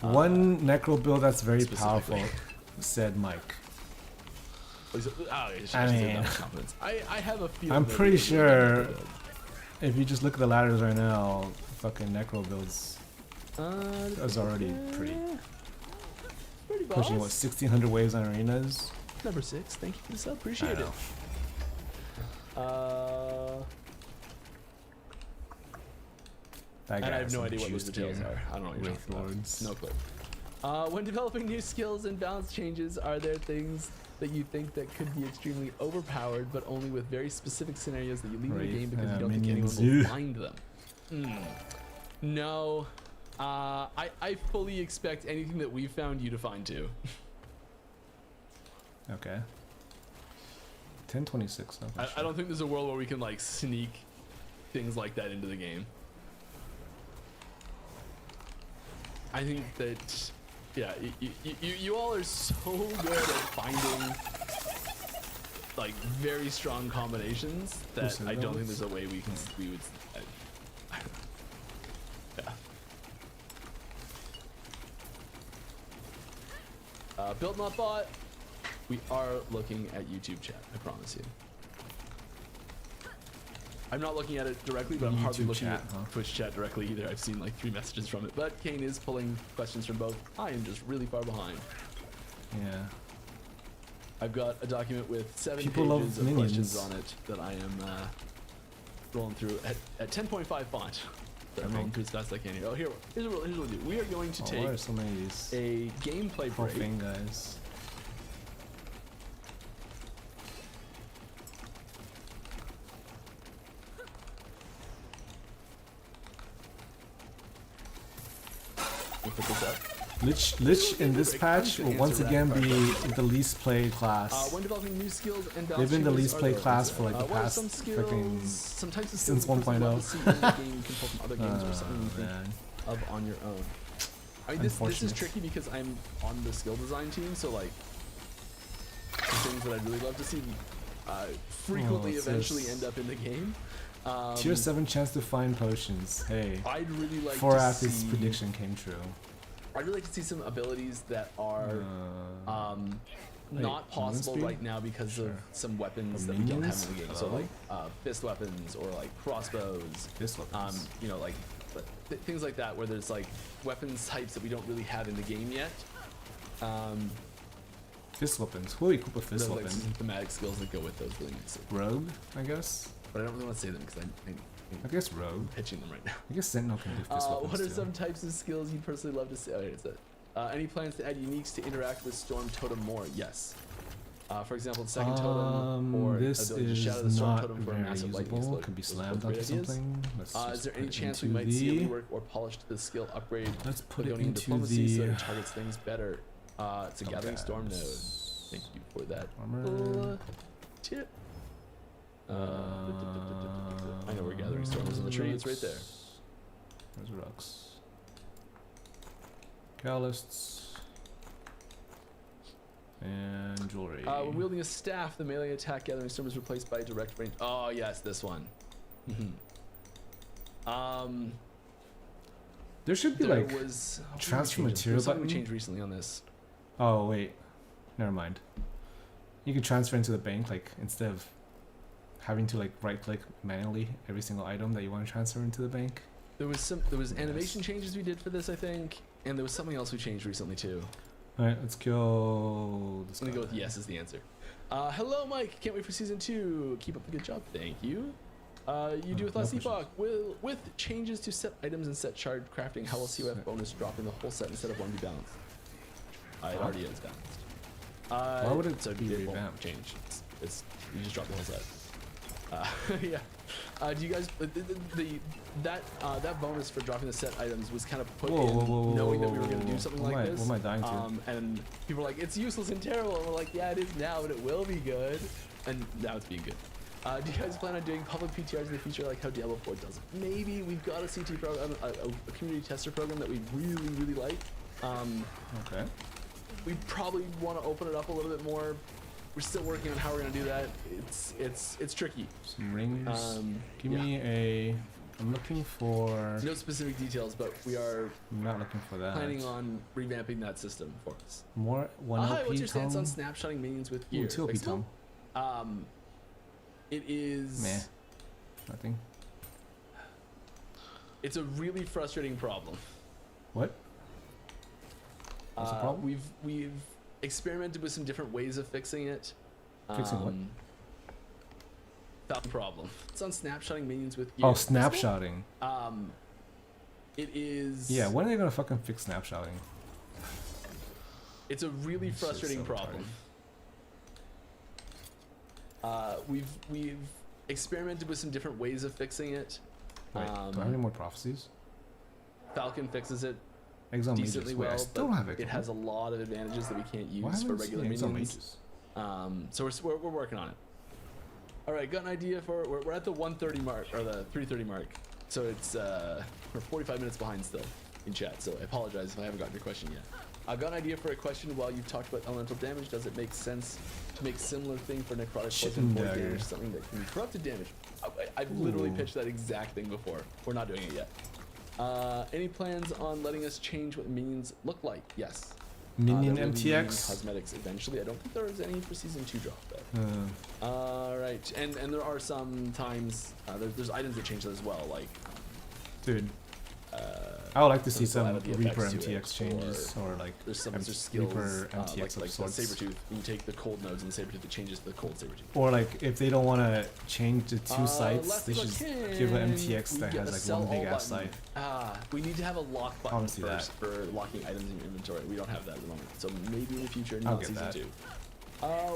One necro build that's very specifically. powerful, said Mike. I mean, I have a feeling. I'm that pretty we will get a sure Necro build. if you just look at the ladders right now, fucking necro builds is already pretty pushing what 1600 waves on arenas. Number 6, thank you for the sub, I appreciate it. know. That And guy I have has no some idea what juice those details gear. are. I don't know what you're Wraith talking about. Lords. No clue. When developing new skills and balance changes, are there things that you think that could be extremely overpowered, but only with very specific scenarios that you leave in the Wraith, game because you don't minions, think anyone will yeah. find them? No. I fully expect anything that we found you to find too. Okay. 1026. Okay, I don't think there's a world where we can like sneak things like that into the game. I think that, yeah, you all are so good at finding like very strong combinations that said I don't that? think there's a way we would. Yeah. Build not bot. We are looking at YouTube chat. I promise you. I'm not looking at it directly, but I'm hardly YouTube looking chat, at huh? Twitch chat directly either. I've seen like 3 messages from it, but Kane is pulling questions from both. I am just really far behind. Yeah. I've got a document with 7 People love pages of minions. questions on it that I am rolling through at 10.5 font. That I'm rolling through as fast as I can here. Oh, here's what we'll do. We are going to Why take are so many of these a gameplay break. profane guys? We'll put this up. Lich in this patch will once again be the least played class. When developing new skills and They've been the changes, least are played there- class for like the what are past some freaking skills, some types of since skills that you 1.0. love to see in the game you can pull from other games or something you think man. of on your own. I mean, this is Unfortunate. tricky because I'm on the skill design team, so like the things that I'd really love to see frequently what's eventually this? end up in the game. Tier 7 chance to find potions. Hey. I'd really like 4 to athletes see. prediction came true. I'd really like to see some abilities that are Wait, not possible movement speed? right now because of Sure. some weapons Or that we don't have minions? in the game. So like fist weapons or like crossbows. Fist weapons. You know, like things like that where there's like weapons types that we don't really have in the game yet. Fist weapons. Who will equip a fist There's like weapon? some thematic skills that go with those really nice. Rogue, I guess. But I don't really want to say them because I guess Rogue. pitching them right now. I guess Sentinel can do fist weapons What are too. some types of skills you'd personally love to see? Oh, here's that. Any plans to add uniques to interact with Storm Totem more? Yes. For example, the second totem or this ability to is shadow the Storm not Totem for a very massive lightning usable. explode. Could be Those are slammed both great onto ideas. something. Let's Is just there put any it chance we into might see a the- rework or polish to the skill upgrade? Let's put it Ligonian into diplomacy so the it targets things better. It's a gathering storm node. Thank you for that. armor. Tip. I know where gathering storm is in the tree. It's right there. There's rocks. Callists. And jewelry. When wielding a staff, the melee attack gathering storm is replaced by direct range. Oh yes, this one. There should be There like was transfer there material was something we button. changed recently on this. Oh wait, never mind. You can transfer into the bank like instead of having to like right click manually every single item that you want to transfer into the bank. There was animation changes we did for this, I think, and there was something else we changed recently too. All right, let's kill this I'm gonna guy. go with yes as the answer. Hello, Mike. Can't wait for season 2. Keep up the good job. Thank you. You do with no less questions. epoch. With changes to set items and set shard crafting, how will COF bonus drop in the whole set instead of 1 be balanced? It already is balanced. Why would it so be it won't revamped? change? It's you just drop the whole set. Yeah. Do you guys that bonus for dropping the set items was kind of put in knowing that we were going to do something like this? What am I dying to? And people were like, it's useless and terrible. And we're like, yeah, it is now, but it will be good. And now it's being good. Do you guys plan on doing public PTRs in the future like how Diablo 4 does it? Maybe. We've got a CT program, a community tester program that we really, really like. Okay. We probably want to open it up a little bit more. We're still working on how we're going to do that. It's tricky. Some rings. Give yeah. me a. I'm looking for. No specific details, but we are I'm not looking for that. planning on revamping that system for us. More 1 Hi, LP what's your stance on tome? snapshotting minions with gear? Ooh, 2 LP Fixable? tome. It is. Meh. Nothing. It's a really frustrating problem. What? What's the problem? We've experimented with some different ways of fixing it. Fixing what? Found the problem. It's on snapshotting minions with gear. Oh, Fixable? snapshotting. It is. Yeah, when are they gonna fucking fix snapshotting? It's a really This is frustrating so problem. We've experimented with some different ways of fixing it. Wait, do I have any more prophecies? Falcon fixes it Exile decently mages. Wait, I well, still but have Exile. it has a lot of advantages that we can't Why use for haven't I seen regular Exile minions. mages? So we're working on it. All right, got an idea for we're at the 1:30 mark or the 3:30 mark. So it's we're 45 minutes behind still in chat. So I apologize if I haven't gotten your question yet. I've got an idea for a question. While you've talked about elemental damage, does it make sense to make similar thing for necrotic poison void dagger. damage, something that can be corrupted damage? I've literally Ooh. pitched that exact thing before. We're not doing it yet. Any plans on letting us change what minions look like? Yes. Minion There will be minion MTX. cosmetics eventually. I don't think there is any for season 2 drop though. Right, and there are some times there's items that change that as well. Like, Dude, I would like to so see it's a lot some of the Reaper effects to it, MTX changes, or like there's some there's skills Reaper MTX of like sorts. Sabretooth. You take the cold nodes and Sabretooth, it changes to the cold Sabretooth. Or like if they don't want to change the two sites, last they thing I should give an can, MTX we that get has a like sell one big all ass button. site. We need to have a lock button Honestly, first for locking items in your inventory. We don't have that at the moment, so maybe in the future, I'll not get season that. 2.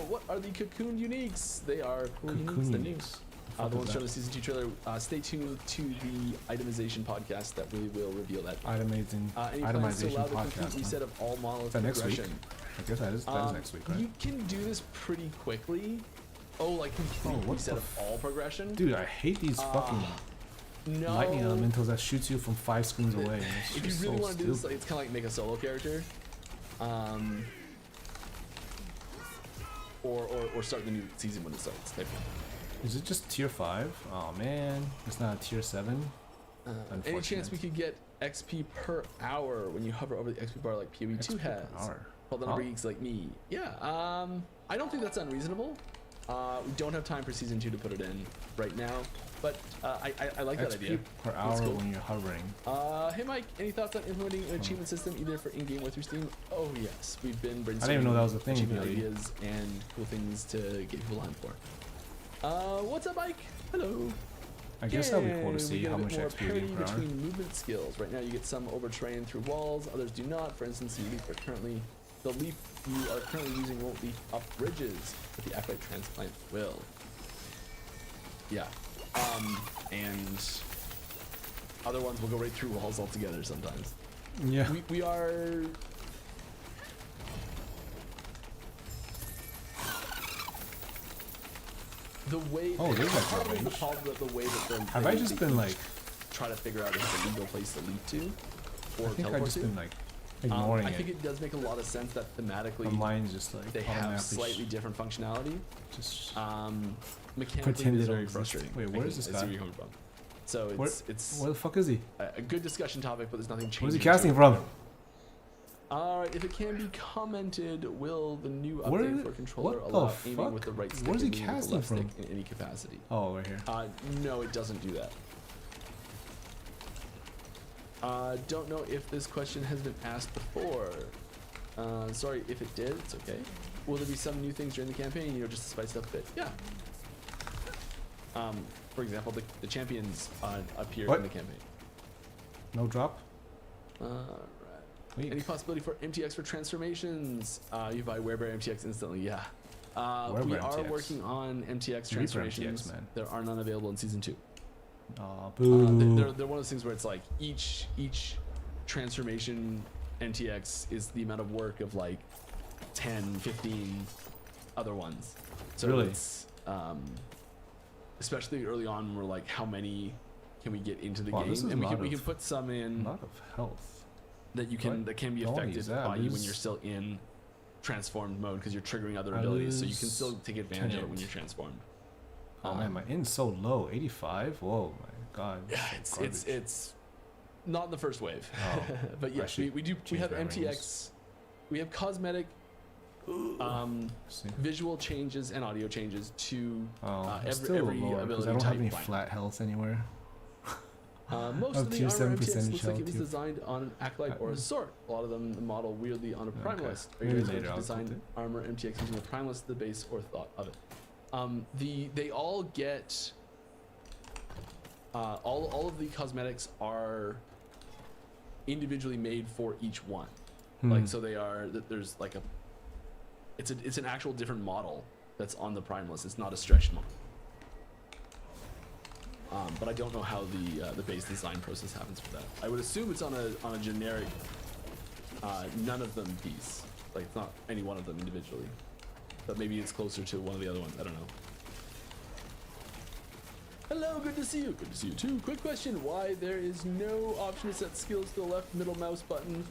What are the cocoon uniques? They are cool Cocoon uniques. The uniques. nukes. Fuck The is ones that? from the season 2 trailer. Stay tuned to the itemization podcast that we will reveal that. Itemizing, Any plans to itemization allow the complete podcast. Huh? reset of all monolith Is that next week? progression? I guess that is next week, right? You can do this pretty quickly. Oh, like complete what reset the of all progression? Dude, I hate these fucking No. lightning elementals that shoots you from 5 screens away. It's If you just really so want to do this, stupid. like, it's kind of like make a solo character. Or start the new season when it starts. Type of. Is it just tier 5? Oh man, it's not a tier 7. Any chance we could get XP per hour when you hover over the XP bar like PoE2 XP per has? hour. Well, the number of geeks like me. Yeah, I don't think that's unreasonable. We don't have time for season 2 to put it in right now, but I like that XP idea. per That's hour cool. when you're hovering. Hey Mike, any thoughts on implementing an achievement system either for in-game or through Steam? Oh yes, we've been brainstorming. I didn't even know that was a thing, achievement really. ideas and cool things to get people on for. What's up, Mike? Hello. I guess that'll be cool to we see get a how bit much more XP we parity get per hour. between movement skills. Right now, you get some overtrained through walls, others do not. For instance, the leap you are currently using won't leap up bridges, but the acolyte transplant will. Yeah. And other ones will go right through walls altogether sometimes. Yeah. We are. The way. Oh, there's that part of it is the range. problem that the way that they're. Have I just been like? Try to figure out if it's a legal place to leap to, or I think I've teleport just to. been like ignoring I think it. it does make a lot of sense that thematically My mind's just like they have automatically slightly different functionality. just Mechanically, pretend it's they very don't exist. frustrating. Wait, where is this I see guy? where you're coming from. So where, it's where the fuck is he? a good discussion topic, but there's nothing changing. Where's he to casting it. from? Alright, if it can be commented, will the new Where- update for controller what the allow aiming fuck? with the right stick Where's he and aiming with the casting left from? stick in any capacity? Oh, right here. No, it doesn't do that. Don't know if this question has been asked before. Sorry if it did, it's okay. Will there be some new things during the campaign, just to spice it up a bit? Yeah. For example, the champions appear What? in the campaign. No drop. Right. Wait. Any possibility for MTX for transformations? You buy Werebear MTX instantly, yeah. We Werebear are MTX. working on MTX Reaper transformations. MTX, man. There are none available in season 2. Aw, boo. They're one of those things where it's like each transformation NTX is the amount of work of like 10, 15 other ones. So Really? it's especially early on when we're like, how many can we get into the Wow, game? this is And a we can lot put some A in lot of health. that you can What? that can be Don't affected use that. by you when Lose- you're still in transformed mode because you're triggering other I abilities, so you can lose still take advantage of it when tenant. you're transformed. Oh man, my in's so low. 85. Whoa, my god. Yeah, that's so it's garbage. it's not in the first wave, Oh, but I yes, should we change have my MTX, rings. we have cosmetic, See? visual changes and audio changes to Oh, I'm every still lower because ability I don't have type any line. flat health anywhere. Most Up of the to armor 7% MTX look like it health, was too. designed on an acolyte or a sword. A lot of them model weirdly on a primalist. Are you Maybe guys going later to I'll design put it. armor MTX using a primalist, the base, or thought of it? They all get all of the cosmetics are individually made for each one. Like so they are there's like it's an actual different model that's on the primalist. It's not a stretched model. But I don't know how the base design process happens for that. I would assume it's on a generic none of them piece. Like it's not any one of them individually. But maybe it's closer to one of the other ones. I don't know. Hello, good to see you. Good to see you too. Quick question: why there is no option to set skills to the left middle mouse button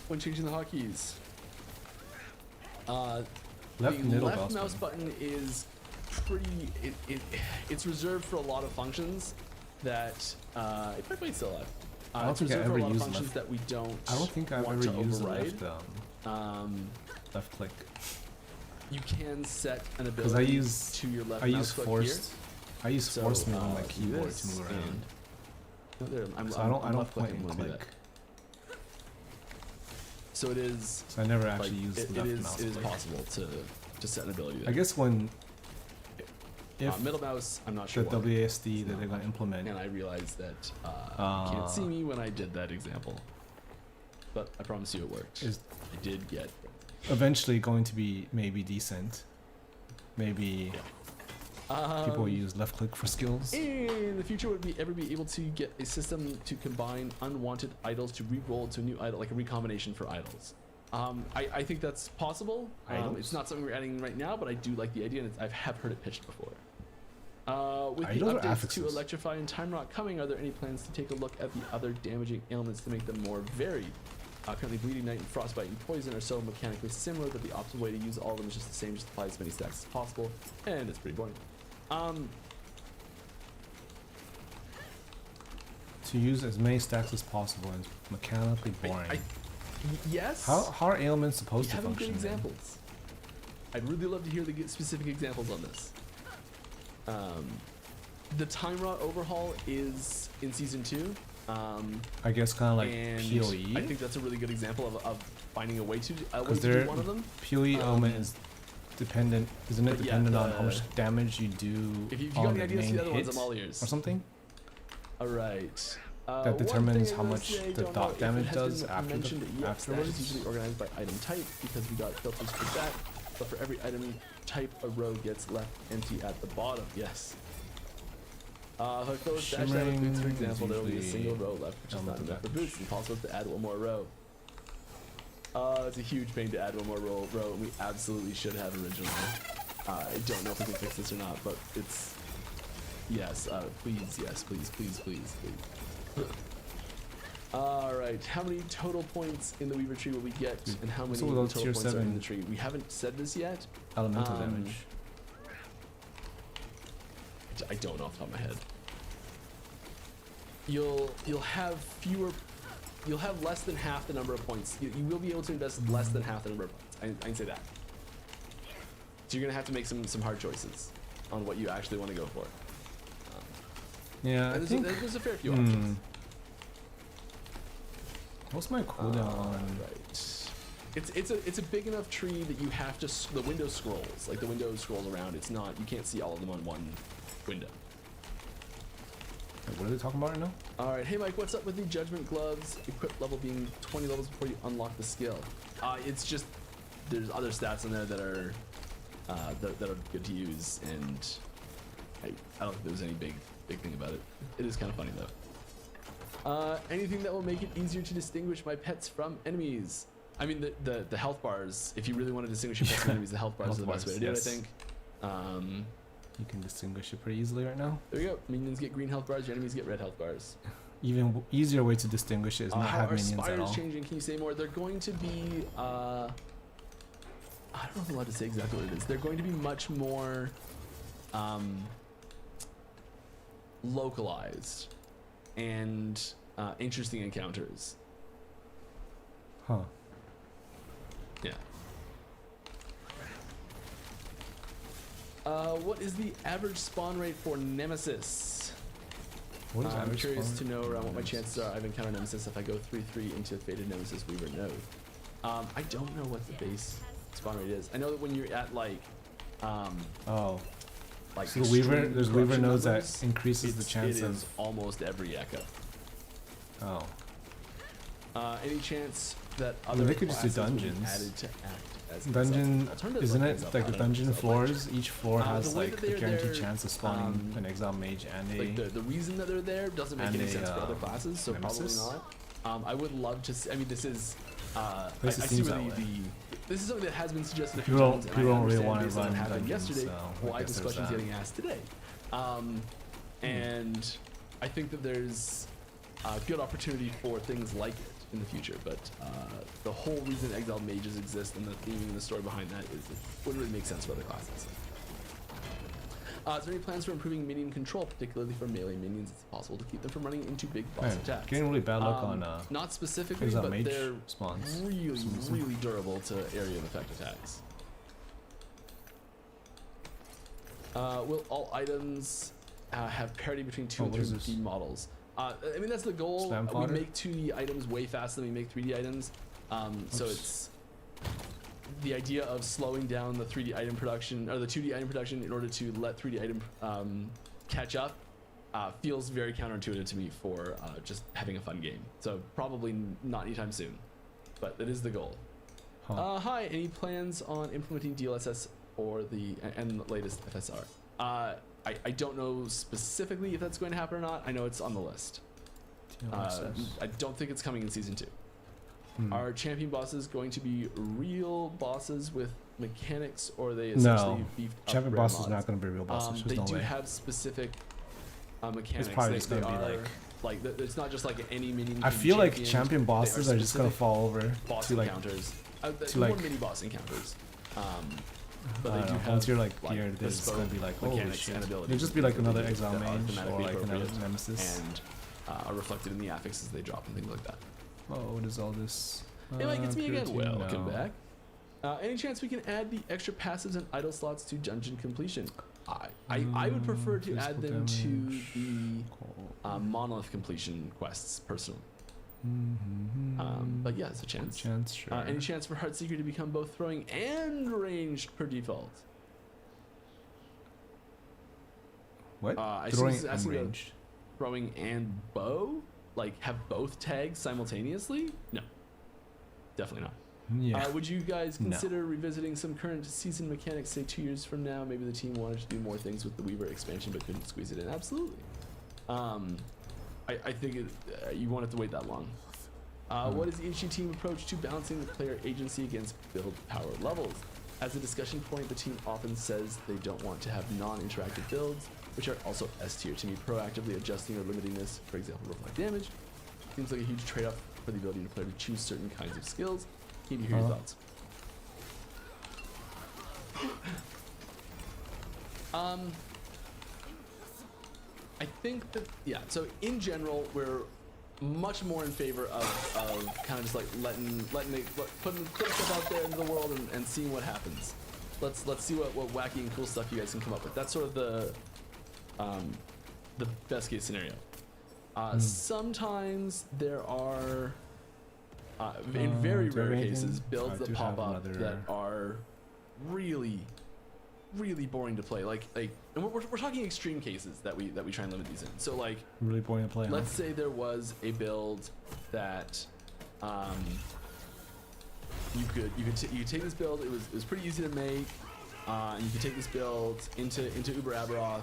when changing the hotkeys? Left The middle left mouse button. button is pretty. It's reserved for a lot of functions that it might be still alive. I don't It's think I reserved for ever a lot of used functions left. that we don't. I don't think I've want ever to used the override. left click. You can set an Because ability I use to your left I mouse use click forced. I use So, force move on my do keyboard this to move around. and- No, there, I'm, So I'm, I I'm don't left point clicking and when I do click. that. So it is. So I never Like, actually used it, the left it is mouse it is click. possible to set an ability there. I guess when if middle mouse, I'm not sure the why. WASD that they're gonna implement And I realized that you can't see me when I did that example. But I promise you it worked. is I did get. eventually going to be maybe decent. Maybe people will use left click for skills. In the future, would we ever be able to get a system to combine unwanted idols to re-roll to a new idol, like a recombination for idols? I think that's possible. Idols? It's not something we're adding right now, but I do like the idea, and I have heard it pitched before. With Idols the or updates to affixes? Electrify and Time Rock coming, are there any plans to take a look at the other damaging ailments to make them more varied? Currently, Bleeding Night and Frostbite and Poison are so mechanically similar that the optimal way to use all of them is just the same, just apply as many stacks as possible, and it's pretty boring. To use as many stacks as possible and mechanically boring. Yes. How are ailments We supposed to haven't good function? then? examples. I'd really love to hear the specific examples on this. The Time Rot overhaul is in season 2. I guess kind of like and PoE. I think that's a really good example of finding a way to Because do one of them. PoE element is dependent, isn't it but yeah, dependent on how the- much damage you do If you on got any the ideas for main the other ones, hit I'm all ears. or something? All right. That determines how one much thing I will say, the don't dot know if damage it has does been after mentioned the, yet. Stash afterwards. is usually organized by item type because we got filters for that. But for every item type, a row gets left empty at the bottom. Yes. If I fill a stash out with Shimmering boots, for is example, there will be a usually single row left, which is not elemental enough for damage. boots. It's possible to add one more row. It's a huge pain to add one more row, and we absolutely should have originally. I don't know if we can fix this or not, but it's... Yes, please, yes, please, please, please, please. Alright, how many total points in the Weaver tree will we get, and how many So with those total tier points are 7 in the tree? We haven't said this yet. Elemental damage. I don't know off the top of my head. You'll have fewer... You'll have less than half the number of points. You will be able to invest less than half the number of points. I can say that. So you're going to have to make some hard choices on what you actually want to go for. Yeah, I think... There's a fair few options. What's my cooldown on? Right. It's a big enough tree that you have to... The window scrolls. Like, the window scrolls around. It's not... You can't see all of them on one window. Wait, what are they talking about right now? Alright, hey Mike, what's up with the Judgment Gloves equip level being 20 levels before you unlock the skill? It's just... There's other stats in there that are... that are good to use, and... I don't think there's any big thing about it. It is kind of funny, though. Anything that will make it easier to distinguish my pets from enemies. I mean, the health bars, if you really want to distinguish your pets from enemies, the health bars are the best way to do it, I think. You can distinguish it pretty easily right now. There we go. Minions get green health bars, your enemies get red health bars. Even easier way to distinguish it is not How have are minions at spires all. changing? Can you say more? They're going to be, I don't know if I'm allowed to say exactly what it is. They're going to be much more, localized and interesting encounters. Huh. Yeah. What is the average spawn rate for Nemesis? What is I'm average curious spawn to know around what my Nemesis? chances are I've encountered Nemesis if I go 3-3 into Fated Nemesis Weaver node. I don't know what the base spawn rate is. I know that when you're at like like so the Weaver, extreme there's Weaver corruption nodes that numbers, increases the chance it of... is almost every echo. Oh. Any chance that I mean, other they could just do classes will be dungeons. added to act as Dungeon, alternative isn't like it exile like the paladin, dungeon exile floors? Each floor has the way like that a they're guaranteed there, chance of spawning an exile mage and a... Like the reason that they're there doesn't make and any a, sense for other classes, so Nemesis? probably not. I would love to see, I mean, this is, I least it see seems where that way. this is something that has been suggested a few People times, and don't I really understand wanna based on what run happened dungeons, yesterday, so I why guess this there's question's that. getting asked today. And I think that there's a good opportunity for things like it in the future, but the whole reason exiled mages exist and the theming and the story behind that is it wouldn't really make sense for other classes. Is there any plans for improving minion control, particularly for melee minions? It's possible to keep them from running into big boss Man, attacks. getting really bad luck on not specifically, exile but mage they're spawns. really durable to area of effect attacks. Will all items have parity between 2 and what is 3D models? I mean, that's the goal. Spam We fodder? make 2D items way faster than we make 3D items. So it's the idea of slowing down the 3D item production or the 2D item production in order to let 3D item catch up feels very counterintuitive to me for just having a fun game. So probably not anytime soon, but that is the goal. Huh. Hi, any plans on implementing DLSS or the latest FSR? I don't know specifically if that's going to happen or not. I know it's on the list. I don't think it's coming in season 2. Are champion bosses going to be real bosses with mechanics, or are they essentially beefed up champion rare boss is mods? not going to be real bosses. They There's do no way. have specific mechanics. It's probably just they gonna be are, like it's not just like any minion. I can be feel like championed. champion They bosses are just going to specific fall over boss to like... encounters. to More like- mini boss encounters. But I they don't do know, have once you're like geared, there's bespoke going to be like, holy mechanics shit. and abilities It'll just be like that they another do exile that are mage thematically or like another appropriate nemesis. and are reflected in the affixes they drop and things like that. Oh, what is all this? Hey Mike, it's me again. Purity? Welcome No. back. Any chance we can add the extra passives and idle slots to dungeon completion? I would prefer to add physical them to damage. the Cool. monolith completion quests personally. But yeah, it's a chance. Chance, sure. Any chance for Heartseeker to become both throwing and ranged per default? What? I Throwing assume this is and asking about- ranged. throwing and bow, like have both tags simultaneously? No, definitely not. Yeah. Would you guys No. consider revisiting some current season mechanics, say 2 years from now? Maybe the team wanted to do more things with the Weaver expansion but couldn't squeeze it in. Absolutely. I think you won't have to wait that long. What is the HG team approach to balancing the player agency against build power levels? As a discussion point, the team often says they don't want to have non-interactive builds, which are also S tier. To me, proactively adjusting or limiting this, for example, reflect damage, seems like a huge trade-off for the ability to player to choose certain kinds of skills. Keen to hear your thoughts. I think that, yeah, so in general, we're much more in favor of kind of just like putting stuff out there into the world and seeing what happens. Let's see what wacky and cool stuff you guys can come up with. That's sort of the best case scenario. Sometimes there are in very rare cases builds that pop up that are really boring to play. Like and we're talking extreme cases that we try and limit these in. So like Really boring to play. let's say there was a build that you could take this build. It was pretty easy to make. And you could take this build into Uber Aberoth,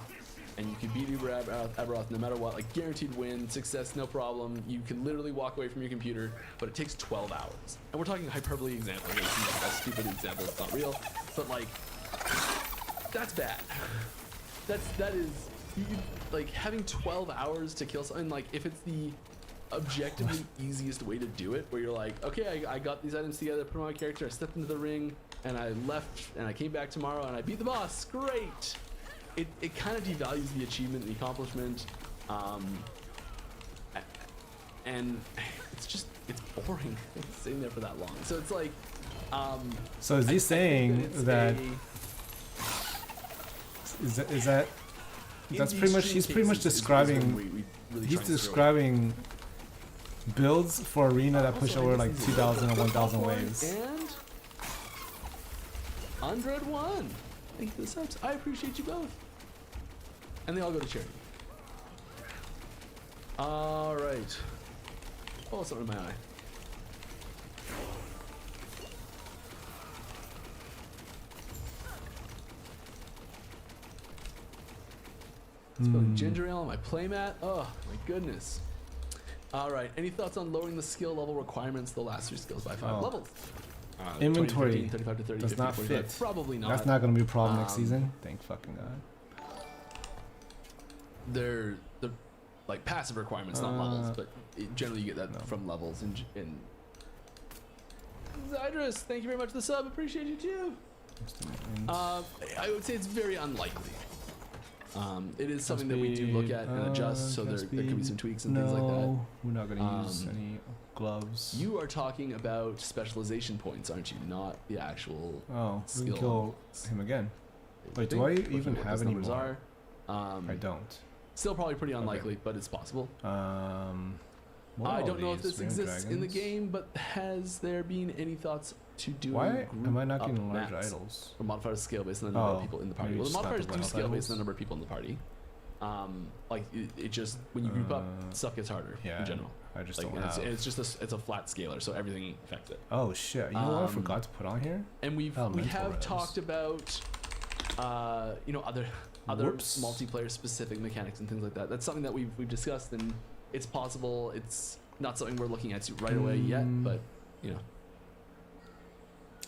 and you could beat Uber Aberoth no matter what. Like guaranteed win, success, no problem. You can literally walk away from your computer, but it takes 12 hours. And we're talking hyperbole example. It's a stupid example. It's not real, but like that's bad. That is you like having 12 hours to kill something. Like if it's the objectively easiest way to do it, where you're like, okay, I got these items together, put on my character, I stepped into the ring, and I left, and I came back tomorrow, and I beat the boss. Great. It kind of devalues the achievement and the accomplishment, and it's boring sitting there for that long. So it's like, So is he saying that? Is that? That's pretty much. He's pretty much describing. He's describing builds for arena that push over like 2,000 or 1,000 waves. And Android 1. Thank you for the subs. I appreciate you both. And they all go to charity. All right. Oh, something in my eye. Spilling ginger ale on my playmat. Oh my goodness. All right. Any thoughts on lowering the skill level requirements of the last 3 skills by 5 levels? Inventory 20, 35 to 30, does 50, not 45. fit. Probably not. That's not going to be a problem next season. Thank fucking god. They're like passive requirements, not levels, but generally you get that from levels. In Zydrus, thank you very much for the sub. Appreciate you too. I would say it's very unlikely. It is something that we do look at and adjust, so there could be some tweaks and things like that. We're not going to use any gloves. You are talking about specialization points, aren't you? Not the actual we can skill. kill him again. Wait, do I even have any numbers more? Are. I don't. Still probably pretty unlikely, but it's possible. What I are don't know if these? this Ring of exists in the Dragons? game, but has there been any thoughts to doing Why am I not group getting up large maps idols? or modifiers scale based on the number of people in the party? maybe Well, the just not modifiers the do wealth scale based idols? on the number of people in the party. Like it just when you group up, stuff gets harder in general. I just Like, don't have. it's just it's a flat scaler, so everything affects it. Oh shit! You know what I forgot to put on here? And we Elemental have res. talked about other Whoops. multiplayer specific mechanics and things like that. That's something that we've discussed, and it's possible. It's not something we're looking at right away yet, but you know.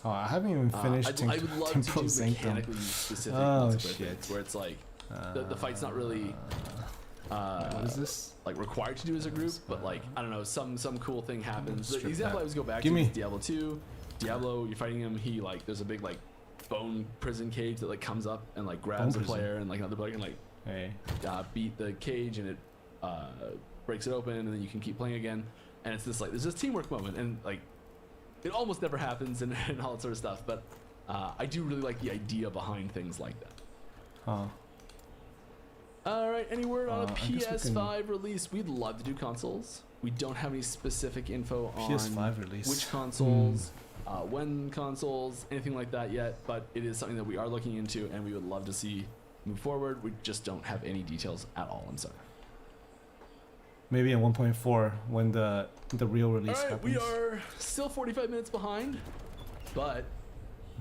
Oh, I haven't even finished I would love Temple to do Sanctum. mechanically specific Oh, multiplayer shit. things where it's like the fight's not really what is this? like required to do as a group, but like I don't know, some cool thing happens. The Strip example that. I always go back Give to me. is Diablo 2. Diablo, you're fighting him. He like there's a big like bone prison cage that like comes up and like grabs a Bone prison. player, and like another player can like Hey. beat the cage, and it breaks it open, and then you can keep playing again. And it's this like there's this teamwork moment, and like it almost never happens and all that sort of stuff. But I do really like the idea behind things like that. Huh. All right, any word on a I guess we PS5 release? We'd love to do consoles. We don't have any specific info on PS5 release. which consoles, when consoles, anything like that yet. But it is something that we are looking into, and we would love to see move forward. We just don't have any details at all. I'm sorry. Maybe in 1.4 when the real release All right, happens. we are still 45 minutes behind, but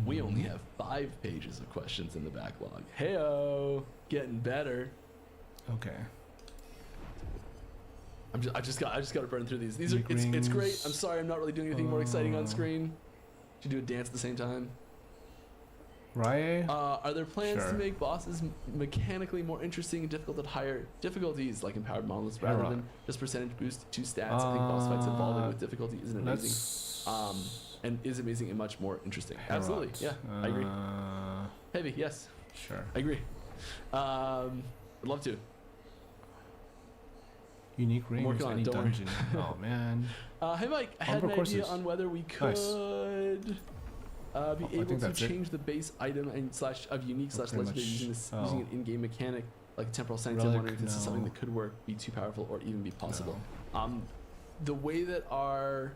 we only have 5 pages of questions in the backlog. Heyo, getting better. Okay. I just got to burn through these. These are Unique it's great. rings. I'm sorry, I'm not really doing anything more exciting on screen. Should do a dance at the same time. Rye? Are there plans Sure. to make bosses mechanically more interesting and difficult at higher difficulties, like empowered monoliths, rather Hera. than just percentage boost to stats? I think boss fights evolving with difficulty isn't amazing. Let's... And is amazing and much more interesting. Absolutely, yeah, I agree. Heavy, yes, Sure. I agree. I'd love to. Unique rings, working on it, any don't worry. dungeon. Oh man. Hey Mike, I had Umber an idea courses. on whether we Nice. could be able think to that's it. change the base item and slash of unique slash pretty legendary much- using this oh. using an in-game mechanic like temporal sanctum. Relic, Wondering if this is something no. that could work, be too powerful, or even be possible. The way that our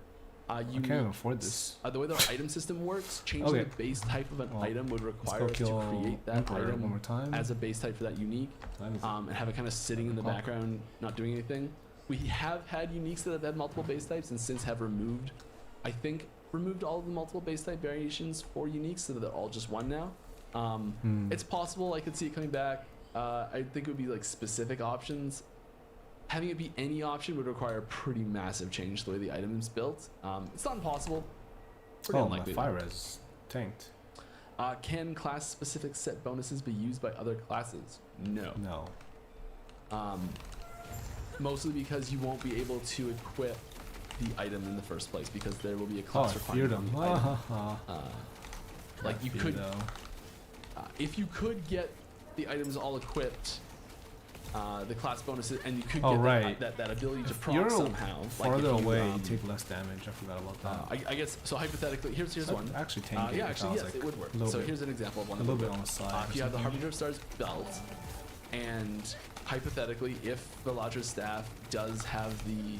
I unique, can't even afford this. the way that our item system works, changing Okay. the base type of an Well, item would Let's require go us to kill create that Emperor item one more time. as a base type for that unique, and have it kind of sitting in the Oh. background, not doing anything. We have had uniques that have had multiple base types and since have removed, I think, removed all of the multiple base type variations for uniques so that they're all just one now. It's possible I could see it coming back. I think it would be like specific options. Having it be any option would require a pretty massive change the way the item is built. It's not impossible. Pretty Oh, my unlikely. fire res tanked. Can class specific set bonuses be used by other classes? No. No. Mostly because you won't be able to equip the item in the first place because there will be a Oh, class I requirement feared on him. the item. Like you could, if you could get the items all equipped, the class bonuses, and you could Oh, get right. that ability to proc You're somehow. Like if farther you, away, you take less damage. I forgot about that. I guess so. Hypothetically, here's That one. actually tanked it. Yeah, It actually, sounds yes, like it would work. a little So bit. here's an example of one. A that little would bit work. on the side. If you have the Harbinger of Stars belt, and hypothetically, if Veladra's staff does have the,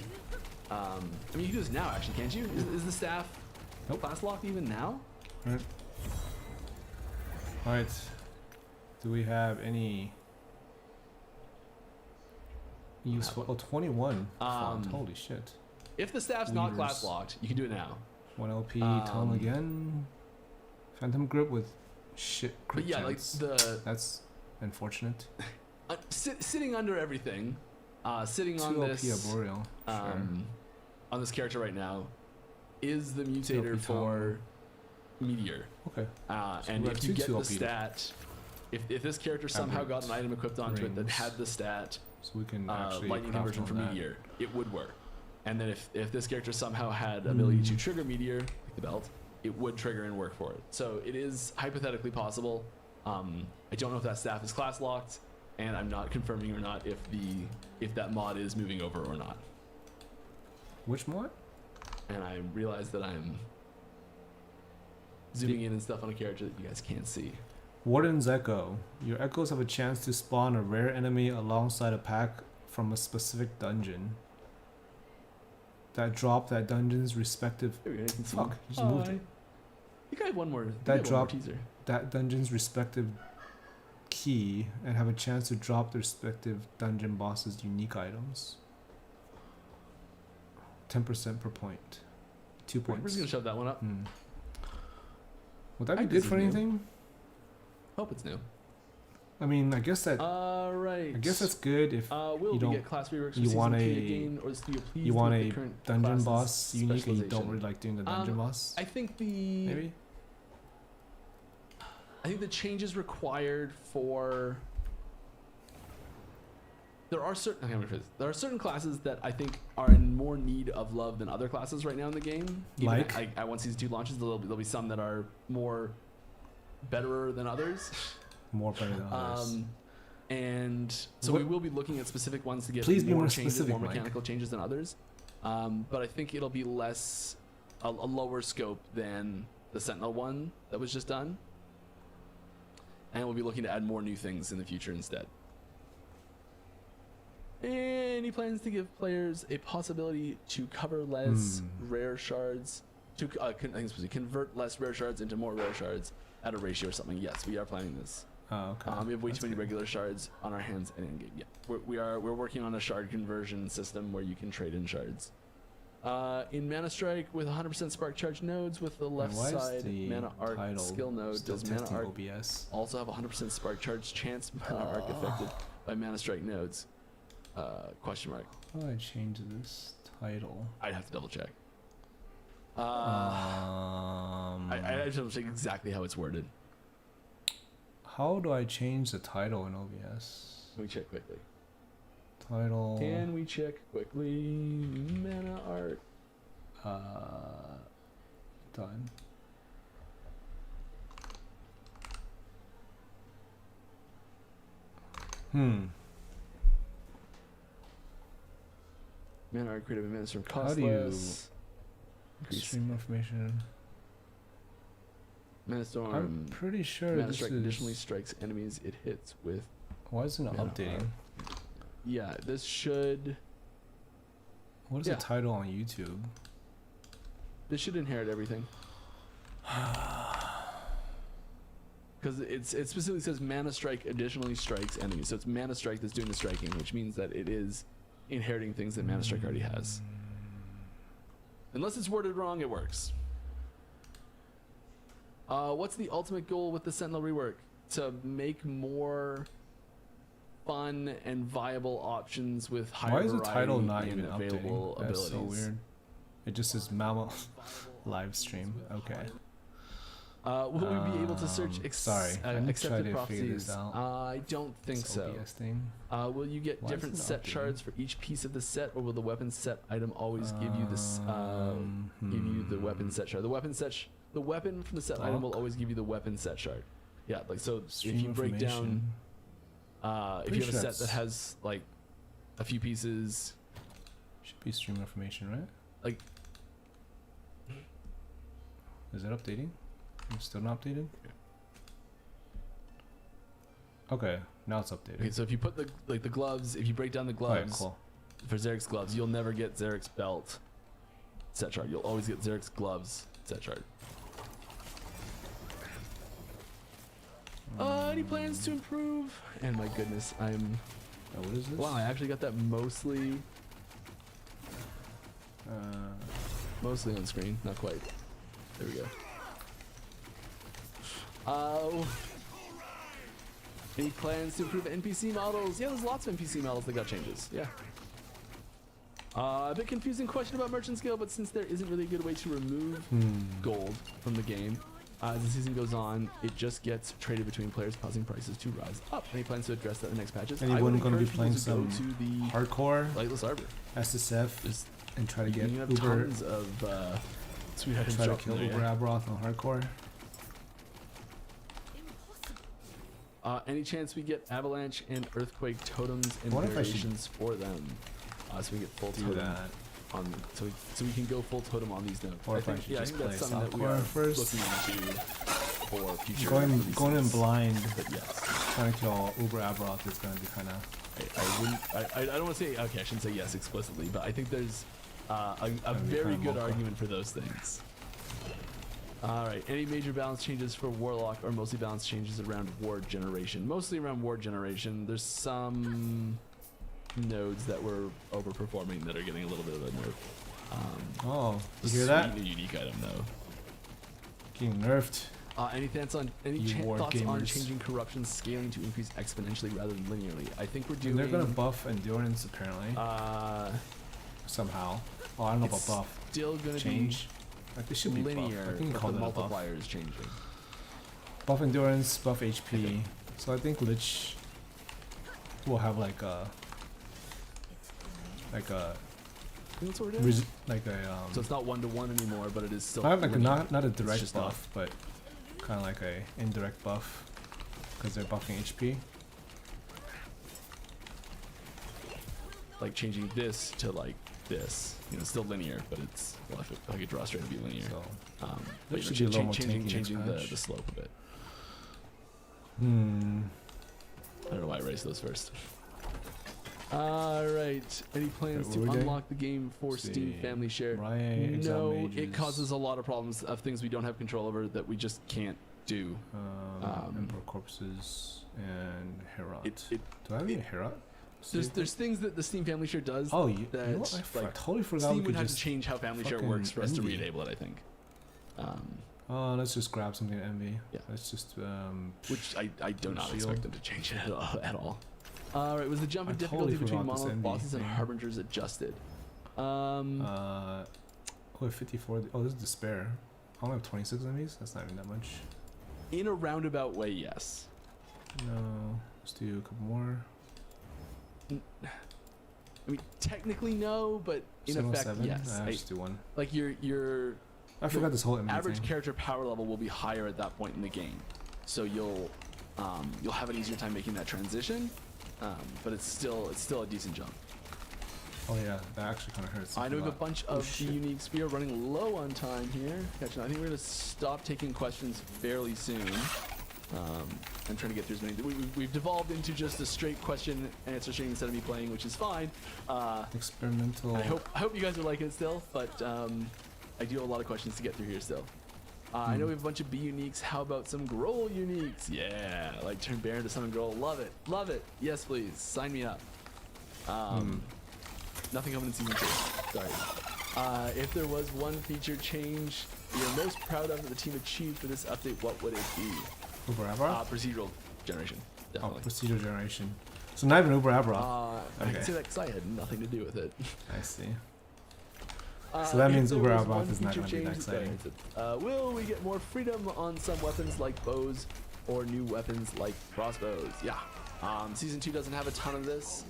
I mean, you can do this now, actually, can't you? Is the staff Nope. class locked even now? Alright. Alright. Do we have any useful? Oh, 21 font. Holy shit. If the staff's not Weavers. class locked, you can do it now. 1 LP, Tom again. Phantom grip with shit crit But yeah, like chance. the That's unfortunate. sitting under everything, sitting 2 on LP this, Arboreal. Sure. on this character right now, is the 2 mutator LP for Meteor. Okay. And we got if you two get the 2 LP. stat, if this character somehow got an item equipped onto it that Rings. had the stat So we can actually lightning craft conversion on for that. Meteor, it would work. And then if this character somehow had ability to trigger Meteor, like the belt, it would trigger and work for it. So it is hypothetically possible. I don't know if that staff is class locked, and I'm not confirming or not if that mod is moving over or not. Which mod? And I realize that I'm zooming in and stuff on a character that you guys can't see. Warden's Echo. Your echoes have a chance to spawn a rare enemy alongside a pack from a specific dungeon. That drop that dungeon's respective. There we go, you can see. Fuck, you just moved Hi. it. I think I have one more. I think I That have one more drop- teaser. That dungeon's respective key and have a chance to drop the respective dungeon boss's unique items. 10% per point. 2 We're just points. gonna shove that one up. Would that I be think good this for is new. anything? Hope it's new. I mean, I guess that. Right. I guess that's good if Will you we don't- get class reworks for you season want 3 a- again, or is studio pleased you want with the a current dungeon class's boss unique and you don't specialization? really like doing the dungeon boss. I think the Maybe. I think the changes required for there are certain classes that I think are in more need of love than other classes right now in the game. Even Like? at once season 2 launches, there'll be some that are more betterer than others. More better than others. And so What- we will be looking at specific ones to get Please be more more changes, specific, more Mike. mechanical changes than others. But I think it'll be less a lower scope than the Sentinel one that was just done. And we'll be looking to add more new things in the future instead. Any plans to give players a possibility to cover less rare shards? I think it's supposed to convert less rare shards into more rare shards at a ratio or something. Yes, we are planning this. Oh, okay. We have way That's too many good. regular shards on our hands and in game. Yeah, we're working on a shard conversion system where you can trade in shards. In Mana Strike with 100% spark charge nodes with the left Why is side the Mana Arc title skill node, still does Mana testing Arc OBS? also have 100% spark charge chance Mana Arc affected by Mana Strike nodes? Question mark. How do I change this title? I'd have to double check. I have to double check exactly how it's worded. How do I change the title in OBS? Let me check quickly. Title. Can we check quickly? Mana Art. Done. Mana Art creative administer How do you costless. Increase stream information? Mana Storm. I'm pretty sure Mana this Strike is. additionally strikes enemies it hits with. Why isn't it Mana updating? Art. Yeah, this should. What is Yeah. the title on YouTube? This should inherit everything. Because it specifically says Mana Strike additionally strikes enemies. So it's Mana Strike that's doing the striking, which means that it is inheriting things that Mana Strike already has. Unless it's worded wrong, it works. What's the ultimate goal with the Sentinel rework? To make more fun and viable options with higher Why is the title variety not and even available updating? That's abilities. so weird. It just says Mamo live stream. Okay. Will we be able to search Sorry, I need to try accepted to figure this prophecies? out. I don't think This so. OBS thing. Will you get Why is different it set updating? shards for each piece of the set, or will the weapon set item always give you this? Give you the weapon set shard. The weapon from the set item will Block? always give you the weapon set shard. Yeah, like so. Stream if you break down, information. if Pretty you have a sure set that that's- has like a few pieces, Should be stream information, right? like Is it updating? It's still not updated? Okay, now it's updated. okay. So if you put the gloves, if you break down the Alright, gloves cool. for Zarek's gloves, you'll never get Zarek's belt set shard. You'll always get Zarek's gloves set shard. Any plans to improve? And my goodness, I'm. Oh, what is this? Wow, I actually got that mostly on screen. Not quite. There we go. Any plans to improve NPC models? Yeah, there's lots of NPC models that got changes. Yeah. A bit confusing question about merchant skill, but since there isn't really a good way to remove gold from the game, as the season goes on, it just gets traded between players, causing prices to rise up. Any plans to address that in the next patches? Anyone going to be playing some to the hardcore Lightless Arbor? SSF Just and try to you get have Uber? tons of sweet items Try to dropped in kill there, Uber yeah. Abroth on hardcore. Any chance we get avalanche and earthquake totems and What if I should variations for them? So we get full Do totem that. on, so we can go full totem on these nodes. Or if I should yeah, I just think that's play something that we Southcore are first. looking into for future. Going in releases. blind, But yes, trying to kill Uber Abroth is gonna be kind of. I wouldn't. I don't want to say. Okay, I shouldn't say yes explicitly, but I think there's a That'd be very kinda good mocha. argument for those things. All right. Any major balance changes for Warlock, or mostly balance changes around ward generation? Mostly around ward generation. There's some nodes that were overperforming that are getting a little bit of a nerf. Oh, you hear Sweet that? new unique item though. Getting nerfed. Any thoughts on You ward thoughts on gamers. changing corruption scaling to increase exponentially rather than linearly? I think we're doing. And they're gonna buff endurance apparently. Somehow. Oh, I don't know about it's buff. still gonna Change. Like they should be be linear, buff. I think you but call the it a buff. multiplier is changing. Buff endurance, buff HP. So I think Lich will have like a That's what it is. So it's not 1-to-1 anymore, but it is still. I have like linear. not a It's direct just buff, but kind of like a indirect buff because they're buffing HP. like changing this to like this. You know, it's still linear, but it's well, if it draw straight to be linear. So But should you be know, a lot more changing tanky next the patch. slope a bit. I don't know why I raised those first. Alright, any plans Wait, to what were we unlock the game for Let's Steam see. Family Share? Riot, Exile No, it Mages. causes a lot of problems of things we don't have control over that we just can't do. Emperor corpses and Herod. It- Do I have any Herod? There's things that the Steam Family Share does. Oh, you that know what? I like totally forgot we Steam would could have to just change how Family Share fucking works for us to envy. re-enable it. I think. Let's just grab something to envy. Yeah. Let's just Which I do not shield. expect them to change it at all. Alright, was the jump in I difficulty totally between forgot this monolith envy bosses and thing. harbingers adjusted? oh, 54. Oh, this is despair. I only have 26 enemies. That's not even that much. In a roundabout way, yes. No. Let's do a couple more. I mean, technically no, but in effect, 707? yes. Let's do one. Like your I forgot this whole envy average thing. character power level will be higher at that point in the game, so you'll have an easier time making that transition. But it's still a decent jump. Oh yeah, that actually kind of hurts. I know we have a bunch of shit. uniques. We are running low on time here. Catching up. I think we're gonna stop taking questions fairly soon. I'm trying to get through as many. We've devolved into just a straight question and answer stream instead of me playing, which is fine. Experimental. I hope you guys are liking it still, but I do have a lot of questions to get through here still. I know we have a bunch of B uniques. How about some Groll uniques? Yeah, like turn Baron to summon Groll. Love it, love it. Yes, please sign me up. Nothing coming in season 2. Sorry. If there was one feature change you're most proud of that the team achieved for this update, what would it be? Uber Abra? Procedural generation, Oh, definitely. procedural generation. So not even Uber Abra. I Okay. can say that because I had nothing to do with it. I see. So that means if there Uber was Abath one is not feature gonna be that change that exciting. variants it. Will we get more freedom on some weapons like bows or new weapons like crossbows? Yeah. Season 2 doesn't have a ton of this.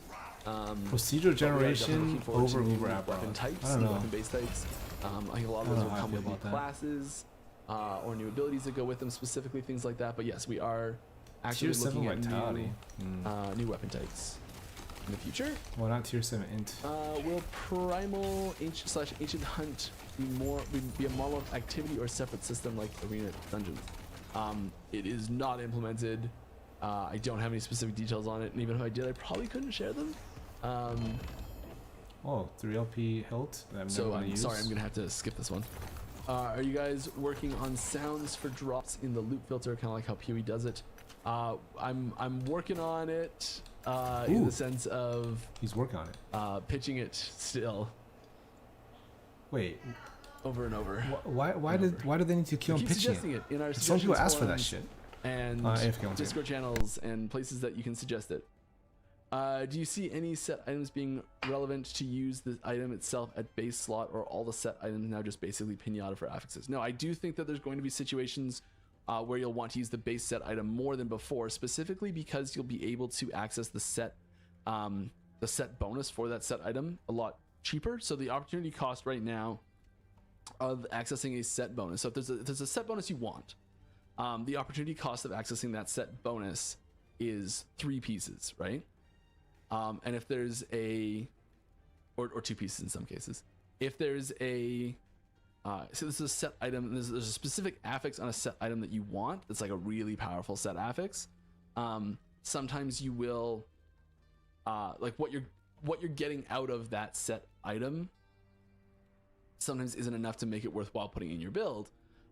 Procedural but we are definitely generation looking forward to over new Uber Abra. weapon types, I don't new know. weapon-based types. I think a lot of I don't those know will how I come feel with new about that. classes or new abilities that go with them, specifically things like that. But yes, we are actually Tier 7 looking at vitality. new weapon types in the future. Why not tier 7 int? Will primal ancient hunt be a monolith activity or a separate system like arena dungeons? It is not implemented. I don't have any specific details on it, and even if I did, I probably couldn't share them. Oh, 3LP hilt. That I'm So never gonna I'm use. sorry, I'm gonna have to skip this one. Are you guys working on sounds for drops in the loop filter, kind of like how Pewee does it? I'm working on it in Ooh. the sense of He's working on it. pitching it still Wait, over and over. why do they need to keep on Keep pitching suggesting it? it in our Some people suggestions ask for that forums shit. and AFK on Discord channels and places that you can suggest it. Do you see any set items being relevant to use the item itself at base slot, or all the set items now just basically pinata for affixes? No, I do think that there's going to be situations where you'll want to use the base set item more than before, specifically because you'll be able to access the set bonus for that set item a lot cheaper. So the opportunity cost right now of accessing a set bonus, so if there's a set bonus you want, the opportunity cost of accessing that set bonus is 3 pieces, right? And if there's or 2 pieces in some cases, if there's so this is a set item, and there's a specific affix on a set item that you want, that's like a really powerful set affix. Sometimes you will, like what you're getting out of that set item sometimes isn't enough to make it worthwhile putting in your build.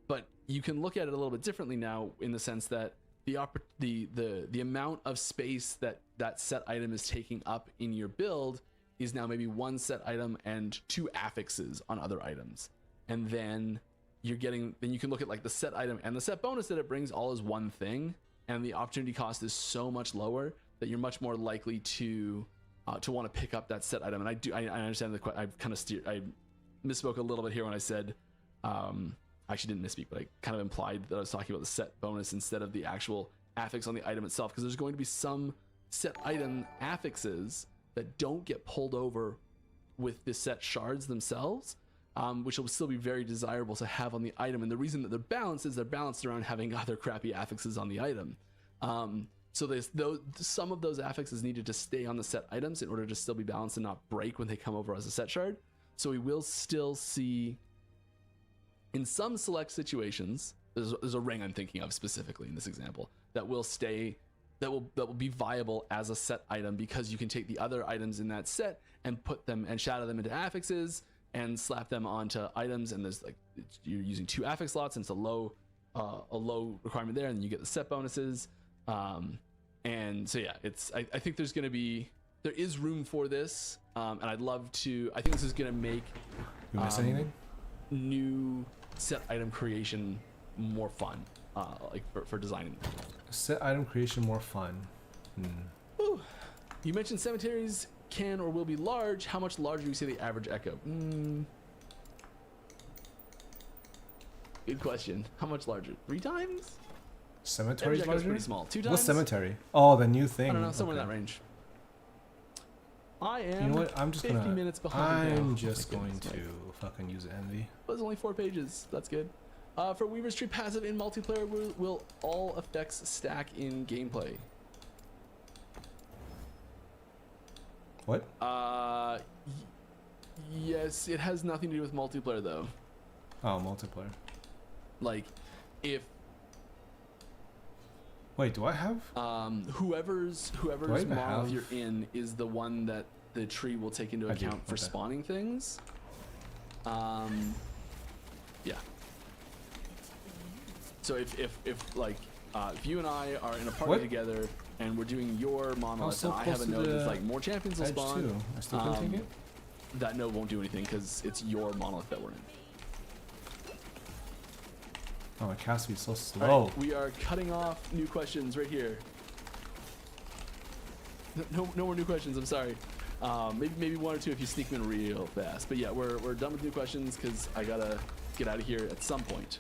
But you can look at it a little bit differently now, in the sense that the amount of space that set item is taking up in your build is now maybe 1 set item and 2 affixes on other items, and then you can look at like the set item and the set bonus that it brings all as one thing, and the opportunity cost is so much lower that you're much more likely to want to pick up that set item. And I understand I misspoke a little bit here when I said I actually didn't misspeak, but I kind of implied that I was talking about the set bonus instead of the actual affix on the item itself, because there's going to be some set item affixes that don't get pulled over with the set shards themselves, which will still be very desirable to have on the item. And the reason that they're balanced is they're balanced around having other crappy affixes on the item. So some of those affixes needed to stay on the set items in order to still be balanced and not break when they come over as a set shard. So we will still see, in some select situations, there's a ring I'm thinking of specifically in this example that will be viable as a set item, because you can take the other items in that set and put them and shadow them into affixes and slap them onto items, and there's like you're using 2 affix slots, and it's a low a low requirement there, and you get the set bonuses. And so yeah, I think there is room for this, and I'd love to. I think this is gonna make You miss anything? new set item creation more fun, like for designing. Set item creation more fun. Ooh. You mentioned cemeteries can or will be large. How much larger do you say the average echo? Good question. How much larger? 3 times? Cemetery's Average echo's larger? pretty small. 2 times? What cemetery? Oh, the new thing. I don't know, somewhere in Okay. that range. I am. You know what? I'm just 50 gonna. minutes behind. I'm now. just Oh my going goodness, to Mike. fucking use envy. But it's only 4 pages. That's good. For Weaver's Tree passive in multiplayer, will all effects stack in gameplay? What? Yes, it has nothing to do with multiplayer though. Oh, multiplayer. Like, if Wait, do I have? whoever's even monolith have- you're in is the one that the tree will take into I do, account for okay. spawning things. Yeah. So if you and I are in a party What? together and we're doing your monolith, so and I have close a to node that's the like more champions will Edge spawn. too. I still can't take it. That node won't do anything because it's your monolith that we're in. Oh, my cast speed's so All slow. right, we are cutting off new questions right here. No more new questions. I'm sorry. Maybe 1 or 2 if you sneak them in real fast. But yeah, we're done with new questions because I gotta get out of here at some point.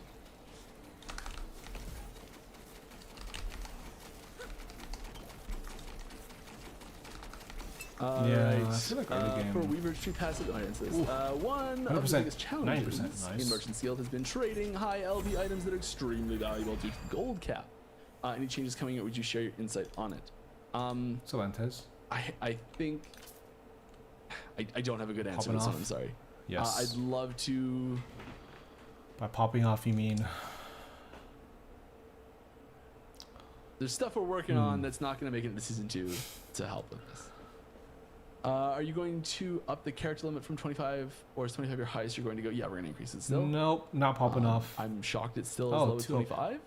Yeah, Right. I feel like early game. For Weaver's Tree passive audiences, Ooh, one of the 100%, biggest challenges 90%, nice. in Merchant's Guild has been trading high LP items that are extremely valuable due to the gold cap. Any changes coming out? Would you share your insight on it? Solantes. I think I don't have a good answer Popping to this one. off? I'm sorry. Yes. I'd love to. By popping off, you mean? There's stuff we're working on that's not going to make it into season 2 to help with this. Are you going to up the character limit from 25, or is 25 your highest? You're going to go? Yeah, we're going to increase it still. Nope, not popping off. I'm shocked it's still as Oh, low as 2 25.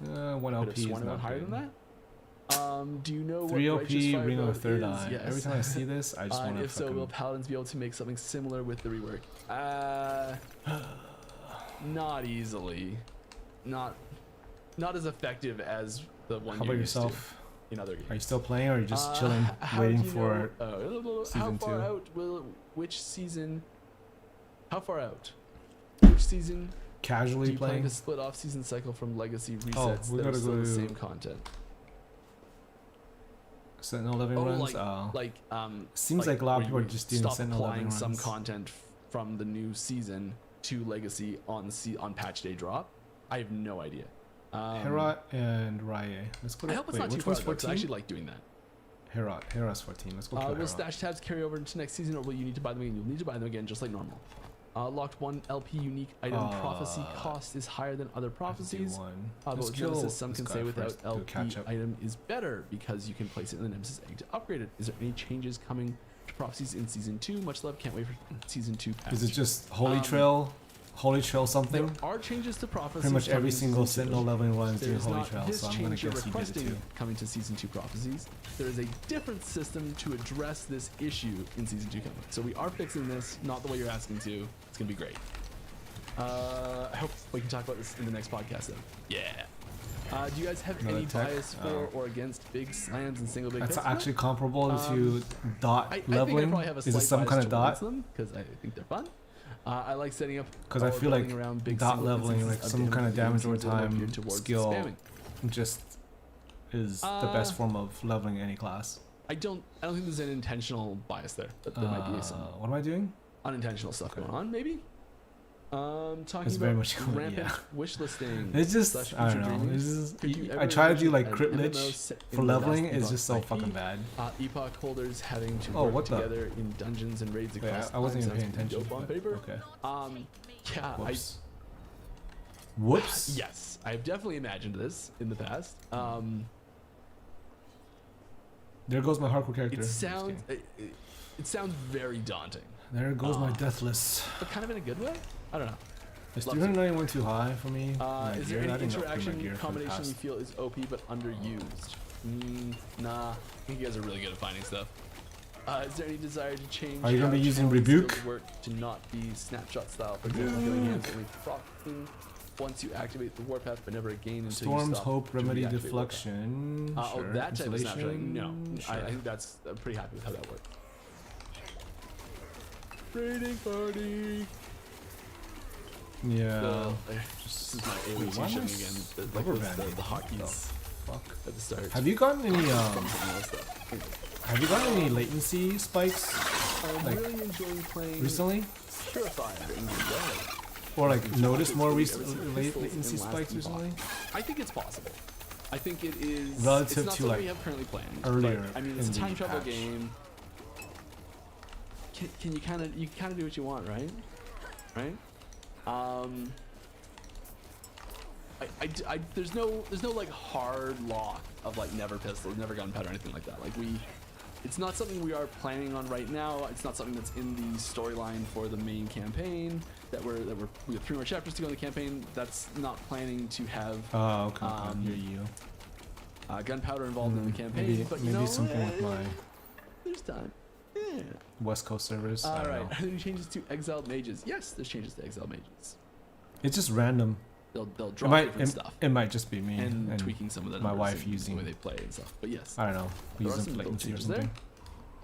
1 I LP could have is sworn it not went higher good. than that. Do you know 3 what OP, Righteous Fire Ring of the build Third is? Eye. Yes. Every time I see this, I just want to if so, will fucking... Paladins be able to make something similar with the rework? Not easily. Not as effective as the one How you're about used to yourself? in other games. Are you still playing, or are you just chilling, How waiting do you for... know, how season far 2? out will which season? How far out? Which season do Casually you plan playing? to split off season cycle from legacy Oh, resets we that are gotta still go the to- same content? Sentinel living Oh, runs? Seems like a lot of where people are you just doing stop Sentinel applying living some runs. content from the new season to legacy on patch day drop. I have no idea. Herat and Rye. Let's go to... I hope it's wait, not too which far one's out, 'cause I 14? actually like doing that. Herat's 14. Let's go to Will Herat. stash tabs carry over into next season, or will you need to buy them again? You'll need to buy them again, just like normal. Locked 1 LP unique item prophecy cost is higher than other prophecies. But Let's with kill Nemesis, some this can guy say without first, do a LP catch-up. item is better because you can place it in the Nemesis egg to upgrade it. Is there any changes coming to prophecies in season 2? Much love, can't wait for season 2 patch. Is it just Holy Trail something? There are changes to prophecies. Pretty much coming every to single season 2. Sentinel leveling run is There doing is Holy not Trail, this so I'm gonna change you're guess you did it requesting too. coming to season 2 prophecies. There is a different system to address this issue in season 2 coming. So we are fixing this, not the way you're asking to. It's gonna be great. I hope we can talk about this in the next podcast though. Yeah. Do you guys have Another any tech? bias for or against big slams and single big That's hits? actually comparable to dot I think leveling. I probably have a Is it slight some bias kind of towards dot? them because I think they're fun. I like setting up Because I or feel like building around big dot single leveling, like instances some of kind of damage over seems a little time geared towards skill, spamming. just is the best form of leveling any class. I don't think there's an intentional bias there, but there might be some What am I doing? unintentional stuff going on, maybe. Talking It's very about much- rampant yeah. wish listing. It's just slash I don't future know. dreaming. It's just, Could you I ever try to do imagine like an crit MMO lich set in for the leveling. Last It's Epoch just so IP? fucking bad. Epoch holders having to Oh, work what the- together in dungeons and raids Wait, across I wasn't time even paying sounds attention. dope on but- paper. Okay. Yeah, Whoops. Whoops. yes, I've definitely imagined this in the past. There goes my hardcore character. It Just sounds kidding. it sounds very daunting, There goes my deathless. but kind of in a good way. I don't know. Is Love to. 391 too high for me? My Is there gear? I any didn't upgrade my interaction gear for the combination you past- feel is OP but underused? Nah. I think you guys are really good at finding stuff. Is there any desire to change? Are you gonna be how using channeling Rebuke? skills work to not be snapshot style? For example, healing hands only proccing once you activate the warpath, but never again until you Storm's stop Hope, to Remedy, reactivate Deflection. warpath. Sure. Oh, that type of snapshotting? Insulation? No. Sure. I think that's. I'm pretty happy with how that works. Raiding party. Yeah. This is my AOE why am I showing again. Like rubber the banding? hotkeys Fuck. at the start. Have you gotten any Stuff. have you gotten any latency spikes I'm like, really enjoying playing recently? Purifier in the Or like noticed more Pistols latency and last spikes epoch. recently? I think it's possible. I think it is Relative it's not to, something like, we have currently planned. earlier but, I mean, it's a in the time travel patch. game. Can you kind of do what you want, right? Right? There's no like hard lock of like never pistol, never gunpowder, or anything like that. Like it's not something we are planning on right now. It's not something that's in the storyline for the main campaign we have 3 more chapters to go in the campaign. That's not planning to have Oh, okay. I hear you. gunpowder involved in the campaign. Maybe, but you maybe know, something with my there's time. Yeah. West Coast servers. I All don't right. know. Are there any changes to exiled mages? Yes, there's changes to exiled mages. It's just random. They'll It drop might different stuff it might just be me and tweaking some of the my numbers wife and using the way they play and stuff. But yes, I don't know, there are using some little latency or changes there.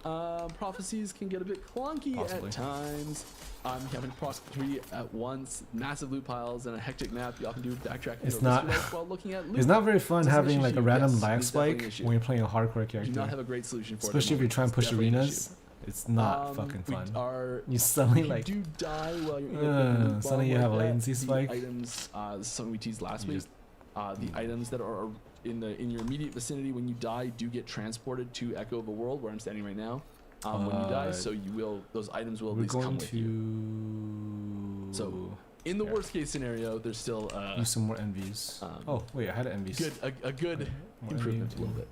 something. Prophecies can get a bit clunky Possibly. at times. Having to proc 3 at once, massive loot piles, and a hectic map. You often do backtracking It's or not- risk while looking at loot. It's not very fun Is this an having issue like to a you? random Yes, lag it's definitely an spike issue. when you're playing a hardcore Do not character. have a great solution for it. Especially if you're trying to push Definitely an arenas. It's not issue. fucking fun. We are You suddenly you like do die while you're in a loot suddenly bomb you have a like that. latency The spike. Items, this is something we teased last You week. just- The items that are in your immediate vicinity when you die do get transported to Echo of a World, where I'm standing right now. When you die, so those items will at we're least come going with you. to So, in the yeah. worst case scenario, there's still use some more envies. Oh wait, I had envies. a good More improvement a envy little bit.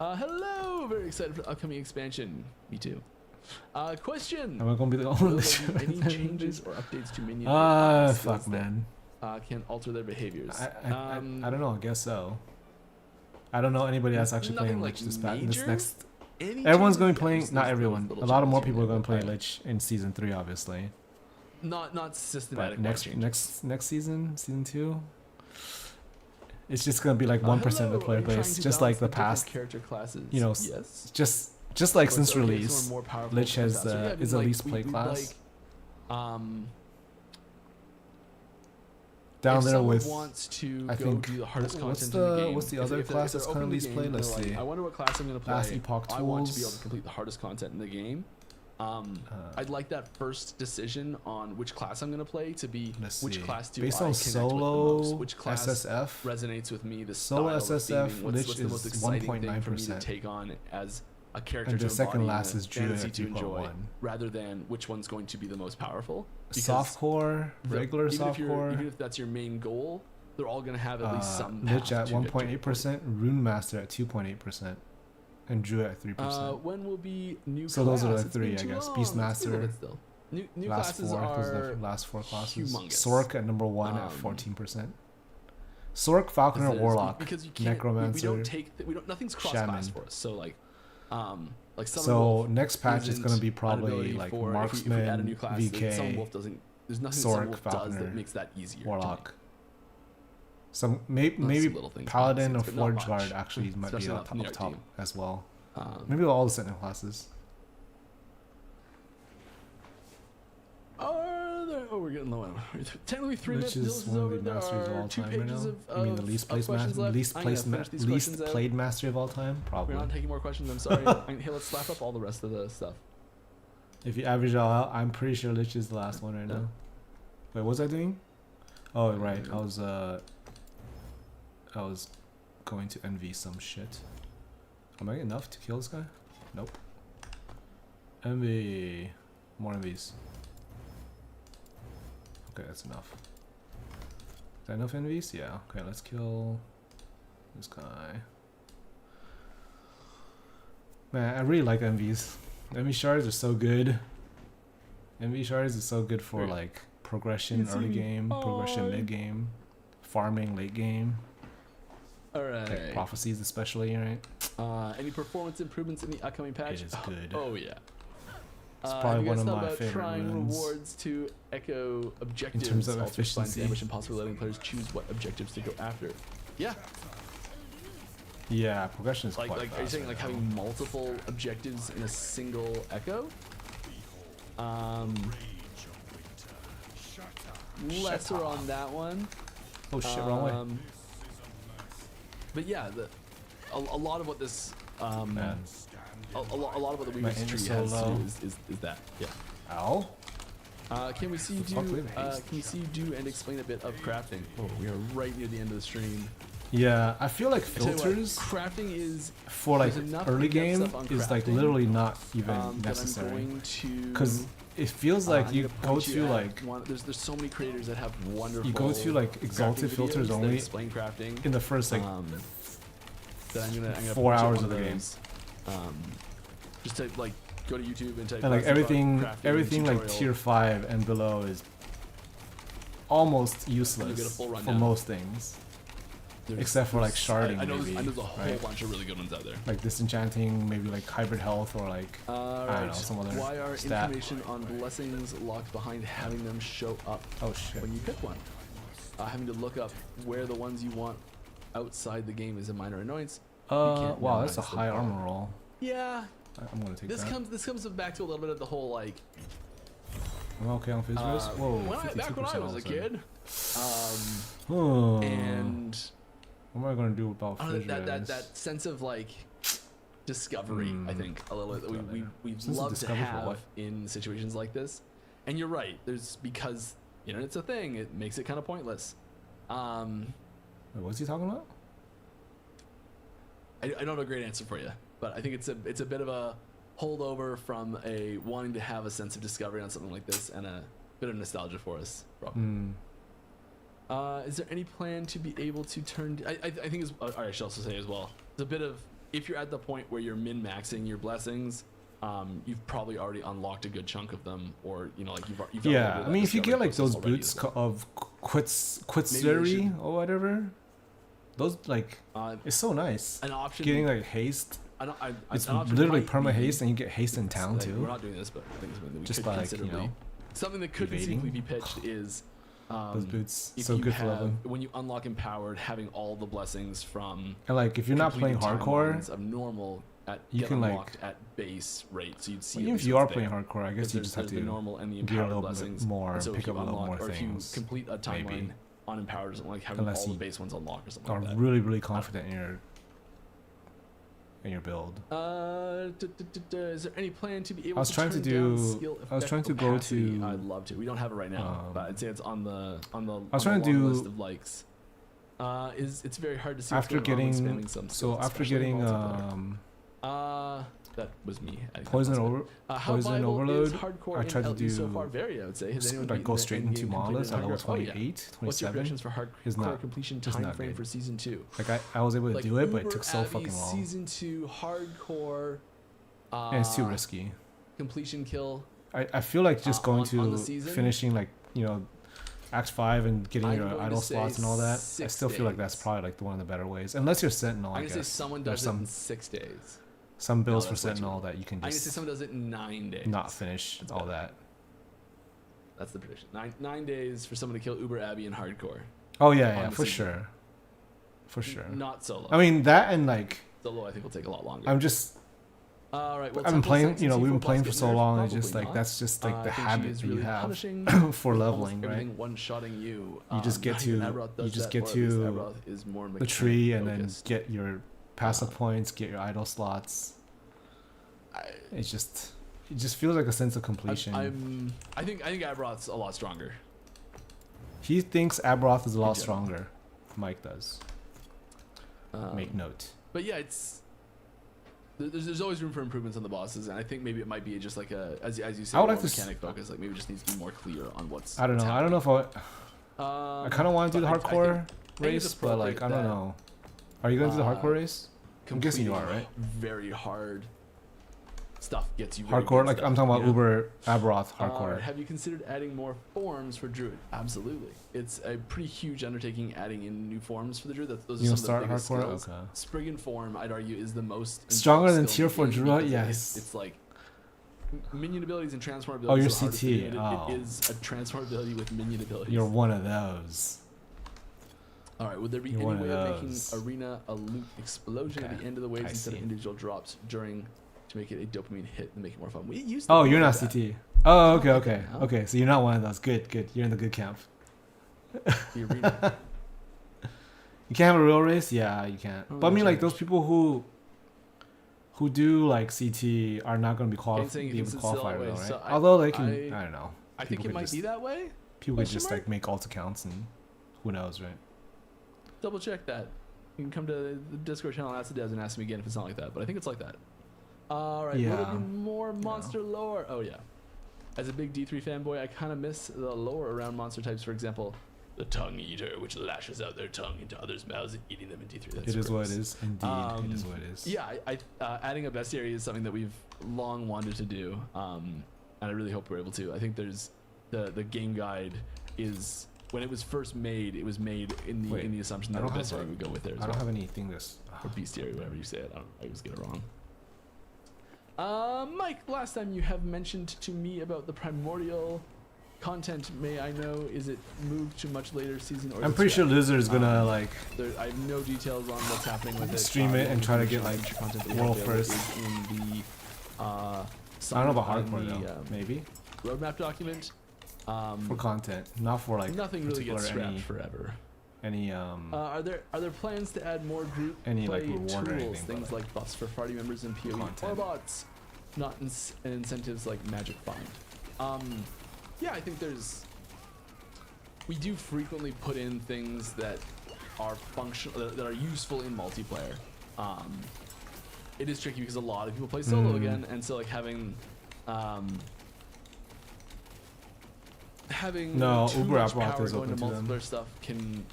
Hello, very excited for the upcoming expansion. Me too. Question: Am I gonna be the Will only there be any changes or updates to minion? fuck man. Can alter their behaviors. I don't know. I guess so. I don't know anybody that's actually Nothing playing like Lich this major? next. Any Everyone's changes? going Yeah, playing. there's Not those everyone. little A lot of more changes people are here going and to play there. Lich in season 3, obviously. Not systematic. But changes. next season 2, it's just gonna be like 1% of the Hello, player are you trying base, to just like balance the different past. character classes. You know, yes. just like Or since it's okay if release, someone more powerful Lich comes has out. So yeah, I mean, is the like, least we- played we'd class. If Down there someone with wants to I go think do the hardest what's content in the game, what's the if- other if they're- class if that's they're currently opening the played? game, Let's they're like, see. I wonder what class I'm gonna play. Last Epoch I want to be able tools. to complete the hardest content in the game. I'd like that first decision on which class I'm gonna play to be Let's which see. class do Based I on connect with the most, solo which class SSF, resonates with me, the Solo style, the SSF, theming, what's Lich the most is exciting thing for me to 1.9%. take on as a character and to the second embody last and is Druid fantasy at to enjoy, 2.1. rather than which one's going to be the most powerful. Because Softcore, regular even if softcore. even if that's your main goal, they're all going to have at least some path Lich at to victory. 1.8%, Rune Master at 2.8%, and Druid at 3%. When will be new So those are the class? It's been three, I too guess. long. It's been a little Beastmaster, bit still. New last classes four, those are are the last 4 classes. humongous. Sork at number 1 at 14%. Sork, Falconer, Because Warlock, because you can't, Necromancer, we don't take we don't nothing's cross class Shaman. for us. So like Summon So Wolf next patch is isn't going to be an probably ability like for if we add a new Marksman, class, then Summon VK, Wolf doesn't. There's nothing Sork, Summon Wolf does Falconer, that makes that easier. Warlock. Some Some maybe little things Paladin behind or the scenes, but not Forge much. Guard actually might be Especially up not from the art top team. as well. Um, Maybe all the Sentinel classes. we're getting low on. Technically, 3 Which minutes. is one of the masters of all time right now. You mean the least placed played mastery of all time? Probably. We're not taking more questions. I'm sorry. Hey, let's slap up all the rest of the stuff. If you average it all out, I'm pretty sure Lich is the last one right now. Wait, what was I doing? Oh right, I was going to envy some shit. Am I enough to kill this guy? Nope. Envy. More envies. Okay, that's enough. Is that enough envies? Yeah. Okay, let's kill this guy. Man, I really like envies. Envy shards are so good. Envy shards is so good for like progression early game, progression mid game, farming late game. All right. Like prophecies especially, right? Any performance improvements in the upcoming patch? It is good. Oh yeah. It's probably have you one guys of thought my about favorite trying runes. rewards to echo objectives terms of also find efficiency. damage and possibly letting players choose what objectives to go after? Yeah. Yeah, progression is Like quite are you fast saying right like now. having multiple objectives in a single echo? Lesser on that one. Oh shit, wrong way. But yeah, a lot of what this Man. a lot of what the My Weaver's aim tree is so has to low. do is that. Yeah. Ow. Can we see you The fuck do? we have haste. Can we see you do and explain a bit of crafting? Oh, we are right near the end of the stream. Yeah, I feel like I tell you what, filters crafting is for like there's enough early in-depth game stuff on is like crafting, literally not even that I'm necessary. going to Because it feels like I'm you gonna go point you to at like one, there's so many creators that have wonderful. you go to like crafting exalted filters videos that only explain crafting. in the first like That I'm gonna 4 point you at hours one of the game. those. Just type like go to YouTube and type and like crafting everything like tutorial. tier 5 and below is almost You get a useless full for rundown. most things. There's- People for, like, there's- sharding I know maybe, there's a whole right? bunch of really good ones out there. Like disenchanting, maybe like hybrid health or like I don't know, some other Why are stat. information on blessings locked behind having them show up Oh shit. when you pick one? Having to look up where the ones you want outside the game is a minor annoyance. can't Wow, that's a minimize the high power. armor roll. Yeah, I'm gonna take this that. comes back to a little bit of the whole like. I'm okay on Fizz Race? Whoa, Back when I 52% was a all of a kid, sudden. and What am I gonna do about I don't know, Fizz Race? that sense of like discovery, I think a little bit that we've Sense of loved to discovery for have what? in situations like this. And you're right. There's because the internet's a thing. It makes it kind of pointless. Wait, what's he talking about? I don't have a great answer for you, but I think it's a bit of a holdover from a wanting to have a sense of discovery on something like this and a bit of nostalgia for us. Is there any plan to be able to turn? I think it's. I should also say as well. It's a bit of if you're at the point where you're min maxing your blessings. You've probably already unlocked a good chunk of them, or like you've Yeah, I mean, if you get like those already boots as well. of Maybe they should- or whatever, those like it's so nice. An option Getting like haste, it's an option literally might perma be- haste, and you get haste in town like, too. We're not doing this, but I think it's something that we Just could by, like, consider. Something that could evading. conceivably be pitched is Those boots, if so you good for have, leveling. when you unlock empowered, having all the blessings from And like if you're not playing completed hardcore, timelines of normal you get can, like- unlocked at base rate, so you'd see. even at if least you are what's playing there. hardcore, I guess Because you just have there's to the normal and the gear a empowered little blessings. bit more, And so if pick you up a little unlock, more or if you things. complete a timeline maybe. on empowered or something, like having Unless all the you base ones unlocked or something Are like that. really confident in your build. Is there any plan to be able I was to trying to turn down do- skill I was trying effect to go opacity? to, I'd love to. We don't have it right now, but I'd say it's on the I was on trying the to long do- list of likes. It's very hard to see After what's going on when getting spamming some so skills, after especially in getting multiplayer. That was me. adding that poison last bit. How poison viable overload, is hardcore I in tried to LE so do far? Very, I would say. Has anyone like beaten go the straight end into game completed monoliths at level hardcore? Oh, yeah. 28, What's your 27. predictions for is hardcore not- completion is not time frame good. for season 2? Like I was able to Like do it, but it Uber took so Abbey fucking long, Season 2 hardcore. and it's too risky. Completion kill. I feel like just going on the to season? finishing like Act 5 and getting I'm your going to idle say slots and all that. I 6 still feel like that's days. probably like one of the better ways, unless you're Sentinel. I I'm gonna say guess someone there's does it in 6 days. some builds No, for that's way too Sentinel long. that you can I'm gonna say just someone does it in 9 days. not finish That's all better. that. That's the prediction. 9 days for someone to kill Uber Abbey in hardcore. Oh on yeah, the for season. sure, for sure. Not solo. I mean that and like Solo, I think will take a lot longer. I'm just All right. Well, I've been Temple playing, Sex we've and been C4 playing boss for get so nerfed? long. It's just Probably like not. that's just like I the think she habit is that you really have punishing for almost leveling, right? everything one-shotting you. You just get not even to- Aberoth does you just that, get or at least to Aberoth is more The tree and then mechanic-focused. get your passive points, get your idle slots. It just feels like a sense of completion. I think Aberoth's a lot stronger. He thinks Aberoth is a lot Yeah. stronger. Mike does. Make note. But yeah, there's always room for improvements on the bosses, and I think maybe it might be just like as you say, I would more like to s- mechanic focus. Like maybe it just needs to be more clear on what's. I don't know. I don't know if I kind of want to do the but I hardcore think race, it's but like I don't appropriate know. Are you gonna do the uh, hardcore race? I'm guessing you are, completing right? Very hard. stuff gets you very Hardcore, good like stuff, I'm talking about you know? Uber Aberoth hardcore. Have you considered adding more forms for Druid? Absolutely. It's a pretty huge undertaking adding in new forms for the Druid. Those are You'll some of the start biggest hardcore? skills. Okay. Spriggan form, I'd argue, is the most Stronger than skill tier in 4 the game Druid? because Yes. It's like minion abilities and transform Oh, abilities. you're are the hardest to do, CT. and Oh. It is a transform ability with minion abilities. You're one of those. All right. Would there be You're any one way of of making those. Arena a loot explosion at Okay, the end of the waves I instead of see. individual drops during to make it a dopamine hit and make it more fun? We used to Oh, do you're not that. CT. Oh, okay, Oh, okay. no. Okay, so you're not one of those. Good, good. You're in the good camp. The arena. You can't have a real race? Yeah, you can't. Oh, But I mean, that's like, right. those people who do, like, CT are not going to be saying able it's to still qualify, that way, though, right? so Although they can, I- I don't know. I think People it could might just- be that way. People could Question just, mark? like, make alt accounts and who knows, right? Double check that. You can come to the Discord channel, ask the devs, and ask me again if it's not like that. But I think it's like that. All right. Will there Yeah. be more monster lore? Oh yeah. As a big D3 fanboy, I kind of miss the lore around monster types. For example, the tongue eater, which lashes out their tongue into others' mouths and eating them in D3. That's It is what it gross. is. Indeed, it is what it is. Yeah, adding a bestiary is something that we've long wanted to do, and I really hope we're able to. I think there's the game guide is when it was first made. It was made in the Wait, in the assumption I that a don't have bestiary a- would go with there as I don't well. have anything this. Or bestiary, whatever you say it. I always get it wrong. Mike, last time you have mentioned to me about the primordial content. May I know, is it moved to much later season? Or is I'm it pretty sure scrapped? Lizard's gonna, like, I have no details on what's happening with it. Stream it the and try to only get, like, feature content that we world have available first. is in the I don't know about in hardcore, the, though. Maybe? roadmap document. For content. Not for, like, Nothing really gets particular scrapped forever. any, Are there plans to add more group Any, play like, reward or tools, anything, things but, like buffs for party members and PoE or content. bots, not incentives like Magic Find? Yeah, I think we do frequently put in things that are functional, that are useful in multiplayer. It is tricky because a lot of people play solo again, and so like having No, too Uber much Aberoth power is going to open to them. multiplayer stuff can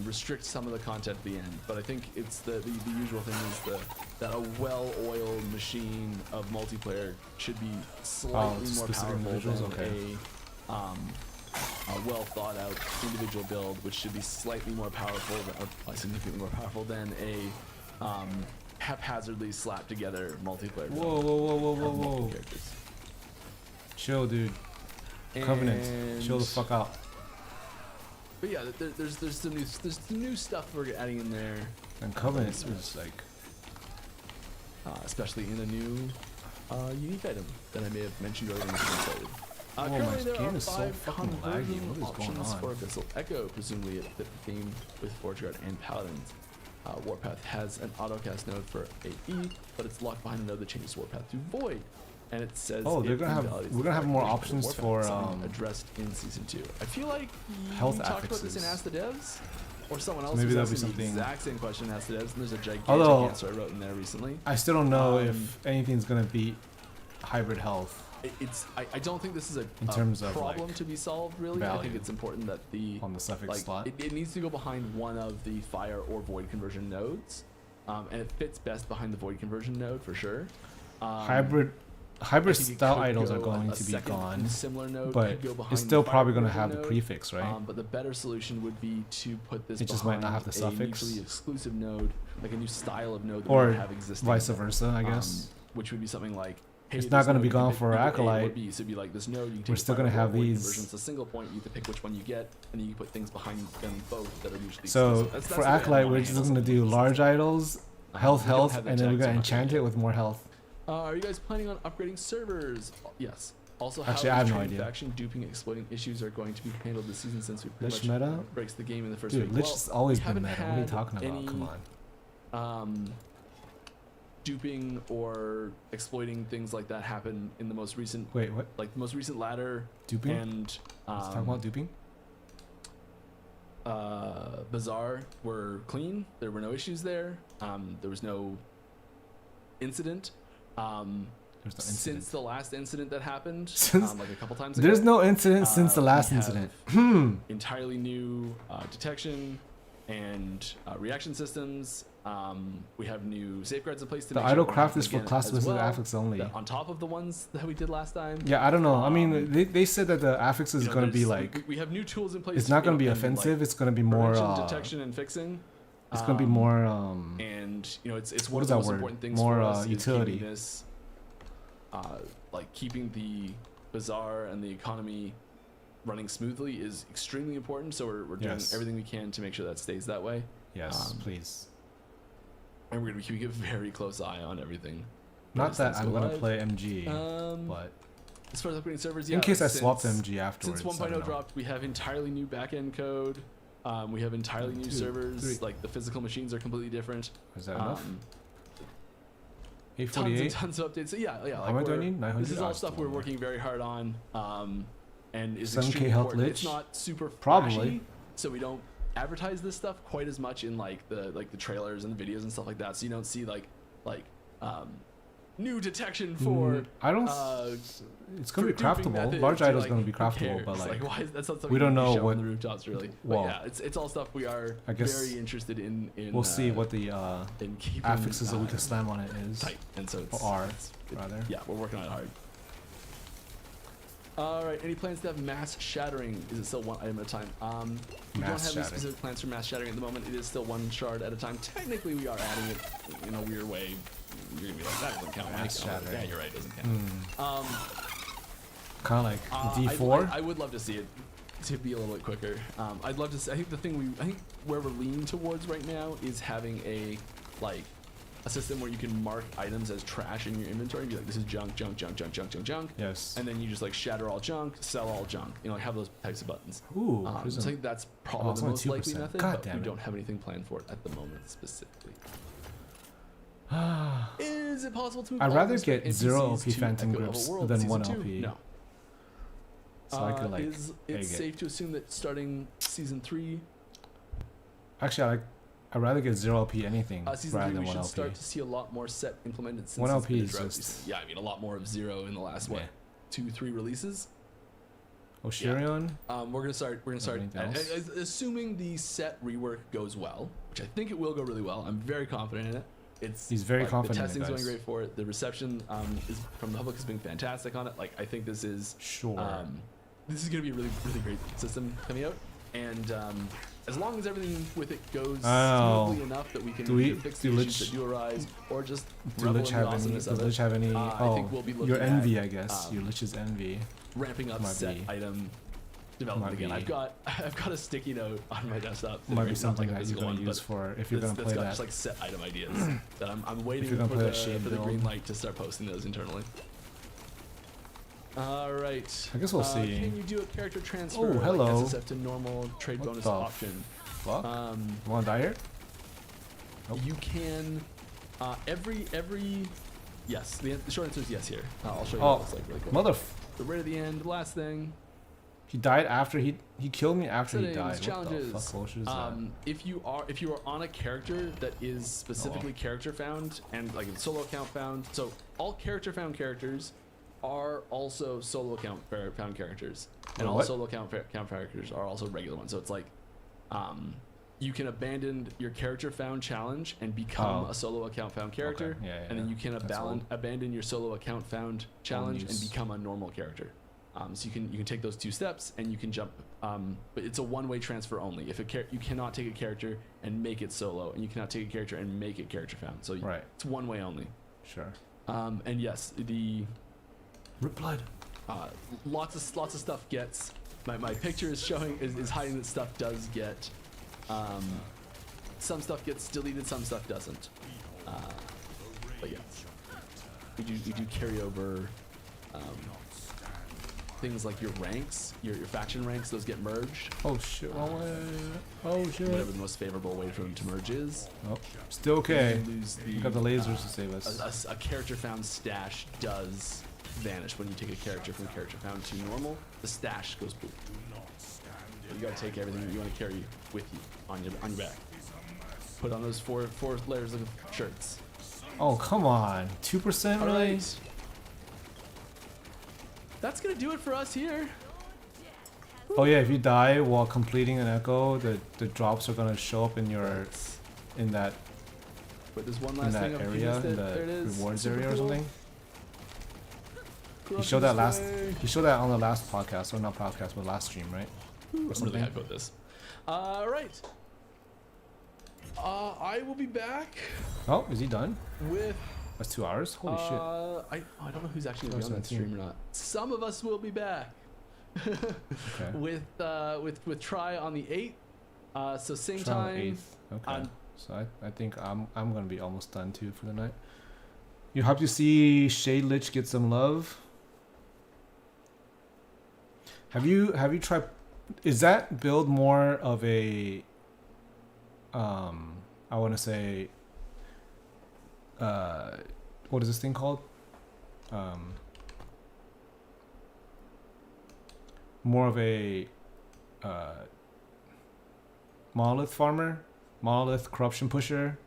restrict some of the content at the end. But I think it's the usual thing is that a well-oiled machine of multiplayer should be slightly more specific powerful individuals? than Okay. a well thought out individual build, which should be slightly more powerful, or significantly more powerful than a haphazardly slapped together multiplayer. Whoa, build whoa, whoa, whoa, of whoa, multiple whoa. characters. Chill, dude. Covenant. Chill the fuck out. But yeah, there's some new stuff we're adding in there, And Covenant is like. especially in a new unique item that I may have mentioned earlier in the stream. Whoa, Currently my there game are is so 5 fucking laggy. conversion What is going options on? for Abyssal Echo. Presumably it fit the theme with Forge Guard and Paladins. Warpath has an autocast node for AE, but it's locked behind a node that changes Warpath to Void. And it says Oh, they're if gonna have- invalidates we're gonna have more Warpath, options for, something addressed in season 2. I feel like health we talked about this in affixes. Ask the Devs, or someone else maybe was that'll be asking the something- exact same question in Ask the Devs, and there's a gigantic Although- answer I wrote in there recently. I still don't know Um, if anything's gonna beat hybrid health I don't think this is In terms of, problem like, to be solved, really. I think value it's important that on the suffix like slot. it needs to go behind one of the fire or void conversion nodes, and it fits best behind the void conversion node for sure. Hybrid I think it style could idols are go going a to be second gone, similar node but could go behind it's the still fire probably gonna conversion have the node. prefix, right? But the better solution would be to put this It just might not behind have the a suffix. mutually exclusive node, like a new style of node that Or we don't have existing. Vice versa, I guess. Which would be something like, hey, It's this not gonna node be you can gone pick for either A or Acolyte. B. So it'd be like this node, you can take We're the still fire gonna or have void these- conversion. It's a single point. You get to pick which one you get, and then you put things behind them both that are mutually So exclusive. That's for the way I Acolyte, wanna we're just handle gonna do something like large this. idols, We health, don't have that and then we're jacked gonna so much enchant yet. it with more health. Are you guys planning on upgrading servers? Yes. Also, how Actually, I have no training idea. faction duping exploiting issues are going to be handled this season, since we pretty Lich much meta? breaks the game in the first Dude, week. Lich Well, has always we been haven't meta. What are you had talking about? any, Come on. Duping or exploiting things like that happen in the most recent, Wait, what? like the most recent ladder Duping? and Let's talk about duping? Bazaar were clean. There were no issues there. There was no incident. There's no Since incident. the last incident that happened, Since- like a couple times ago. There's no incident since the we last have incident. entirely new detection and reaction systems We have new safeguards in place to The make sure idle it won't craft happen is for again class as specific well, affix only. that on top of the ones that we did last time. Yeah, I don't know. I mean, Um, they said that the affix is You know, gonna be there's- like we have new tools in place. it's not gonna be and, offensive. like, It's gonna be more. prevention, detection, and fixing. It's gonna be more. And you know, it's What one is of the that most word? important things More, for us utility. is keeping this, like keeping the bazaar and the economy running smoothly is extremely important. So we're doing Yes. everything we can to make sure that stays that way. Yes, um, please. And we're gonna be keeping a very close eye on everything. Not as that things I'm go gonna live. play MG, but As far as upgrading servers, in yeah, case I since- swap to MG afterwards. Since I don't 1.0 know. dropped, we have entirely new backend code. We have entirely new 2, servers. 3. Like the physical machines are completely different. Is that enough? Tons and 848. tons of updates. So yeah, yeah. How much do I need? 900? This is Ah, all it's stuff still we're more. working very hard on, and is 7K extremely health important. lich? It's not super Probably. flashy, so we don't advertise this stuff quite as much in like the trailers and the videos and stuff like that. So you don't see like new detection for. I don't. Uh, It's gonna be for duping craftable. methods, Large you're idol's like, gonna be who craftable, cares? but like, why is that's not something we don't you know show what- on the rooftops really. But well, yeah, it's all stuff we are I guess very interested in. we'll see what the in keeping affixes that we can slam on it is. tight, and so it's, Or are, it's- rather. yeah, we're working on it hard. All right, any plans to have mass shattering? Is it still one item at a time? We don't Mass have any shattering. specific plans for mass shattering at the moment. It is still one shard at a time. Technically, we are adding it in a weird way. You're gonna be like, that doesn't count. Mass Mike." I'm like, shattering. yeah, you're right, it doesn't count. Kind of like I'd D4. I would love to see it to be a little bit quicker. I'd love to see, I think where we're leaning towards right now is having a system where you can mark items as trash in your inventory and be like, this is junk, junk, junk, junk, junk, junk, junk. Yes. And then you just like shatter all junk, sell all junk. You know, like have those types of buttons. Ooh, So I prison. think that's Oh, probably it's the only most likely 2%. method, God but damn we it. don't have anything planned for it at the moment specifically. Is it possible to move I'd all rather those get NPCs 0 LP to Phantom Echo of a Grips World than Season 1 2? LP. No. So I could like Is it egg safe to assume that starting season 3, Actually, I'd rather get 0 LP anything season rather 3 than we 1 should LP. start to see a lot more set implemented since 1 it's LP been a is drought just- recently. Yeah, I mean a lot more of 0 in the last Yeah. 2-3 releases. Oshirion? We're gonna start Anything else? assuming the set rework goes well, which I think it will go really well. I'm very confident in it. He's very confident The in it, testing's going guys. great for it. The reception is from the public has been fantastic on it. Like I think this is Sure. this is going to be a really really great system coming out, and as long as everything with it goes smoothly enough that we can either fix the issues that do arise or just Do revel Lich in the have any? awesomeness Does of it, Lich have any? I think we'll be looking your envy, at, I guess. Your Lich's envy. ramping up might set be- item development might again. be- I've got a sticky note on my desktop. Might be Not something like a that you're physical gonna one, use but for if you're gonna that's play got that. just like set item ideas that I'm waiting you're gonna for play the, that shade for the build. green light to start posting those internally. All right. I guess we'll see. Can you do a character transfer? Oh, hello. Like SSF to normal trade What bonus the option. Fuck. You wanna die here? Nope. You can every yes. The short answer is yes here. I'll show you Oh, what it looks like really quick. Mother. So right at the end, last thing. He died after he killed me after he Settings, died. What the challenges. fuck bullshit is that? If you are on a character that is specifically character found and like a solo account found, so all character found characters are also solo account found characters, and all What? solo account characters are also regular ones. So it's like, you can abandon your character found challenge and become a solo account found character, Okay. Yeah, and then yeah. you can That's old. abandon your solo account found challenge and use. become a normal character. So you can take those 2 steps and you can jump, but it's a one-way transfer only. If you cannot take a character and make it solo, and you cannot take a character and make it character found. So Right. it's one way only. Sure. And yes, the Rip blood. lots of stuff gets. My picture is showing is hiding that stuff does get. Some stuff gets deleted, some stuff doesn't. But yeah, we do carry over. Things like your ranks, your faction ranks, those get merged. Oh shit. Oh shit. Whatever the most favorable way for them to merge is. Oh, still okay. You lose We got the lasers to save us. a character found stash does vanish when you take a character from character found to normal. The stash goes poof. You gotta take everything that you want to carry with you on your back. Put on those four layers of shirts. Oh come on. 2% All really? right. That's gonna do it for us here. Oh yeah, if you die while completing an echo, the drops are gonna show up in your in that But there's one in last that thing. If you area, missed in it, there it the is. rewards Super area or cool. something. He Corruption showed that last. display. He showed that on the last podcast, or not podcast, but last stream, right? I'm really something. happy about this. Right. I will be back Oh, is he done? with. That's 2 hours. Holy shit! I don't know who's actually gonna be on that 17. stream or not. Some of us will be back. Okay. with Try on the 8th. So same Try on the time. 8th. Okay. on- So I think I'm gonna be almost done too for the night. You hope to see Shade Lich get some love. Have you tried? Is that build more of a I want to say what is this thing called? More of a monolith farmer, monolith corruption pusher,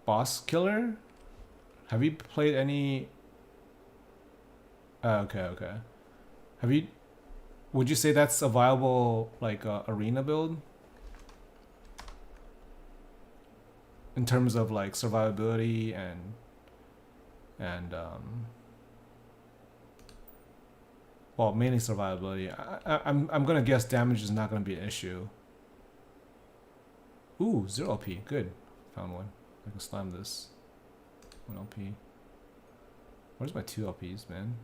boss killer. Have you played any? Okay. Have you? Would you say that's a viable like arena build? In terms of like survivability and well, mainly survivability. I'm gonna guess damage is not gonna be an issue. Ooh, 0 LP, good. Found one. I can slam this. 1 LP. Where's my 2 LPs, man?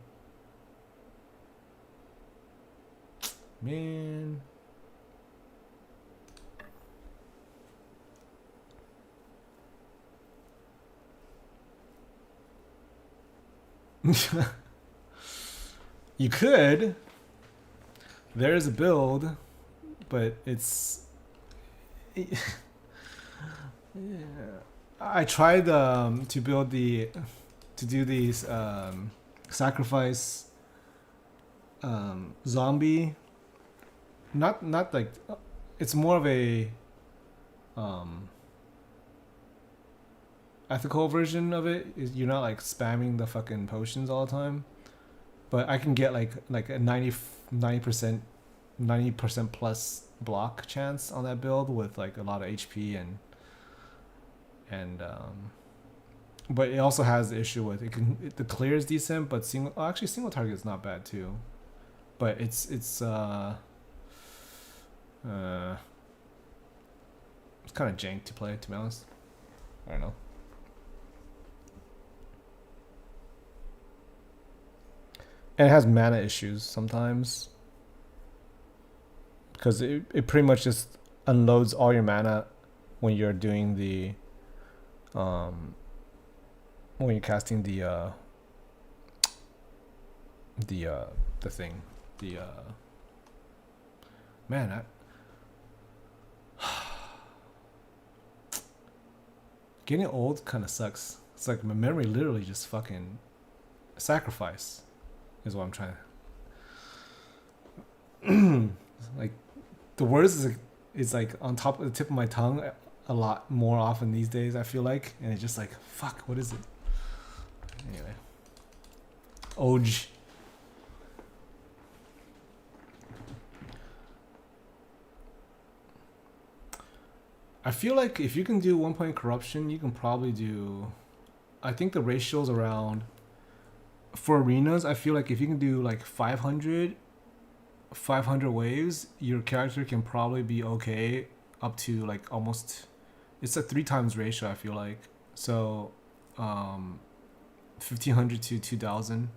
Man. You could. There is a build, but it's. Yeah. I tried to build to do these sacrifice zombie. Not like it's more of a ethical version of it. You're not like spamming the fucking potions all the time, but I can get like a 90% plus block chance on that build with like a lot of HP and but it also has the issue with the clear is decent, but single target is not bad too, but it's kind of jank to play, to be honest. I don't know. And it has mana issues sometimes because it pretty much just unloads all your mana when you're doing the when you're casting the thing, man, getting old kind of sucks. It's like my memory literally just fucking sacrifice is what I'm trying to like the words is like on top of the tip of my tongue a lot more often these days, I feel like, and it's just like fuck, what is it? Anyway. Oj. I feel like if you can do 1 point corruption, you can probably do, I think the ratio's around, for arenas, I feel like if you can do like 500 waves, your character can probably be okay up to like almost, it's a 3 times ratio, I feel like. So 1500 to 2000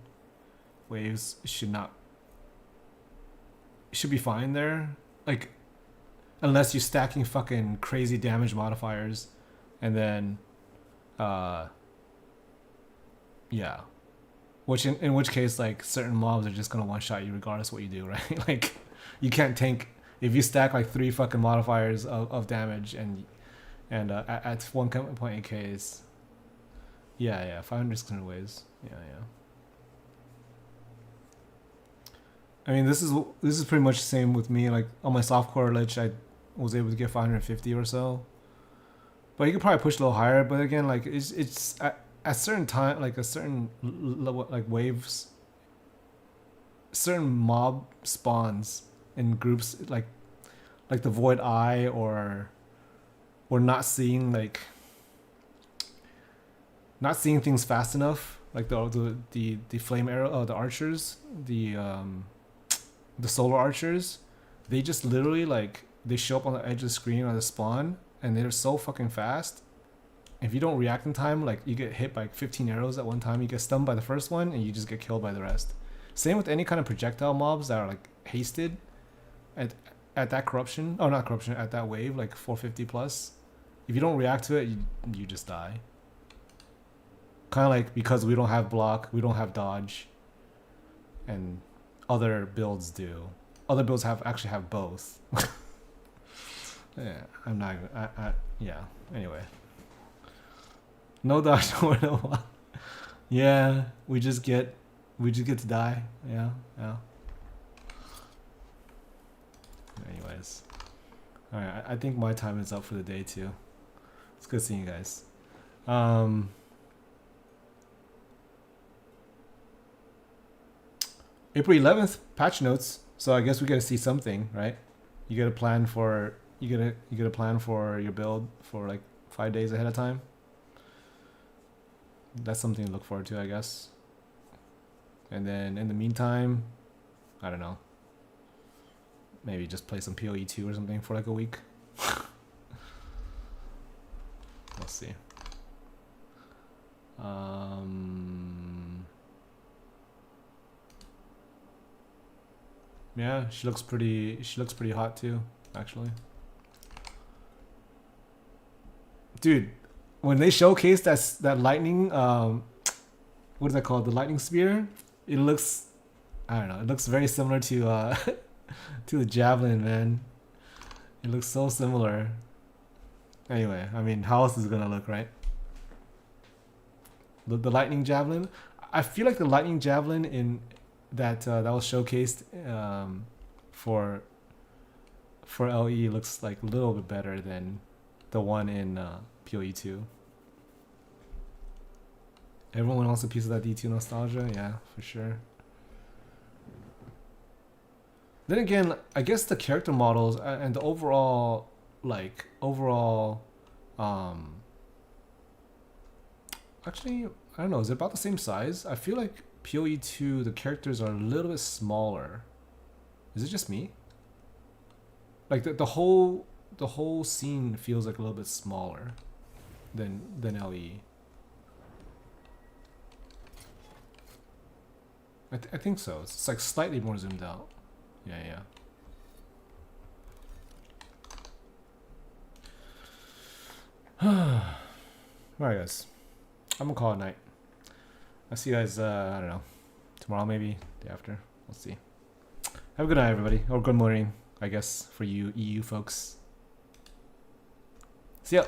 waves should be fine there. Like, unless you're stacking fucking crazy damage modifiers, and then, yeah. Which in which case, like, certain mobs are just gonna one shot you regardless what you do, right? Like, you can't tank if you stack like 3 fucking modifiers of damage and at 1.8 Ks. Yeah, 500 600 waves. Yeah. I mean, this is pretty much the same with me. Like on my softcore lich, I was able to get 550 or so. But you could probably push a little higher. But again, like it's at certain time, like a certain like waves, certain mob spawns in groups, like the Void Eye or or not seeing things fast enough, like the flame arrow, the archers, the solar archers, they just literally like they show up on the edge of the screen on the spawn, and they're so fucking fast. If you don't react in time, like you get hit by 15 arrows at one time, you get stunned by the first one, and you just get killed by the rest. Same with any kind of projectile mobs that are like hasted at that corruption, oh not corruption, at that wave, like 450 plus. If you don't react to it, you just die. Kind of like because we don't have block, we don't have dodge, and other builds do. Other builds actually have both. Yeah, I'm not. Yeah. Anyway, no dodge, no block. Yeah, we just get to die. Yeah. Anyways, all right. I think my time is up for the day too. It's good seeing you guys. April 11th patch notes. So I guess we gotta see something, right? You gotta plan for your build for like 5 days ahead of time. That's something to look forward to, I guess. And then in the meantime, I don't know. Maybe just play some PoE 2 or something for like a week. We'll see. Yeah, she looks pretty hot too, actually. Dude, when they showcase that lightning, what is that called? The lightning spear? It looks, I don't know, it looks very similar to to the javelin, man. It looks so similar. Anyway, I mean, how else is it gonna look, right? The lightning javelin. I feel like the lightning javelin in that was showcased for LE looks like a little bit better than the one in PoE 2. Everyone wants a piece of that D2 nostalgia, yeah, for sure. Then again, I guess the character models and the overall actually, I don't know, is it about the same size? I feel like PoE 2, the characters are a little bit smaller. Is it just me? Like the whole scene feels like a little bit smaller than LE. I think so. It's like slightly more zoomed out. Yeah. Alright guys, I'm gonna call it night. I'll see you guys, I don't know, tomorrow maybe, day after, we'll see. Have a good night everybody, or good morning, I guess, for you EU folks. See ya!